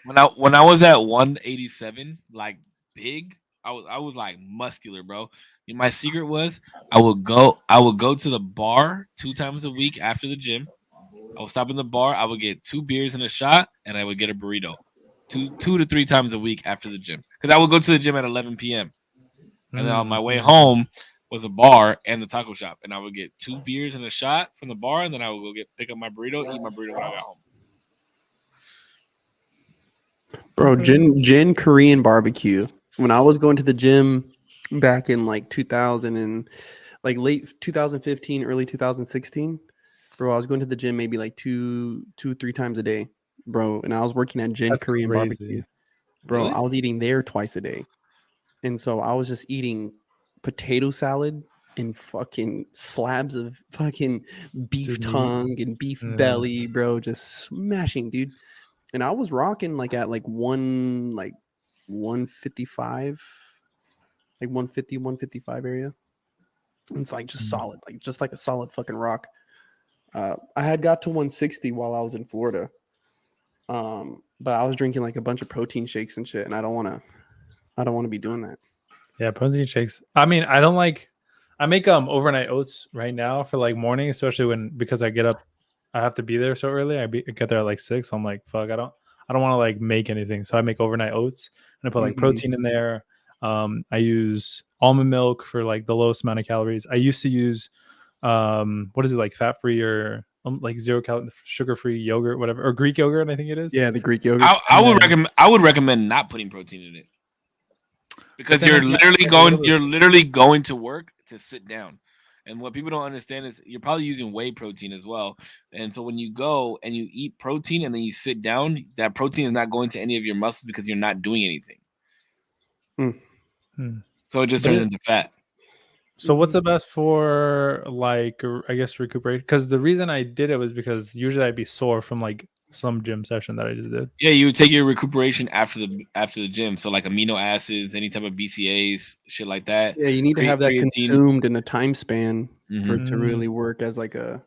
when I was at 187, like big, I was like muscular, bro. And my secret was I would go to the bar 2 times a week after the gym. I would stop in the bar. I would get 2 beers and a shot, and I would get a burrito. 2 to 3 times a week after the gym, because I would go to the gym at 11 p.m. And then on my way home was a bar and the taco shop, and I would get 2 beers and a shot from the bar, and then I would go pick up my burrito, eat my burrito when I got home. bro, Jin Korean barbecue. When I was going to the gym back in like 2000 and like late 2015, early 2016, bro, I was going to the gym maybe like 3 times a day, bro. And I was working at Jin That's Korean crazy. barbecue, bro. Really? I was eating there twice a day, and so I was just eating potato salad and fucking slabs of fucking beef Dude, meat. tongue and beef Yeah. belly, bro, just smashing, dude. And I was rocking like at like 155, like 150, 155 area. And it's like just solid, like just like a solid fucking rock. I had got to 160 while I was in Florida. But I was drinking like a bunch of protein shakes and shit, and I don't want to be doing that. Yeah, protein shakes. I mean, I make overnight oats right now for like morning, especially because I get up, I have to be there so early. I get there at like 6. So I'm like, fuck, I don't want to like make anything. So I make overnight oats and I put like protein in there. I use almond milk for like the lowest amount of calories. I used to use what is it, like fat free or like 0 calorie sugar free yogurt, whatever, or Greek yogurt, I think it is. Yeah, the Greek yogurt. I would recommend not putting protein in it, because then you're it's not literally like a going little- you're literally going to work to sit down. And what people don't understand is you're probably using whey protein as well. And so when you go and you eat protein and then you sit down, that protein is not going to any of your muscles because you're not doing anything. So it just turns into fat. So what's the best for like, I guess, recuperation? Because the reason I did it was because usually I'd be sore from like some gym session that I just did. Yeah, you would take your recuperation after the gym. So like amino acids, any type of BCAAs, shit like that. Yeah, you need to have that creatine. consumed in a time span for it to Mhm. really work as like a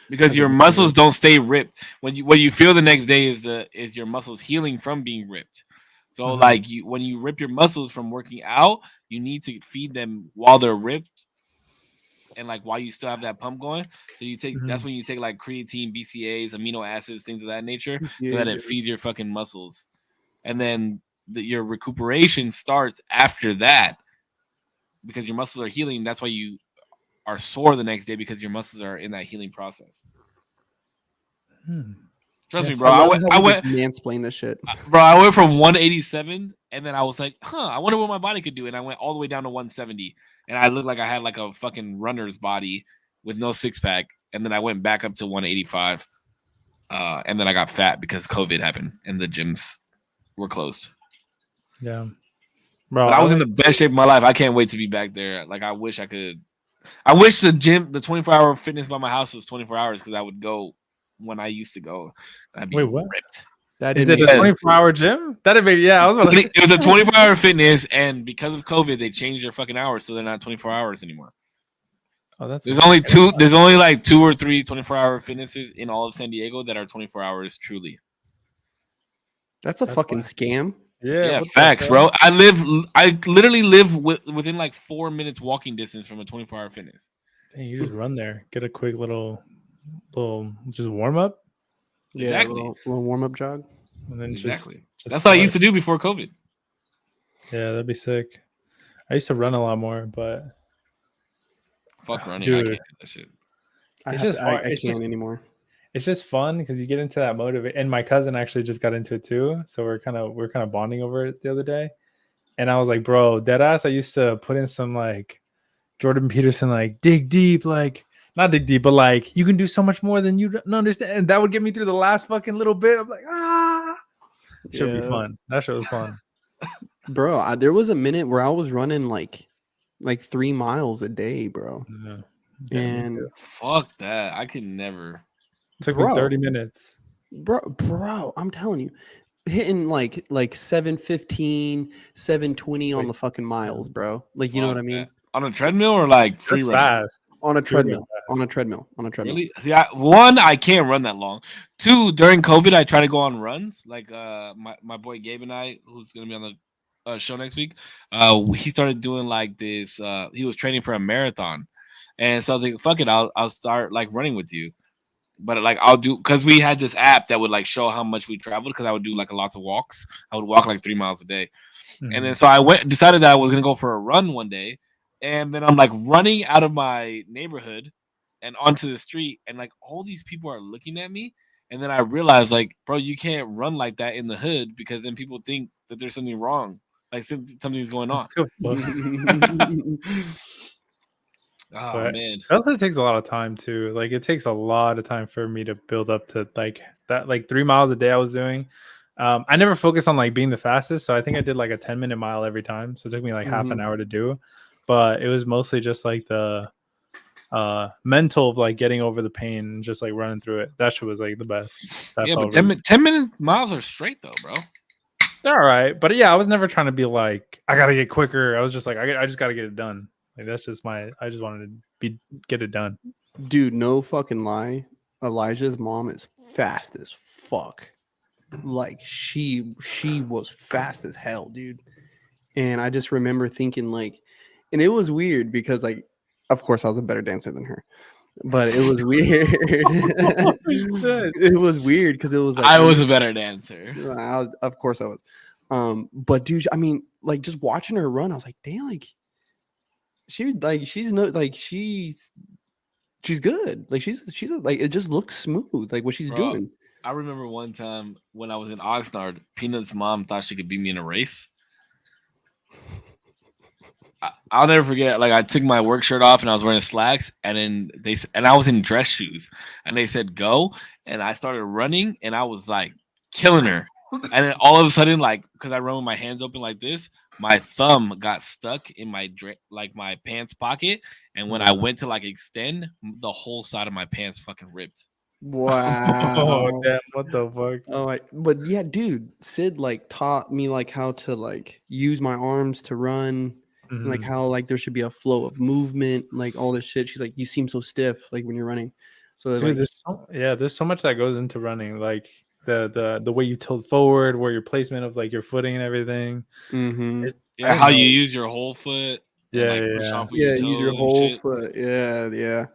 Because As your a muscles recovery. don't stay ripped. What you feel the next day is your muscles healing from being ripped. So Mhm. like when you rip your muscles from working out, you need to feed them while they're ripped, and like while you still have that pump going. So that's when you take like creatine, BCAAs, amino acids, things of that nature, so that it feeds your fucking muscles. And then your recuperation starts after that, because your muscles are healing. That's why you are sore the next day, because your muscles are in that healing process. Trust me, Yes, bro. I love I how we went, just mansplain this shit. bro. I went from 187, and then I was like, I wonder what my body could do, and I went all the way down to 170, and I looked like I had like a fucking runner's body with no six pack, and then I went back up to 185, and then I got fat because COVID happened and the gyms were closed. Yeah, bro. But I was in the best shape of my life. I can't wait to be back there. Like I wish I could. I wish the gym, the 24-hour fitness by my house was 24 hours because I would go when I used to go. I'd be Wait, what? ripped. That Is didn't it a make sense. 24-hour gym? That'd be I was about to It was a 24-hour fitness, and because of COVID, they changed their fucking hours, so they're not 24 hours anymore. Oh, that's There's only two. There's only like 2 or 3 24-hour fitnesses in all of San Diego that are 24 hours truly. That's a That's fucking why. scam. Yeah, what the facts, hell? bro. I literally live within like 4 minutes walking distance from a 24-hour fitness. Dang, you just run there, get a quick little just warm up, Yeah, Exactly. little warm up jog. and then Exactly. just That's what I start. used to do before COVID. Yeah, that'd be sick. I used to run a lot more, but Fuck running. I dude, can't do that shit. It's just hard. I It's can't just- anymore. it's just fun because you get into that motivate. And my cousin actually just got into it too, so we're kind of bonding over it the other day. And I was like, bro, deadass. I used to put in some like Jordan Peterson, like dig deep, like not dig deep, but like you can do so much more than you don't understand. And that would get me through the last fucking little bit. I'm like, should be Yeah. fun. That shit was fun. Bro, there was a minute where I was running like 3 miles a day, bro. Yeah. And Fuck that. I could never. Took bro, me 30 minutes. bro, I'm telling you, hitting like 7:15, 7:20 on Like, the fucking miles, bro. Like, you know what I Fuck mean? that. On a treadmill or like free That's running? fast. On a Free run treadmill. On a treadmill. On a treadmill. Really? See, I can't run that long. 2, during COVID, I try to go on runs. Like my boy Gabe and I, who's gonna be on the show next week. He started doing like this. He was training for a marathon, and so I was like, "Fuck it, I'll start like running with you." But like I'll do because we had this app that would like show how much we traveled because I would do like lots of walks. I would walk like 3 miles a day. And then so I decided that I was gonna go for a run one day, and then I'm like running out of my neighborhood and onto the street, and like all these people are looking at me, and then I realized like, bro, you can't run like that in the hood because then people think that there's something wrong, like something's going on. Oh But man, it also takes a lot of time too. Like it takes a lot of time for me to build up to like that, like 3 miles a day I was doing. I never focused on like being the fastest, so I think I did like a 10-minute mile every time. So it took me like half an hour to do, but it was mostly just like the mental of like getting over the pain and just like running through it. That shit was like the best. That yeah, but felt really- 10-minute miles are straight though, bro. they're all right. But yeah, I was never trying to be like I gotta get quicker. I was just like I just gotta get it done. Like that's just I just wanted to get it done. Dude, no fucking lie. Elijah's mom is fast as fuck. Like she was fast as hell, dude. And I just remember thinking like, and it was weird because like, of course I was a better dancer than her, but it was weird. It was weird because it was like I was a better dancer. of course I was. But dude, I mean, like just watching her run, I was like, damn, like she's good. Like she's like it just looks smooth, like what she's Bro, doing. I remember one time when I was in Oxnard, Peanut's mom thought she could beat me in a race. I'll never forget. Like I took my work shirt off and I was wearing slacks, and then I was in dress shoes, and they said go, and I started running, and I was like killing her, and then all of a sudden, like because I run with my hands open like this, my thumb got stuck in my my pants pocket, and when I went to like extend, the whole side of my pants fucking ripped. Wow. Oh damn! What the fuck? Oh, but yeah, dude, Sid like taught me like how to like use my arms to run, and, like Mhm. how like there should be a flow of movement, like all this shit. She's like, you seem so stiff, like when you're running. So Dude, like, there's so much that goes into running, like the way you tilt forward, where your placement of like your footing and everything. mhm. It's, I Yeah, don't how know. you use your whole foot. Yeah, and, like, yeah, push yeah. off with Yeah, your use your toes and whole shit. foot. Yeah.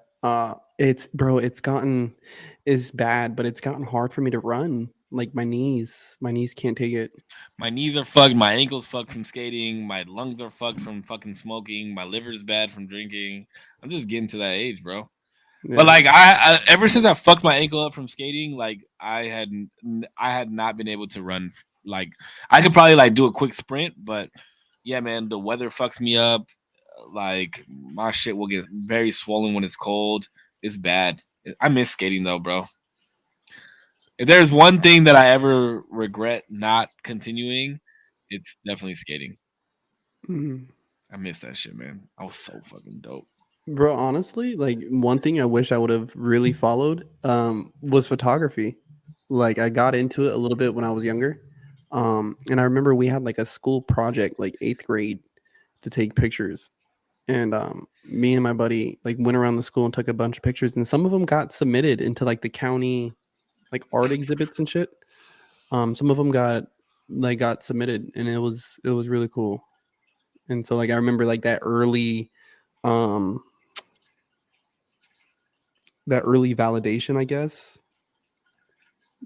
It's bad, but it's gotten hard for me to run. Like my knees can't take it. My knees are fucked. My ankles fucked from skating. My lungs are fucked from fucking smoking. My liver's bad from drinking. I'm just getting to that age, bro. But like I ever since I fucked my ankle up from skating, like I had not been able to run. Like I could probably like do a quick sprint, but yeah, man, the weather fucks me up. Like my shit will get very swollen when it's cold. It's bad. I miss skating though, bro. If there's one thing that I ever regret not continuing, it's definitely skating. Mhm. I miss that shit, man. I was so fucking dope. Bro, honestly, like one thing I wish I would have really followed was photography. Like I got into it a little bit when I was younger. And I remember we had like a school project like 8th grade to take pictures. And me and my buddy like went around the school and took a bunch of pictures, and some of them got submitted into like the county like art exhibits and shit. Some of them got submitted, and it was really cool. And so like I remember like um that early validation, I guess.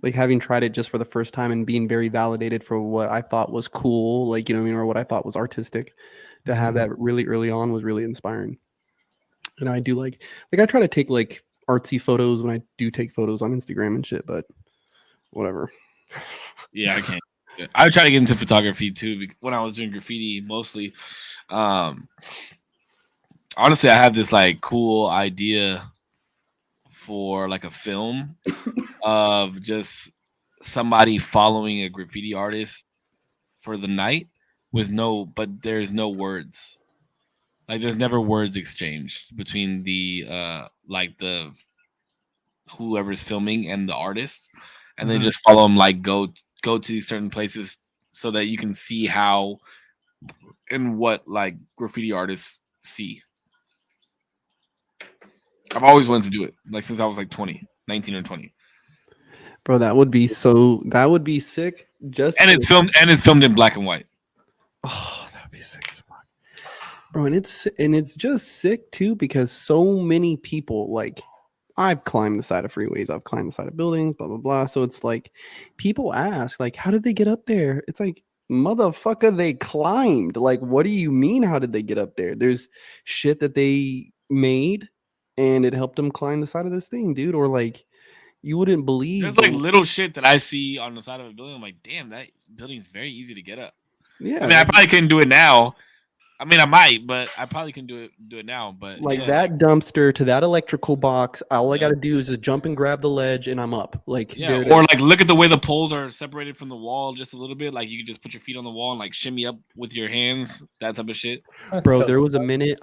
Like having tried it just for the first time and being very validated for what I thought was cool, like, you know what I mean, or what I thought was artistic. To have that really early on was really inspiring. And I do like I try to take like artsy photos when I do take photos on Instagram and shit, but whatever. Yeah, I can't. I try to get into photography too when I was doing graffiti mostly. Um, honestly, I have this like cool idea for like a film of just somebody following a graffiti artist for the night but there's no words. Like there's never words exchanged between the whoever's filming and the artist, and they just follow them like go to these certain places so that you can see how and what like graffiti artists see. I've always wanted to do it, like since I was like 19 or 20. Bro, that would be sick. Just And it's filmed in black and white. Oh, that would be sick as fuck. Bro, and it's just sick too because so many people like I've climbed the side of freeways, I've climbed the side of buildings, blah blah blah. So it's like people ask, like, how did they get up there? It's like, motherfucker, they climbed. Like, what do you mean? How did they get up there? There's shit that they made, and it helped them climb the side of this thing, dude. Or like, you wouldn't believe. There's like little shit that I see on the side of a building. I'm like, damn, that building is very easy to get up. Yeah, I mean, I probably couldn't do it now. I mean, I might, but I probably can do it now. But like yeah, that dumpster to that electrical box, all I Yeah. got to do is just jump and grab the ledge, and I'm up. Like, yeah, there it or is. like look at the way the poles are separated from the wall just a little bit. Like you can just put your feet on the wall and like shimmy up with your hands, that type of shit. Bro, there was a minute,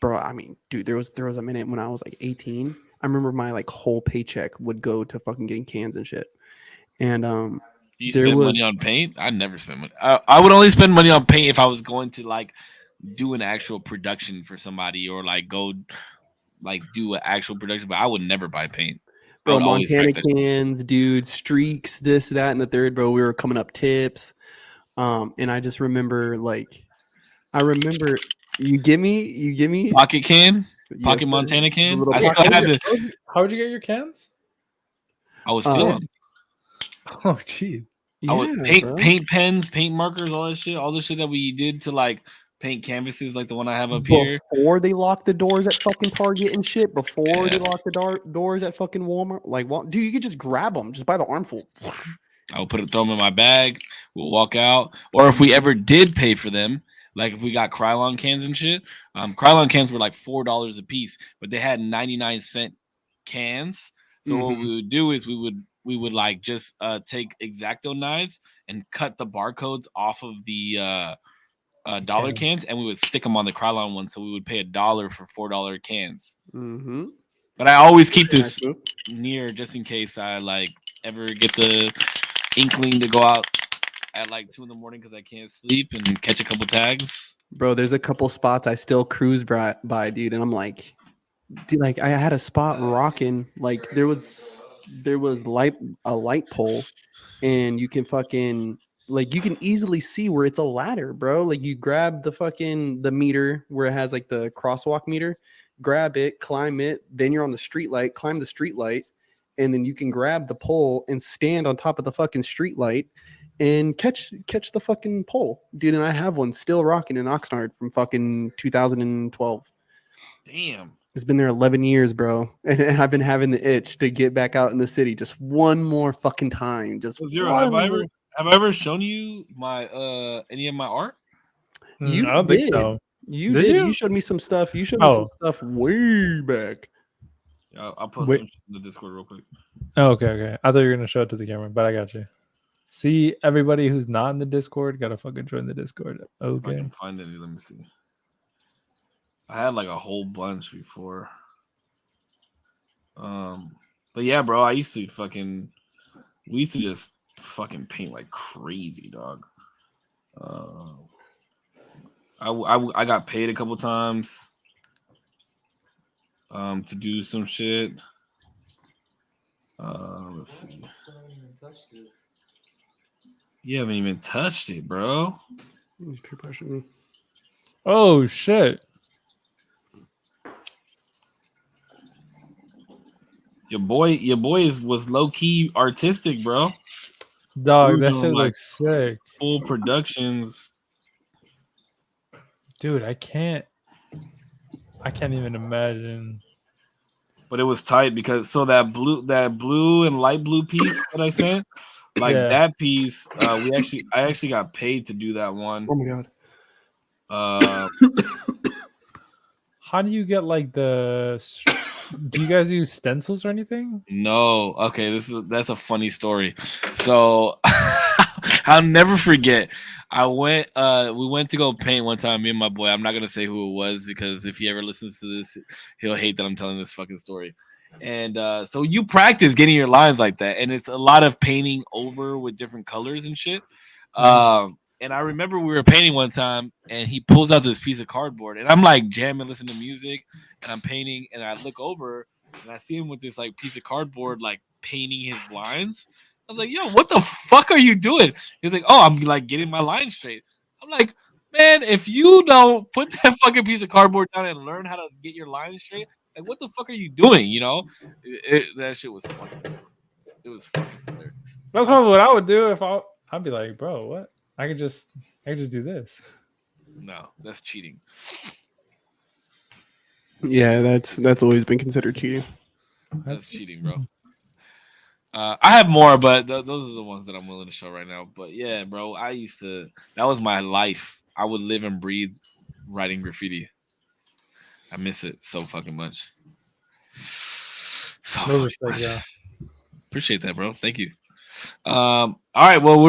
bro. I mean, dude, there was a minute when I was like 18. I remember my like whole paycheck would go to fucking getting cans and shit. And Do you there spend was money on paint? I never spend money. I would only spend money on paint if I was going to like do an actual production for somebody or like go like do an actual production. But I would never buy paint. I bro would always Montana wreck that shit. cans, dude, streaks, this, that, and the third, bro. We were coming up tips. And I just remember you give me Pocket can, yes, pocket sir. Montana The can. little I Wait, still have the. how would you get your cans? I was stealing. Oh, gee. I was Yeah, bro. paint pens, paint markers, all that shit, all the shit that we did to like paint canvases, like the one I have up here. Before they lock the doors at fucking Target and shit, before they lock the doors at fucking Walmart, like, dude, you could just grab them just by the armful. I would throw them in my bag. We'll walk out, or if we ever did pay for them, like if we got Krylon cans and shit. Krylon cans were like $4 a piece, but they had 99-cent cans. So what we would do is we would like just take X-Acto knives and cut the barcodes off of the dollar cans, and we would stick them on the Krylon one. So we would pay $1 for $4 cans. Mm-hmm. But I always keep this Nice move. near just in case I like ever get the inkling to go out at like 2 a.m. because I can't sleep and catch a couple tags. Bro, there's a couple spots I still cruise by, dude, and I'm like, dude, like I had a spot rocking, like there was a light pole, and you can fucking like you can easily see where it's a ladder, bro. Like you grab the meter where it has like the crosswalk meter, grab it, climb it, then you're on the street light, climb the street light, and then you can grab the pole and stand on top of the fucking street light and catch the fucking pole, dude. And I have one still rocking in Oxnard from fucking 2012. Damn. It's been there 11 years, bro. And I've been having the itch to get back out in the city just one more fucking time. Just So, Zero, one have more. I ever shown you my any of my art? You I don't did. think so. You Did did. you? You showed me some stuff. You showed me some Oh. stuff way back. I'll post Wait. some shit in the Discord real quick. Oh, okay. I thought you were gonna show it to the camera, but I got you. See, everybody who's not in the Discord gotta fucking join the Discord. If I Okay. can find any, let me see. I had like a whole bunch before. But yeah, bro, we used to just fucking paint like crazy, dog. I got paid a couple times to do some shit. Let's see. You haven't even touched it, bro. He's peer pressuring me. Oh shit. Your boy was low key artistic, bro. Dog, We were that doing, shit like, looks sick. Full productions. Dude, I can't even imagine. But it was tight because that blue and light blue piece that I sent, like Yeah. that piece, I actually got paid to do that one. Oh my god. How do you get like do you guys use stencils or anything? No, okay, that's a funny story. So I'll never forget. We went to go paint one time, me and my boy. I'm not gonna say who it was because if he ever listens to this, he'll hate that I'm telling this fucking story. And so you practice getting your lines like that, and it's a lot of painting over with different colors and shit. And I remember we were painting one time, and he pulls out this piece of cardboard, and I'm like jamming, listening to music, and I'm painting, and I look over, and I see him with this like piece of cardboard, like painting his lines. I was like, "Yo, what the fuck are you doing?" He's like, "Oh, I'm like getting my lines straight." I'm like, "Man, if you don't put that fucking piece of cardboard down and learn how to get your lines straight, like what the fuck are you doing?" You know, that shit was fucking. It was fucking hilarious. That's probably what I would do if I'd be like, bro, what? I could just do this. No, that's cheating. Yeah, that's always been considered cheating. That's cheating, bro. I have more, but those are the ones that I'm willing to show right now. But yeah, bro, that was my life. I would live and breathe writing graffiti. I miss it so fucking much. So No fucking respect, much. yeah. Appreciate that, bro. Thank you. All right, well,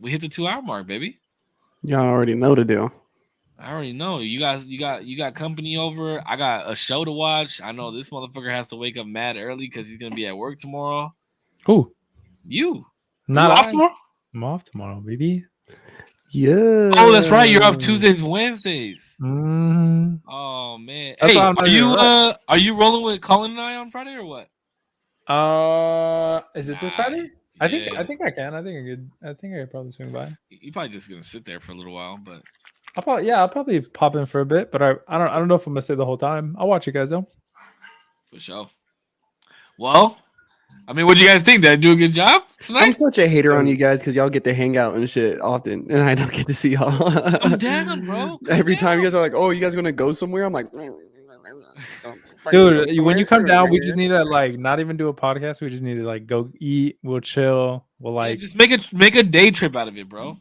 we hit the 2-hour mark, baby. Y'all already know the deal. I already know. You got company over. I got a show to watch. I know this motherfucker has to wake up mad early because he's gonna be at work tomorrow. Who? You Not off tomorrow? I'm off tomorrow, baby. Yeah. Oh, that's right. You're off Tuesdays and Wednesdays. Mm-hmm. Oh man. That's Hey, why I'm not are you rolling with Colin and I on Friday or what? Is it this Nah, Friday? I think yeah. I can. I think I could probably swing by. You're probably just gonna sit there for a little while, but I'll probably pop in for a bit, but I don't know if I'm gonna stay the whole time. I'll watch you guys though. for sure. Well, I mean, what do you guys think? Did I do a good job I'm tonight? such a hater on you guys because y'all get to hang out and shit often, and I don't get to see y'all. Come down, bro. Come Every time you down. guys are like, "Oh, you guys gonna go somewhere?" I'm like, Dude, when you come down, we just need to like not even do a podcast. We just need to like go eat. We'll chill. We'll Yeah, like just make a day trip out of it, bro.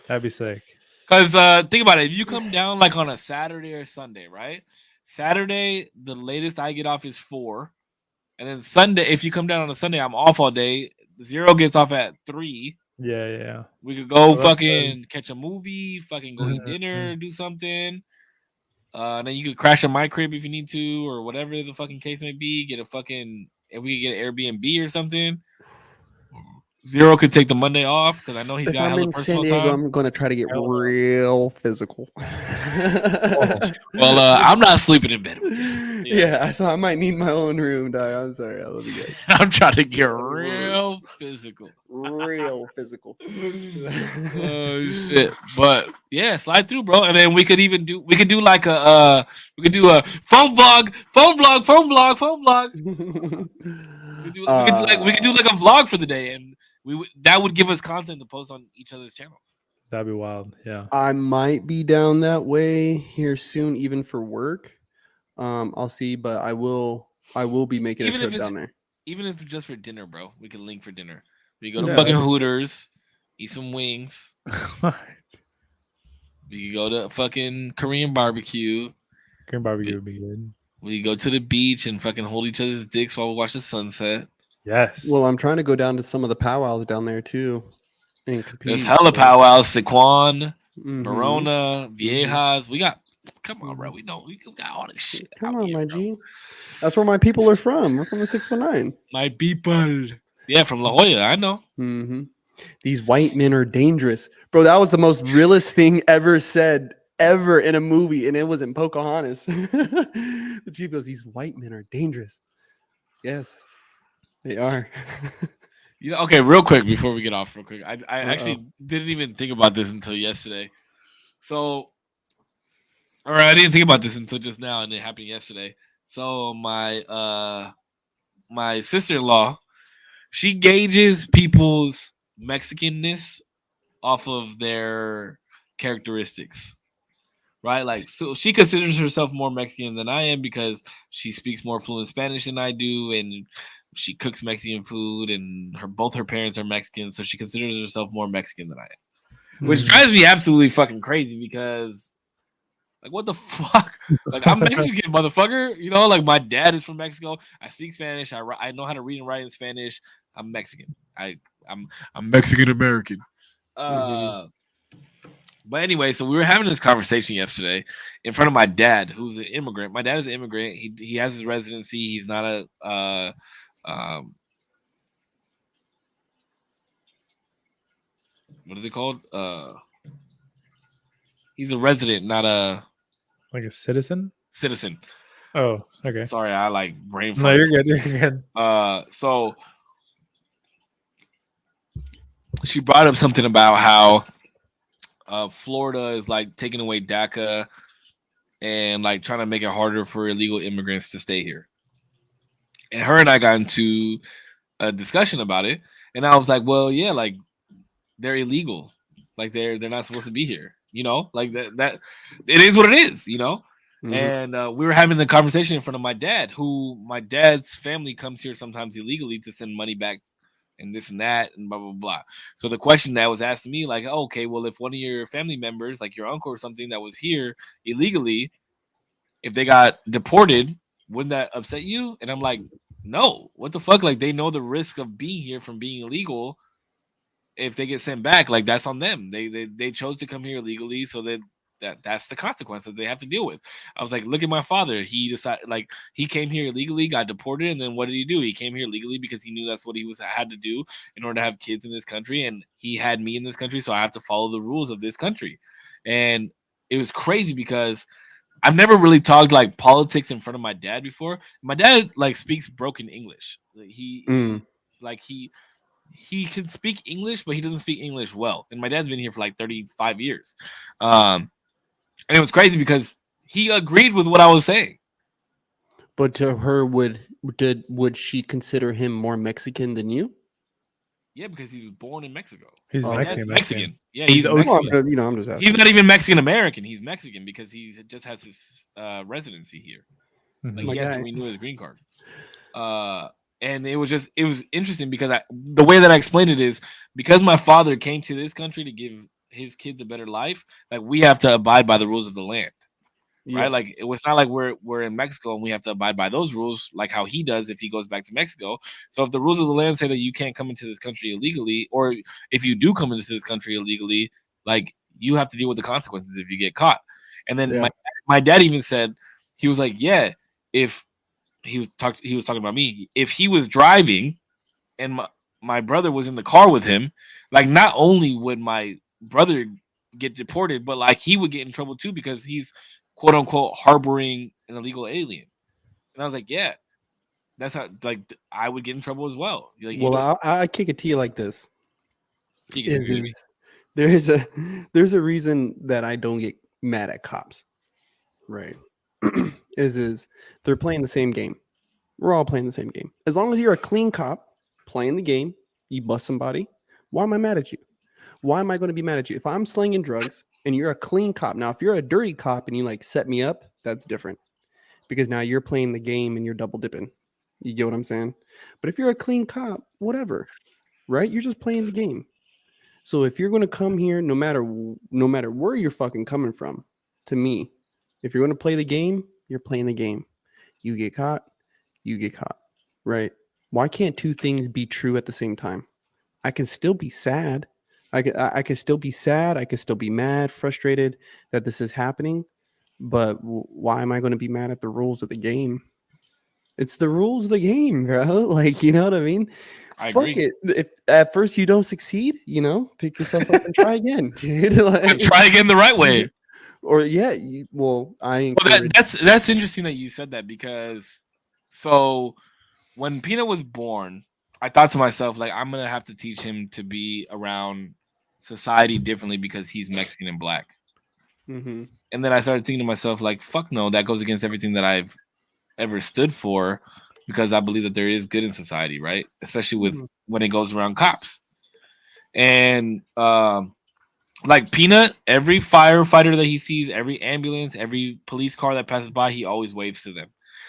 that'd be sick. Because think about it. If you come down like on a Saturday or Sunday, right? Saturday, the latest I get off is 4. And then Sunday, if you come down on a Sunday, I'm off all day. Zero gets off at 3. Yeah. We could go that's fucking catch a movie, fucking go eat dinner, do something. And then you could crash at my crib if you need to, or whatever the fucking case may be. If we could get an Airbnb or something. Zero could take the Monday off because I know he's If got I'm hella in San personal Diego, time. I'm gonna try to get Hell no. real physical. Well, I'm not sleeping in bed with you. Yeah, so I might need my own room, dog. I'm sorry, I love you guys. I'm trying to get real physical. Real physical. Oh shit! But yeah, slide through, bro. And then we could do like a phone vlog. We could do like a vlog for the day, and that would give us content to post on each other's channels. That'd be wild. Yeah. I might be down that way here soon, even for work. I'll see, but I will be making Even a if trip it's down there. even if it's just for dinner, bro, we can link for dinner. We go to Yeah. fucking Hooters, eat some wings. We can go to fucking Korean barbecue. Korean barbecue would be good. We go to the beach and fucking hold each other's dicks while we watch the sunset. Yes. Well, I'm trying to go down to some of the powwows down there too, and compete. There's hella powwows, Sequan, Mhm. Verona, Viejas. We got, come on, bro. We got all this shit. Come out on, here, my bro. G. That's where my people are from. We're from the 619. My people. Yeah, from La Jolla. I know. Mm-hmm. These white men are dangerous, bro. That was the most realest thing ever said ever in a movie, and it was in Pocahontas. The chief goes, "These white men are dangerous." Yes, they are. You know, okay, real quick before we get off, real quick. I Uh-oh. actually didn't even think about this until yesterday. So, or I didn't think about this until just now, and it happened yesterday. So my sister-in-law, she gauges people's Mexicanness off of their characteristics. Right? Like, so she considers herself more Mexican than I am because she speaks more fluent Spanish than I do, and she cooks Mexican food, and both her parents are Mexican, so she considers herself more Mexican than I am. Which Mhm. drives me absolutely fucking crazy because, like, what the fuck? Like, I'm Mexican, motherfucker. You know, like, my dad is from Mexico. I speak Spanish. I know how to read and write in Spanish. I'm Mexican. I'm Mexican American. But anyway, so we were having this conversation yesterday in front of my dad, who's an immigrant. My dad is an immigrant. He has his residency. He's not a what is it called? He's a resident, not a Like a citizen? citizen. Oh, okay. Sorry, I like brain No, fart. you're good. You're good. So she brought up something about how Florida is like taking away DACA and like trying to make it harder for illegal immigrants to stay here. And her and I got into a discussion about it, and I was like, "Well, yeah, like they're illegal, like they're not supposed to be here, you know, like that it is what it is, you know." Mhm. And we were having the conversation in front of my dad, who my dad's family comes here sometimes illegally to send money back and this and that and blah blah blah. So the question that was asked to me, like, oh, okay, well, if one of your family members, like your uncle or something, that was here illegally, if they got deported, wouldn't that upset you? And I'm like, no, what the fuck? Like, they know the risk of being here from being illegal. If they get sent back, like, that's on them. They chose to come here illegally, so that's the consequence that they have to deal with. I was like, look at my father. He decided, like, he came here illegally, got deported, and then what did he do? He came here legally because he knew that's what he had to do in order to have kids in this country, and he had me in this country, so I have to follow the rules of this country. And it was crazy because I've never really talked like politics in front of my dad before. My dad like speaks broken English. Like, he can speak English, but he doesn't speak English well. And my dad's been here for like 35 years. And it was crazy because he agreed with what I was saying. But to her, would she consider him more Mexican than you? Yeah, because he was born in Mexico. He's Oh, My dad's Mexican. Mexican. Yeah, He's he's OG. Mexican. Well, you know, I'm just asking. He's not even Mexican American. He's Mexican because he just has his residency here. Mhm. Like, My he has to guy. renew his green card. And it was interesting because the way that I explained it is because my father came to this country to give his kids a better life. Like, we have to abide by the rules of the land, right? Yeah. Like, it was not like we're in Mexico and we have to abide by those rules like how he does if he goes back to Mexico. So if the rules of the land say that you can't come into this country illegally, or if you do come into this country illegally, like, you have to deal with the consequences if you get caught. And then Yeah. my dad even said, he was like, yeah, if he was talking about me, if he was driving and my brother was in the car with him, like, not only would my brother get deported, but like he would get in trouble too because he's quote unquote harboring an illegal alien. And I was like, yeah, that's how, like, I would get in trouble as well. Like, Well, I kick it to you like this. he can agree with me. There's a reason that I don't get mad at cops, right? is they're playing the same game. We're all playing the same game. As long as you're a clean cop playing the game, you bust somebody. Why am I mad at you? Why am I going to be mad at you? If I'm slinging drugs and you're a clean cop, now if you're a dirty cop and you like set me up, that's different. because now you're playing the game and you're double dipping. You get what I'm saying? But if you're a clean cop, whatever, right? You're just playing the game. So if you're going to come here, no matter where you're fucking coming from, to me, if you're going to play the game, you're playing the game. You get caught, right? Why can't two things be true at the same time? I can still be sad. I can still be sad. I can still be mad, frustrated that this is happening. But why am I going to be mad at the rules of the game? It's the rules of the game, bro. Like, you know what I mean? I Fuck agree. it. If at first you don't succeed, pick yourself up and try again, dude. Like, And try again the right way. or yeah, I Well, encourage. that's interesting that you said that, because so when Peanut was born, I thought to myself, like, I'm gonna have to teach him to be around society differently because he's Mexican and black. Mm-hmm. And then I started thinking to myself, like, fuck no, that goes against everything that I've ever stood for, because I believe that there is good in society, right? Especially with when it goes around cops. And like Peanut, every firefighter that he sees, every ambulance, every police car that passes by, he always waves to them.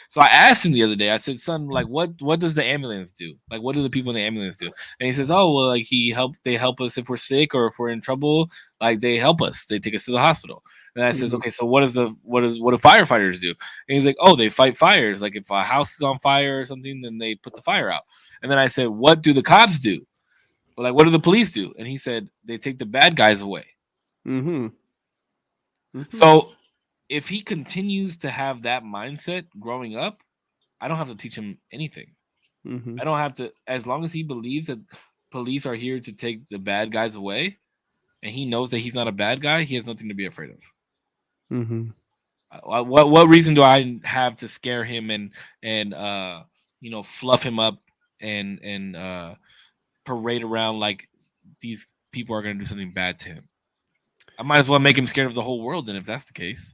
So I asked him the other day, I said, son, like, what does the ambulance do? Like, what do the people in the ambulance do? And he says, oh, well, like, they help us if we're sick or if we're in trouble. Like, they help us. They take us to the hospital. And I says, okay, so what do firefighters do? And he's like, oh, they fight fires. Like, if a house is on fire or something, then they put the fire out. And then I said, what do the cops do? Like, what do the police do? And he said, they take the bad guys away. Mm-hmm. Mm-hmm. So if he continues to have that mindset growing up, I don't have to teach him anything. Mm-hmm. I don't have to, as long as he believes that police are here to take the bad guys away, and he knows that he's not a bad guy, he has nothing to be afraid of. Mm-hmm. What reason do I have to scare him and fluff him up and parade around like these people are going to do something bad to him? I might as well make him scared of the whole world. Then, if that's the case,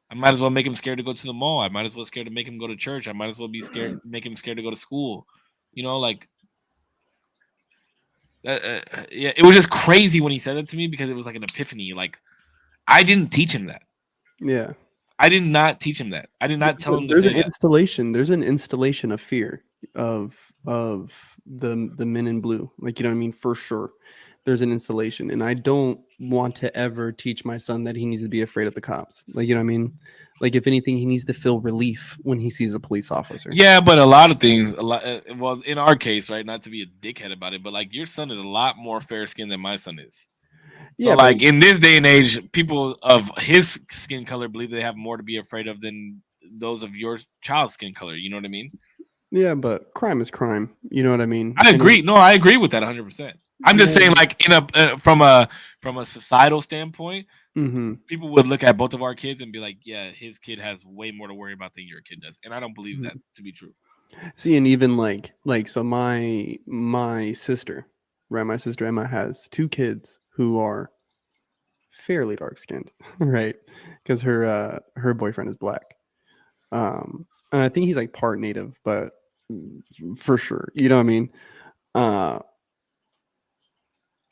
I might as well make him scared to go to the mall. I might as well scared to make him go to church. I might as well be scared, make him scared to go to school. Like, yeah, it was just crazy when he said that to me, because it was like an epiphany. Like, I didn't teach him that. Yeah. I did not teach him that. I did not tell him to There's say an that. installation. There's an installation of fear of the men in blue. Like, you know what I mean? For sure. There's an installation. And I don't want to ever teach my son that he needs to be afraid of the cops. Like, you know what I mean? Like, if anything, he needs to feel relief when he sees a police officer. Yeah, but a lot of things, well, in our case, right, not to be a dickhead about it, but like, your son is a lot more fair skinned than my son is. So, Yeah, like, in this day and age, people of his skin color believe they have more to be afraid of than those of your child's skin color. You know what I mean? Yeah, but crime is crime. You know what I mean? I agree. No, I agree with that 100%. I'm just saying, like, from a societal standpoint, Mm-hmm. people would look at both of our kids and be like, yeah, his kid has way more to worry about than your kid does. And I don't believe that to be true. See, and even like so my sister, right? My sister Emma has two kids who are fairly dark skinned, right? Because her boyfriend is black. And I think he's like part native, but for sure, you know what I mean?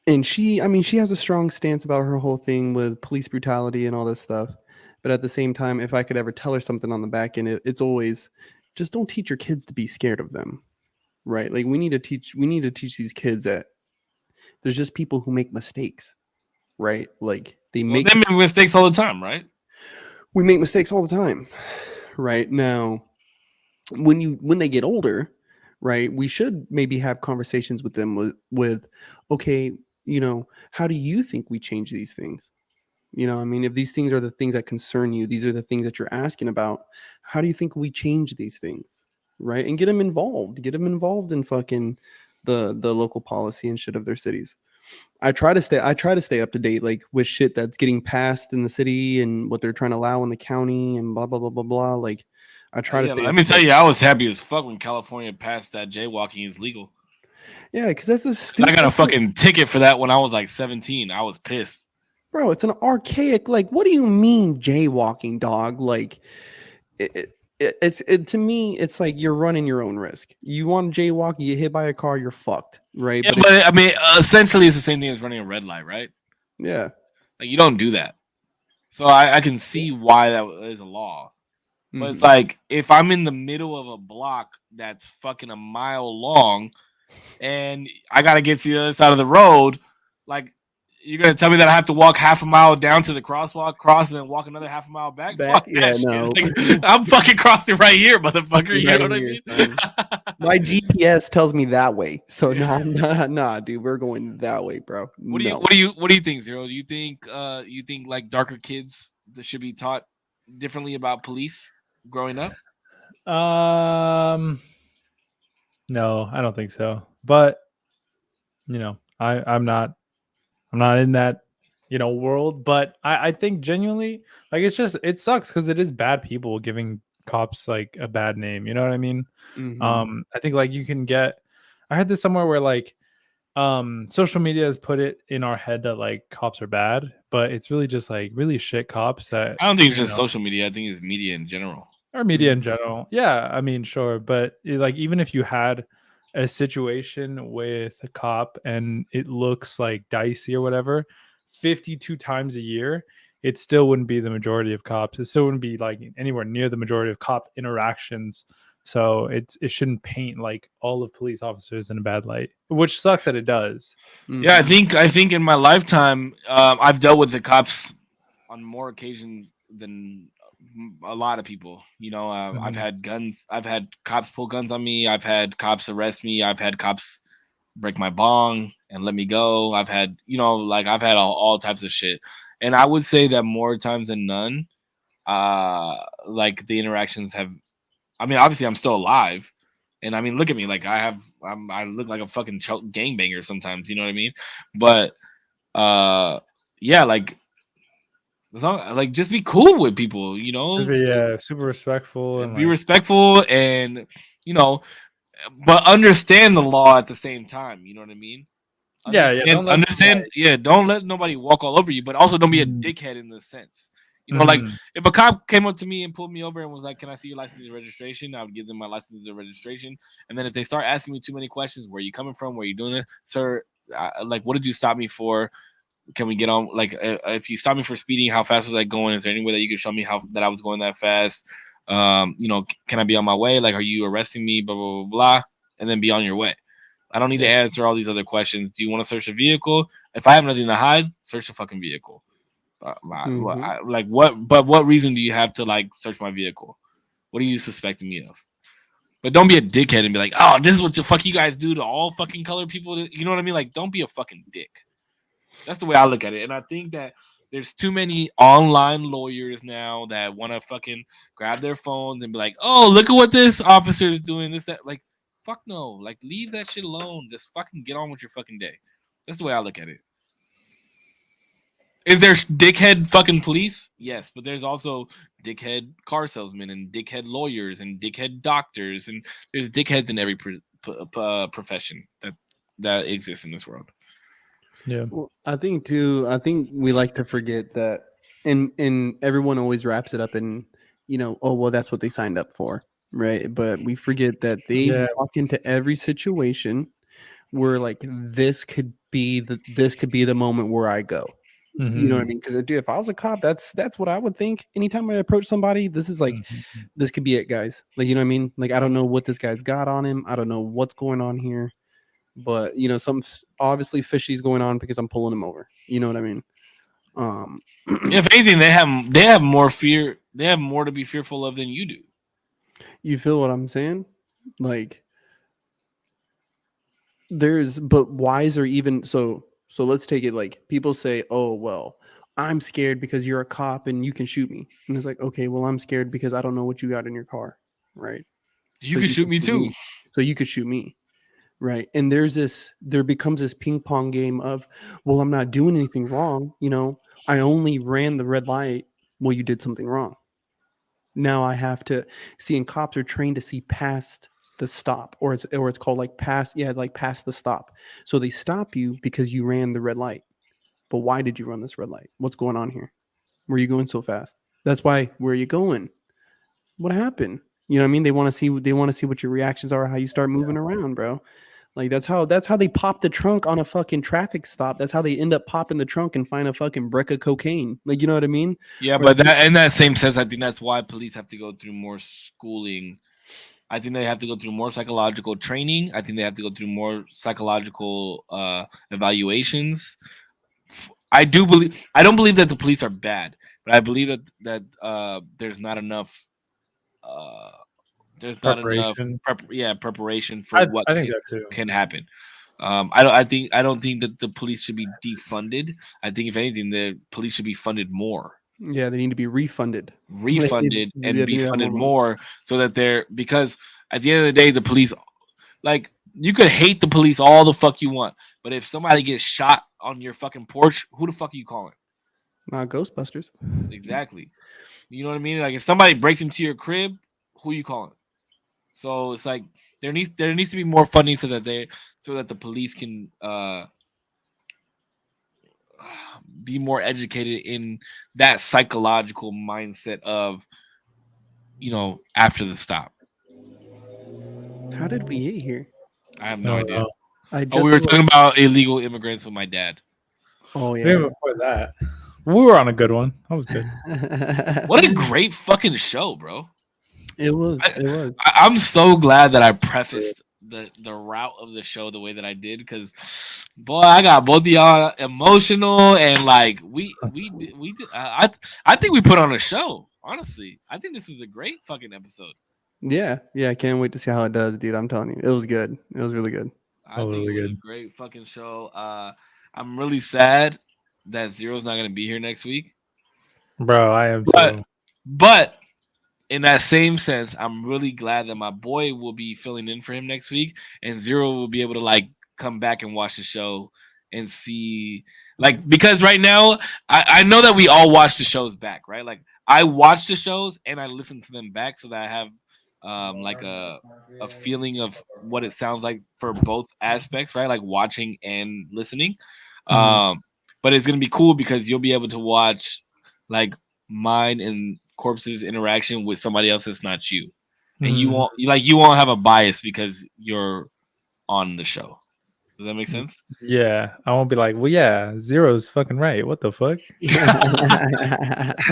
And she has a strong stance about her whole thing with police brutality and all this stuff. But at the same time, if I could ever tell her something on the back end, it's always just don't teach your kids to be scared of them, right? Like, we need to teach these kids that there's just people who make mistakes, right? Like, they make mistakes all the time, right? We make mistakes all the time, right? Now, when they get older, right, we should maybe have conversations with them with okay, how do you think we change these things? You know, I mean, if these things are the things that concern you, these are the things that you're asking about, how do you think we change these things? Right? And get them involved in fucking the local policy and shit of their cities. I try to stay up to date, like, with shit that's getting passed in the city and what they're trying to allow in the county and blah blah blah blah blah. Like, I try to stay. Let me tell you, I was happy as fuck when California passed that jaywalking is legal. Yeah, because that's a stupid. I got a fucking ticket for that when I was like 17. I was pissed. Bro, it's an archaic, like, what do you mean jaywalking, dog? Like, it's to me, it's like you're running your own risk. You want to jaywalk, you get hit by a car, you're fucked, right? Yeah, but I mean, essentially, it's the same thing as running a red light, right? Yeah. Like, you don't do that. So I can see why that is a law. But it's Mhm. like if I'm in the middle of a block that's fucking a mile long and I gotta get to the other side of the road, like you're gonna tell me that I have to walk half a mile down to the crosswalk, cross, and then walk another half a mile back? Back? Fuck Yeah, that shit. no. Like, I'm fucking crossing right here, motherfucker. You Right know what here, I son. mean? My GPS tells me that way. So Yeah. nah, dude, we're going that way, bro. What do you No. what do you think, Zero? Do you think like darker kids that should be taught differently about police growing up? No, I don't think so. But I'm not in that world. But I think genuinely, like, it sucks because it is bad people giving cops like a bad name. You know what I mean? Mhm. I think like I heard this somewhere where like social media has put it in our head that like cops are bad, but it's really just like really shit cops that I don't think it's just social media. I think it's media in general. or media in Mhm. general. Yeah, I mean, sure, but like even if you had a situation with a cop and it looks like dicey or whatever, 52 times a year, it still wouldn't be the majority of cops. It still wouldn't be like anywhere near the majority of cop interactions. So it shouldn't paint like all of police officers in a bad light, which sucks that it does. Yeah, Mhm. I think in my lifetime, I've dealt with the cops on more occasions than a lot of people. You know, I've Mhm. had guns. I've had cops pull guns on me. I've had cops arrest me. I've had cops break my bong and let me go. I've had, like I've had all types of shit. And I would say that more times than none, like the interactions have. I mean, obviously, I'm still alive. And I mean, look at me, like I look like a fucking gangbanger sometimes. You know what I mean? But yeah, like like just be cool with people, Just be super respectful and be like respectful and you know, but understand the law at the same time. You know what I mean? yeah, don't let Understand. Yeah, don't let nobody walk all over you, but also don't be a Mhm. dickhead in the sense. Like Mhm. if a cop came up to me and pulled me over and was like, "Can I see your license and registration?" I would give them my license and registration, and then if they start asking me too many questions, where are you coming from? Where are you doing it, sir? Like, what did you stop me for? Can we get on? Like, if you stop me for speeding, how fast was I going? Is there any way that you could show me how that I was going that fast? Can I be on my way? Like, are you arresting me? Blah blah blah blah, and then be on your way. I don't need to Yeah. answer all these other questions. Do you want to search a vehicle? If I have nothing to hide, search the fucking vehicle. Mhm. Like what? But what reason do you have to like search my vehicle? What are you suspecting me of? But don't be a dickhead and be like, oh, this is what the fuck you guys do to all fucking colored people. You know what I mean? Like, don't be a fucking dick. That's the way I look at it. And I think that there's too many online lawyers now that want to fucking grab their phones and be like, oh, look at what this officer is doing. This, that. Like, fuck no. Like, leave that shit alone. Just fucking get on with your fucking day. That's the way I look at it. Is there dickhead fucking police? Yes, but there's also dickhead car salesmen and dickhead lawyers and dickhead doctors and there's dickheads in every profession that exists in this world. Yeah. Well, I think too. I think we like to forget that, and everyone always wraps it up in, oh well, that's what they signed up for, right? But we forget that they Yeah. walk into every situation where like this could be the moment where I go. You know what I Mhm. mean? Because dude, if I was a cop, that's what I would think. Anytime I approach somebody, this is like Mhm. this could be it, guys. Like, you know what I mean? Like, I don't know what this guy's got on him. I don't know what's going on here, but some obviously fishy's going on because I'm pulling him over. You know what I mean? Um, If anything, they have more fear. They have more to be fearful of than you do. you feel what I'm saying? Like, but why is there even so let's take it like people say, oh well, I'm scared because you're a cop and you can shoot me. And it's like, okay, well, I'm scared because I don't know what you got in your car, right? You So can you shoot can me shoot too. me. So you could shoot me. Right. And there becomes this ping pong game of, well, I'm not doing anything wrong. I only ran the red light. Well, you did something wrong. Now I have to see, and cops are trained to see past the stop, or it's called like past the stop. So they stop you because you ran the red light. But why did you run this red light? What's going on here? Where are you going so fast? That's why. Where are you going? What happened? You know what I mean? They want to see what your reactions are, how you start moving around, bro. Like that's how they pop the trunk on a fucking traffic stop. That's how they end up popping the trunk and find a fucking brick of cocaine. Like, you know what I mean? Yeah, Or but that in that same sense, I think that's why police have to go through more schooling. I think they have to go through more psychological training. I think they have to go through more psychological evaluations. I don't believe that the police are bad, but I believe that there's not enough uh, Preparation. preparation for I, what I think that too. can happen. I don't think that the police should be defunded. I think if anything, the police should be funded more, yeah, they need to be refunded. refunded, and Yeah, be they need funded more more so that they're because at the end of the day, the police like you could hate the police all the fuck you want, but if somebody gets shot on your fucking porch, who the fuck are you calling? Not Ghostbusters. Exactly. You know what I mean? Like if somebody breaks into your crib, who you calling? So it's like there needs to be more funding so that the police can be more educated in that psychological mindset of after the stop. How did we get here? I have I no don't idea. know. I Oh, we were talking about illegal immigrants with my dad. Oh Even yeah. before that, we were on a good one. That was good. What a great fucking show, bro. It was. I'm so glad that I prefaced the route of the show the way that I did because, boy, I got both of y'all emotional and like we did. I think we put on a show. Honestly, I think this was a great fucking episode. Yeah. I can't wait to see how it does, dude. I'm telling you, it was good. It was really good. I think Totally it was a good. great fucking show. I'm really sad that Zero's not gonna be here next week. Bro, I am But too. but in that same sense, I'm really glad that my boy will be filling in for him next week, and Zero will be able to like come back and watch the show and see because right now I know that we all watch the shows back, right? Like I watch the shows and I listen to them back so that I have like a feeling of what it sounds like for both aspects, right? Like watching and listening. But it's gonna be cool because you'll be able to watch like mine and Korps's interaction with somebody else that's not you, and you won't have a bias because you're on the show. Does that make sense? Yeah, I won't be like, well, yeah, Zero's fucking right. What the fuck?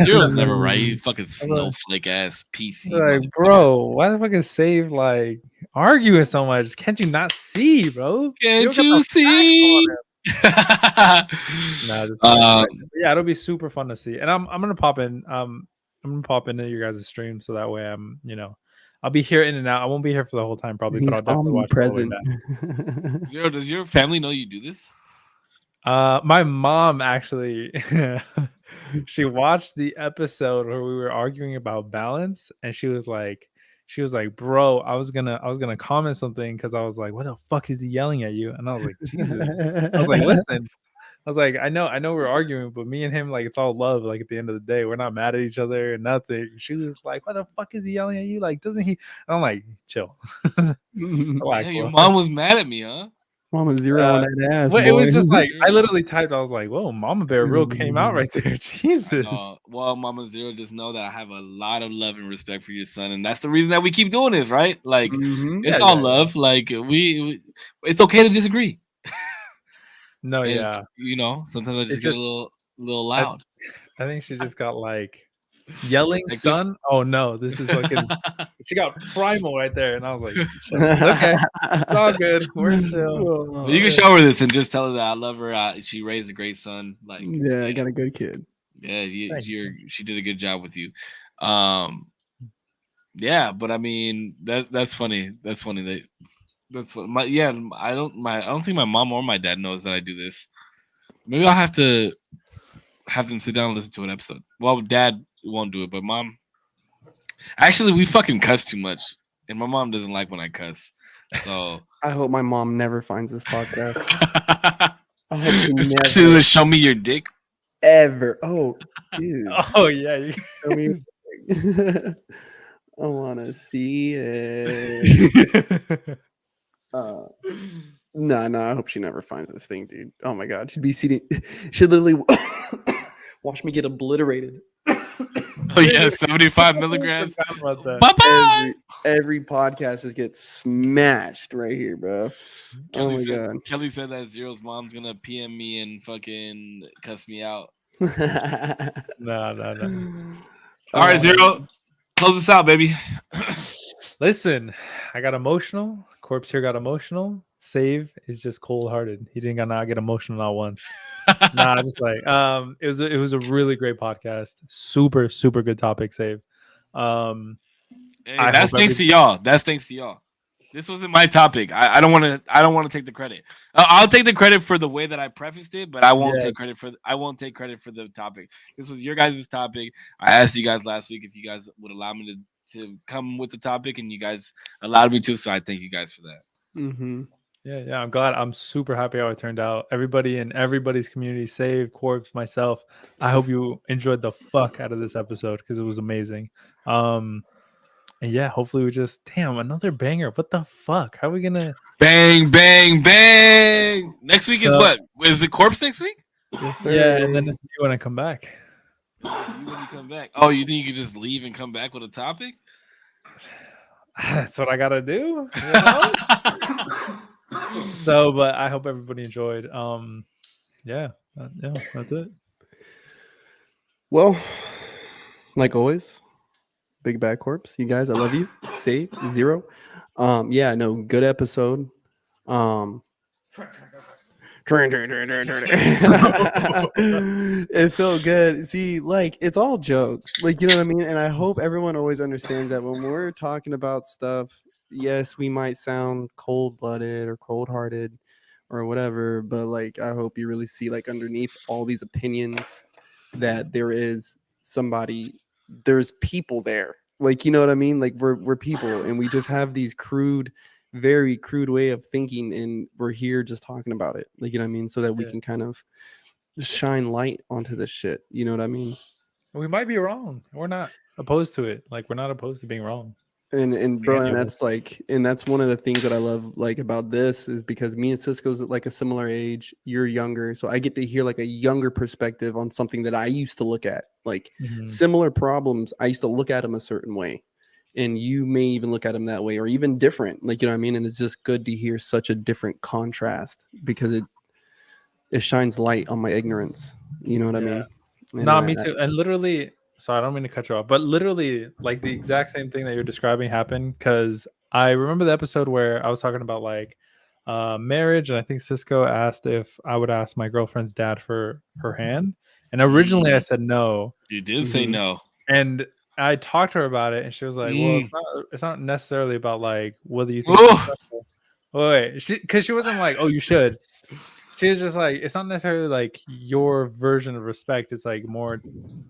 Zero's never right. You fucking snowflake ass PC. Like, bro, why the fuck is Save like arguing so much? Can't you not see, bro? Can't Zero got you the see? Nah, just Um, yeah, it'll be super fun to see. And I'm gonna pop in. I'm gonna pop into your guys' stream so that way I'll be here in and out. I won't be here for the whole time probably, but I'll definitely watch it all the way present. back. Zero, does your family know you do this? My mom actually she watched the episode where we were arguing about balance, and she was like, bro, I was gonna comment something because I was like, what the fuck is he yelling at you? And I was like, Jesus. I was like, listen. I was like, I know we're arguing, but me and him, like, it's all love. Like, at the end of the day, we're not mad at each other and nothing. She was like, "What the fuck is he yelling at you? Like, doesn't he?" And I'm like, "Chill." Yeah, your mom was mad at me, huh? Mama Zero on that ass. Well, it was just boy. like I literally typed. I was like, "Whoa, Mama Bear real came out right there." Jesus. Well, Mama Zero, just know that I have a lot of love and respect for your son, and that's the reason that we keep doing this, right? Like, it's all love. Like, we it's okay to disagree. No, It's, yeah. sometimes I just get a little loud. I think she just got like yelling, son. Oh no, this is fucking. She got primal right there, and I was like, chill. Okay, it's all good. We're chill. Well, you can show her this and just tell her that I love her. She raised a great son. Like, yeah, I got a good kid. Yeah, she did a good job with you. Yeah, but I mean that's funny. That's funny. That's what I don't think my mom or my dad knows that I do this. Maybe I'll have to have them sit down and listen to an episode. Well, Dad won't do it, but Mom. Actually, we fucking cuss too much, and my mom doesn't like when I cuss. So I hope my mom never finds this podcast. I hope she especially never, to show me your dick. ever. Oh, dude. Oh yeah. I mean, I want to see it. No, I hope she never finds this thing, dude. Oh my god, she'd literally watch me get obliterated. Oh yeah, 75 milligrams. Forgot about that. Bye bye. Every podcast just gets smashed right here, bro. Oh my god. Kelly said that Zero's mom's gonna PM me and fucking cuss me out. No. All right, Zero, close us out, baby. Listen, I got emotional. Corpse here got emotional. Save is just cold hearted. He didn't not get emotional not once. Nah, just like it was a really great podcast. Super good topic. Save. Hey, I that's hope thanks to y'all. That's thanks to y'all. This wasn't my topic. I don't want to take the credit. I'll take the credit for the way that I prefaced it, but I won't take credit for the topic. This was your guys' topic. I asked you guys last week if you guys would allow me to come with the topic, and you guys allowed me to. So I thank you guys for that. Mm-hmm. Yeah. I'm glad. I'm super happy how it turned out. Everybody in everybody's community, Save, Corpse, myself. I hope you enjoyed the fuck out of this episode because it was amazing. And yeah, hopefully we just another banger. What the fuck? How are we gonna bang? Next week is what? Is it Korpsx next week? Yes, sir. Yeah, and then it's you when I come back. When you come back. Oh, you think you could just leave and come back with a topic? That's what I gotta do. You know? So, but I hope everybody enjoyed. Yeah, that's it. Well, like always, Big Bad Corpse. You guys, I love you. Save Zero. Yeah, no, good episode. It felt good. See, like it's all jokes. Like, you know what I mean? And I hope everyone always understands that when we're talking about stuff, yes, we might sound cold-blooded or cold-hearted or whatever, but like I hope you really see like underneath all these opinions that there's people there. Like, you know what I mean? Like we're people and we just have these very crude way of thinking, and we're here just talking about it. Like, you know what I mean? So that we can kind of shine light onto this shit. You know what I mean? We might be wrong. We're not opposed to it. Like we're not opposed to being wrong. And bro, and that's one of the things that I love like about this is because me and Cisco's at like a similar age. You're younger, so I get to hear like a younger perspective on something that I used to look at. Like similar problems, I used to look at them a certain way, and you may even look at them that way or even different. Like, you know what I mean? And it's just good to hear such a different contrast because it shines light on my ignorance. You know what I mean? And me too. And literally, sorry, I don't mean to cut you off, but literally, like the exact same thing that you're describing happened because I remember the episode where I was talking about like marriage, and I think Cisco asked if I would ask my girlfriend's dad for her hand, and originally I said no. You did say no, and I talked to her about it, and she was like, "Well, it's not necessarily about like whether you think." Wait, because she wasn't like, "Oh, you should." She was just like, "It's not necessarily like your version of respect. It's like more,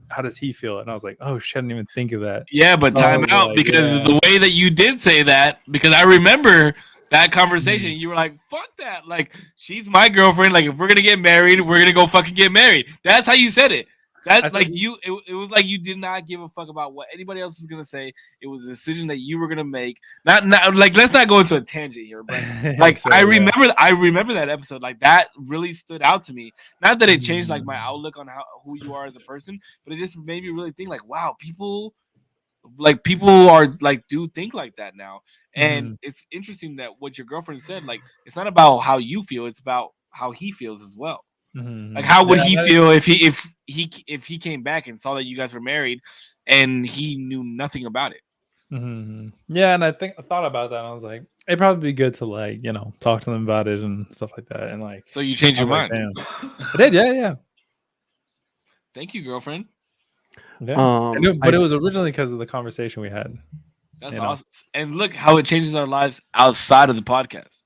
how does he feel?" And I was like, "Oh shit, I didn't even think of that." Yeah, but time out like, because the way that you did say that, because I remember that conversation. You were like, "Fuck that!" Like, she's my girlfriend. Like, if we're gonna get married, we're gonna go fucking get married. That's how you said it. That's like you. It was like you did not give a fuck about what anybody else was gonna say. It was a decision that you were gonna make. Not like let's not go into a tangent here, but like sure, I remember that episode. Like that really stood out to me. Not that it changed like my outlook on who you are as a person, but it just made me really think like, wow, people are like do think like that now. And it's interesting that what your girlfriend said. Like it's not about how you feel; it's about how he feels as well. Like how would he feel if he came back and saw that you guys were married and he knew nothing about it? Yeah, and I thought about that and I was like, it'd probably be good to like, talk to them about it and stuff like that. And like, so you changed your mind. I did, yeah. Thank you, girlfriend. Yeah. But it was originally because of the conversation we had. That's awesome. And look how it changes our lives outside of the podcast.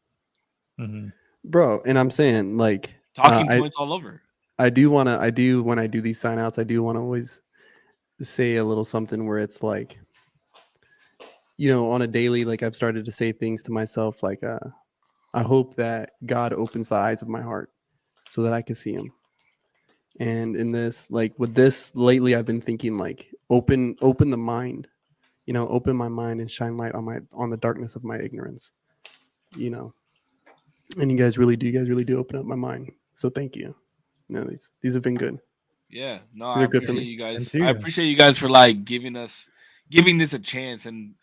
Bro, and I'm saying like talking points all over. When I do these sign outs, I do want to always say a little something where it's like, on a daily, like I've started to say things to myself like, I hope that God opens the eyes of my heart so that I can see him. And in this, like with this lately, I've been thinking like open the mind, open my mind and shine light on the darkness of my ignorance, and you guys really do open up my mind. So thank you. These have been good. Yeah, no, They're I good for appreciate me. you guys. And to I you. appreciate you guys for like giving this a chance. And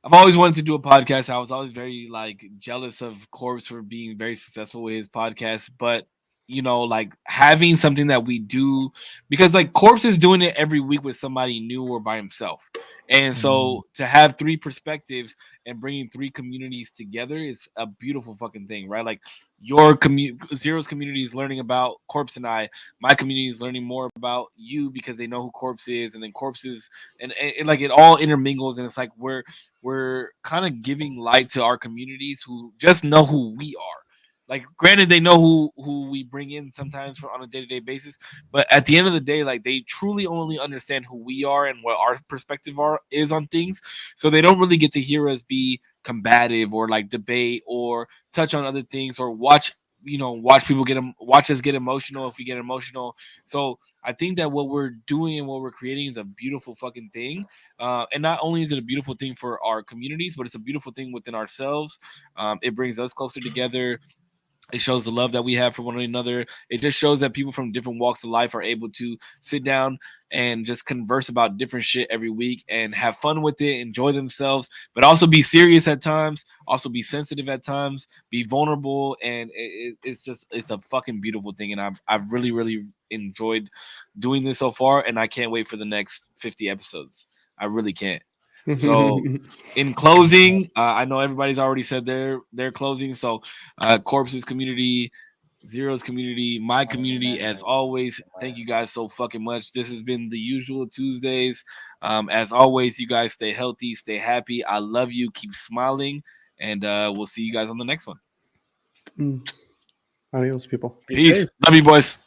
I've always wanted to do a podcast. I was always very like jealous of Korpsx for being very successful with his podcast, but like having something that we do, because like Korpsx is doing it every week with somebody new or by himself. And so to have three perspectives and bringing three communities together is a beautiful fucking thing, right? Like your Zero's community is learning about Korpsx and my community is learning more about you because they know who Korpsx is, and then Korpsx is, and like it all intermingles, and it's like we're kind of giving light to our communities who just know who we are. Like, granted, they know who we bring in sometimes on a day-to-day basis, but at the end of the day, like they truly only understand who we are and what our perspective is on things. So they don't really get to hear us be combative or like debate or touch on other things or watch people watch us get emotional if we get emotional. So I think that what we're doing and what we're creating is a beautiful fucking thing. And not only is it a beautiful thing for our communities, but it's a beautiful thing within ourselves. It brings us closer together. It shows the love that we have for one another. It just shows that people from different walks of life are able to sit down and just converse about different shit every week and have fun with it, enjoy themselves, but also be serious at times, also be sensitive at times, be vulnerable, and it's a fucking beautiful thing. And I've really really enjoyed doing this so far, and I can't wait for the next 50 episodes. I really can't. So in closing, I know everybody's already said their closing. So Korpsx's community, Zero's community, my community, as always, thank you guys so fucking much. This has been the usual Tuesdays. As always, you guys stay healthy, stay happy. I love you. Keep smiling, and we'll see you guys on the next one. Adios, people. Be Peace. safe. Love you, boys.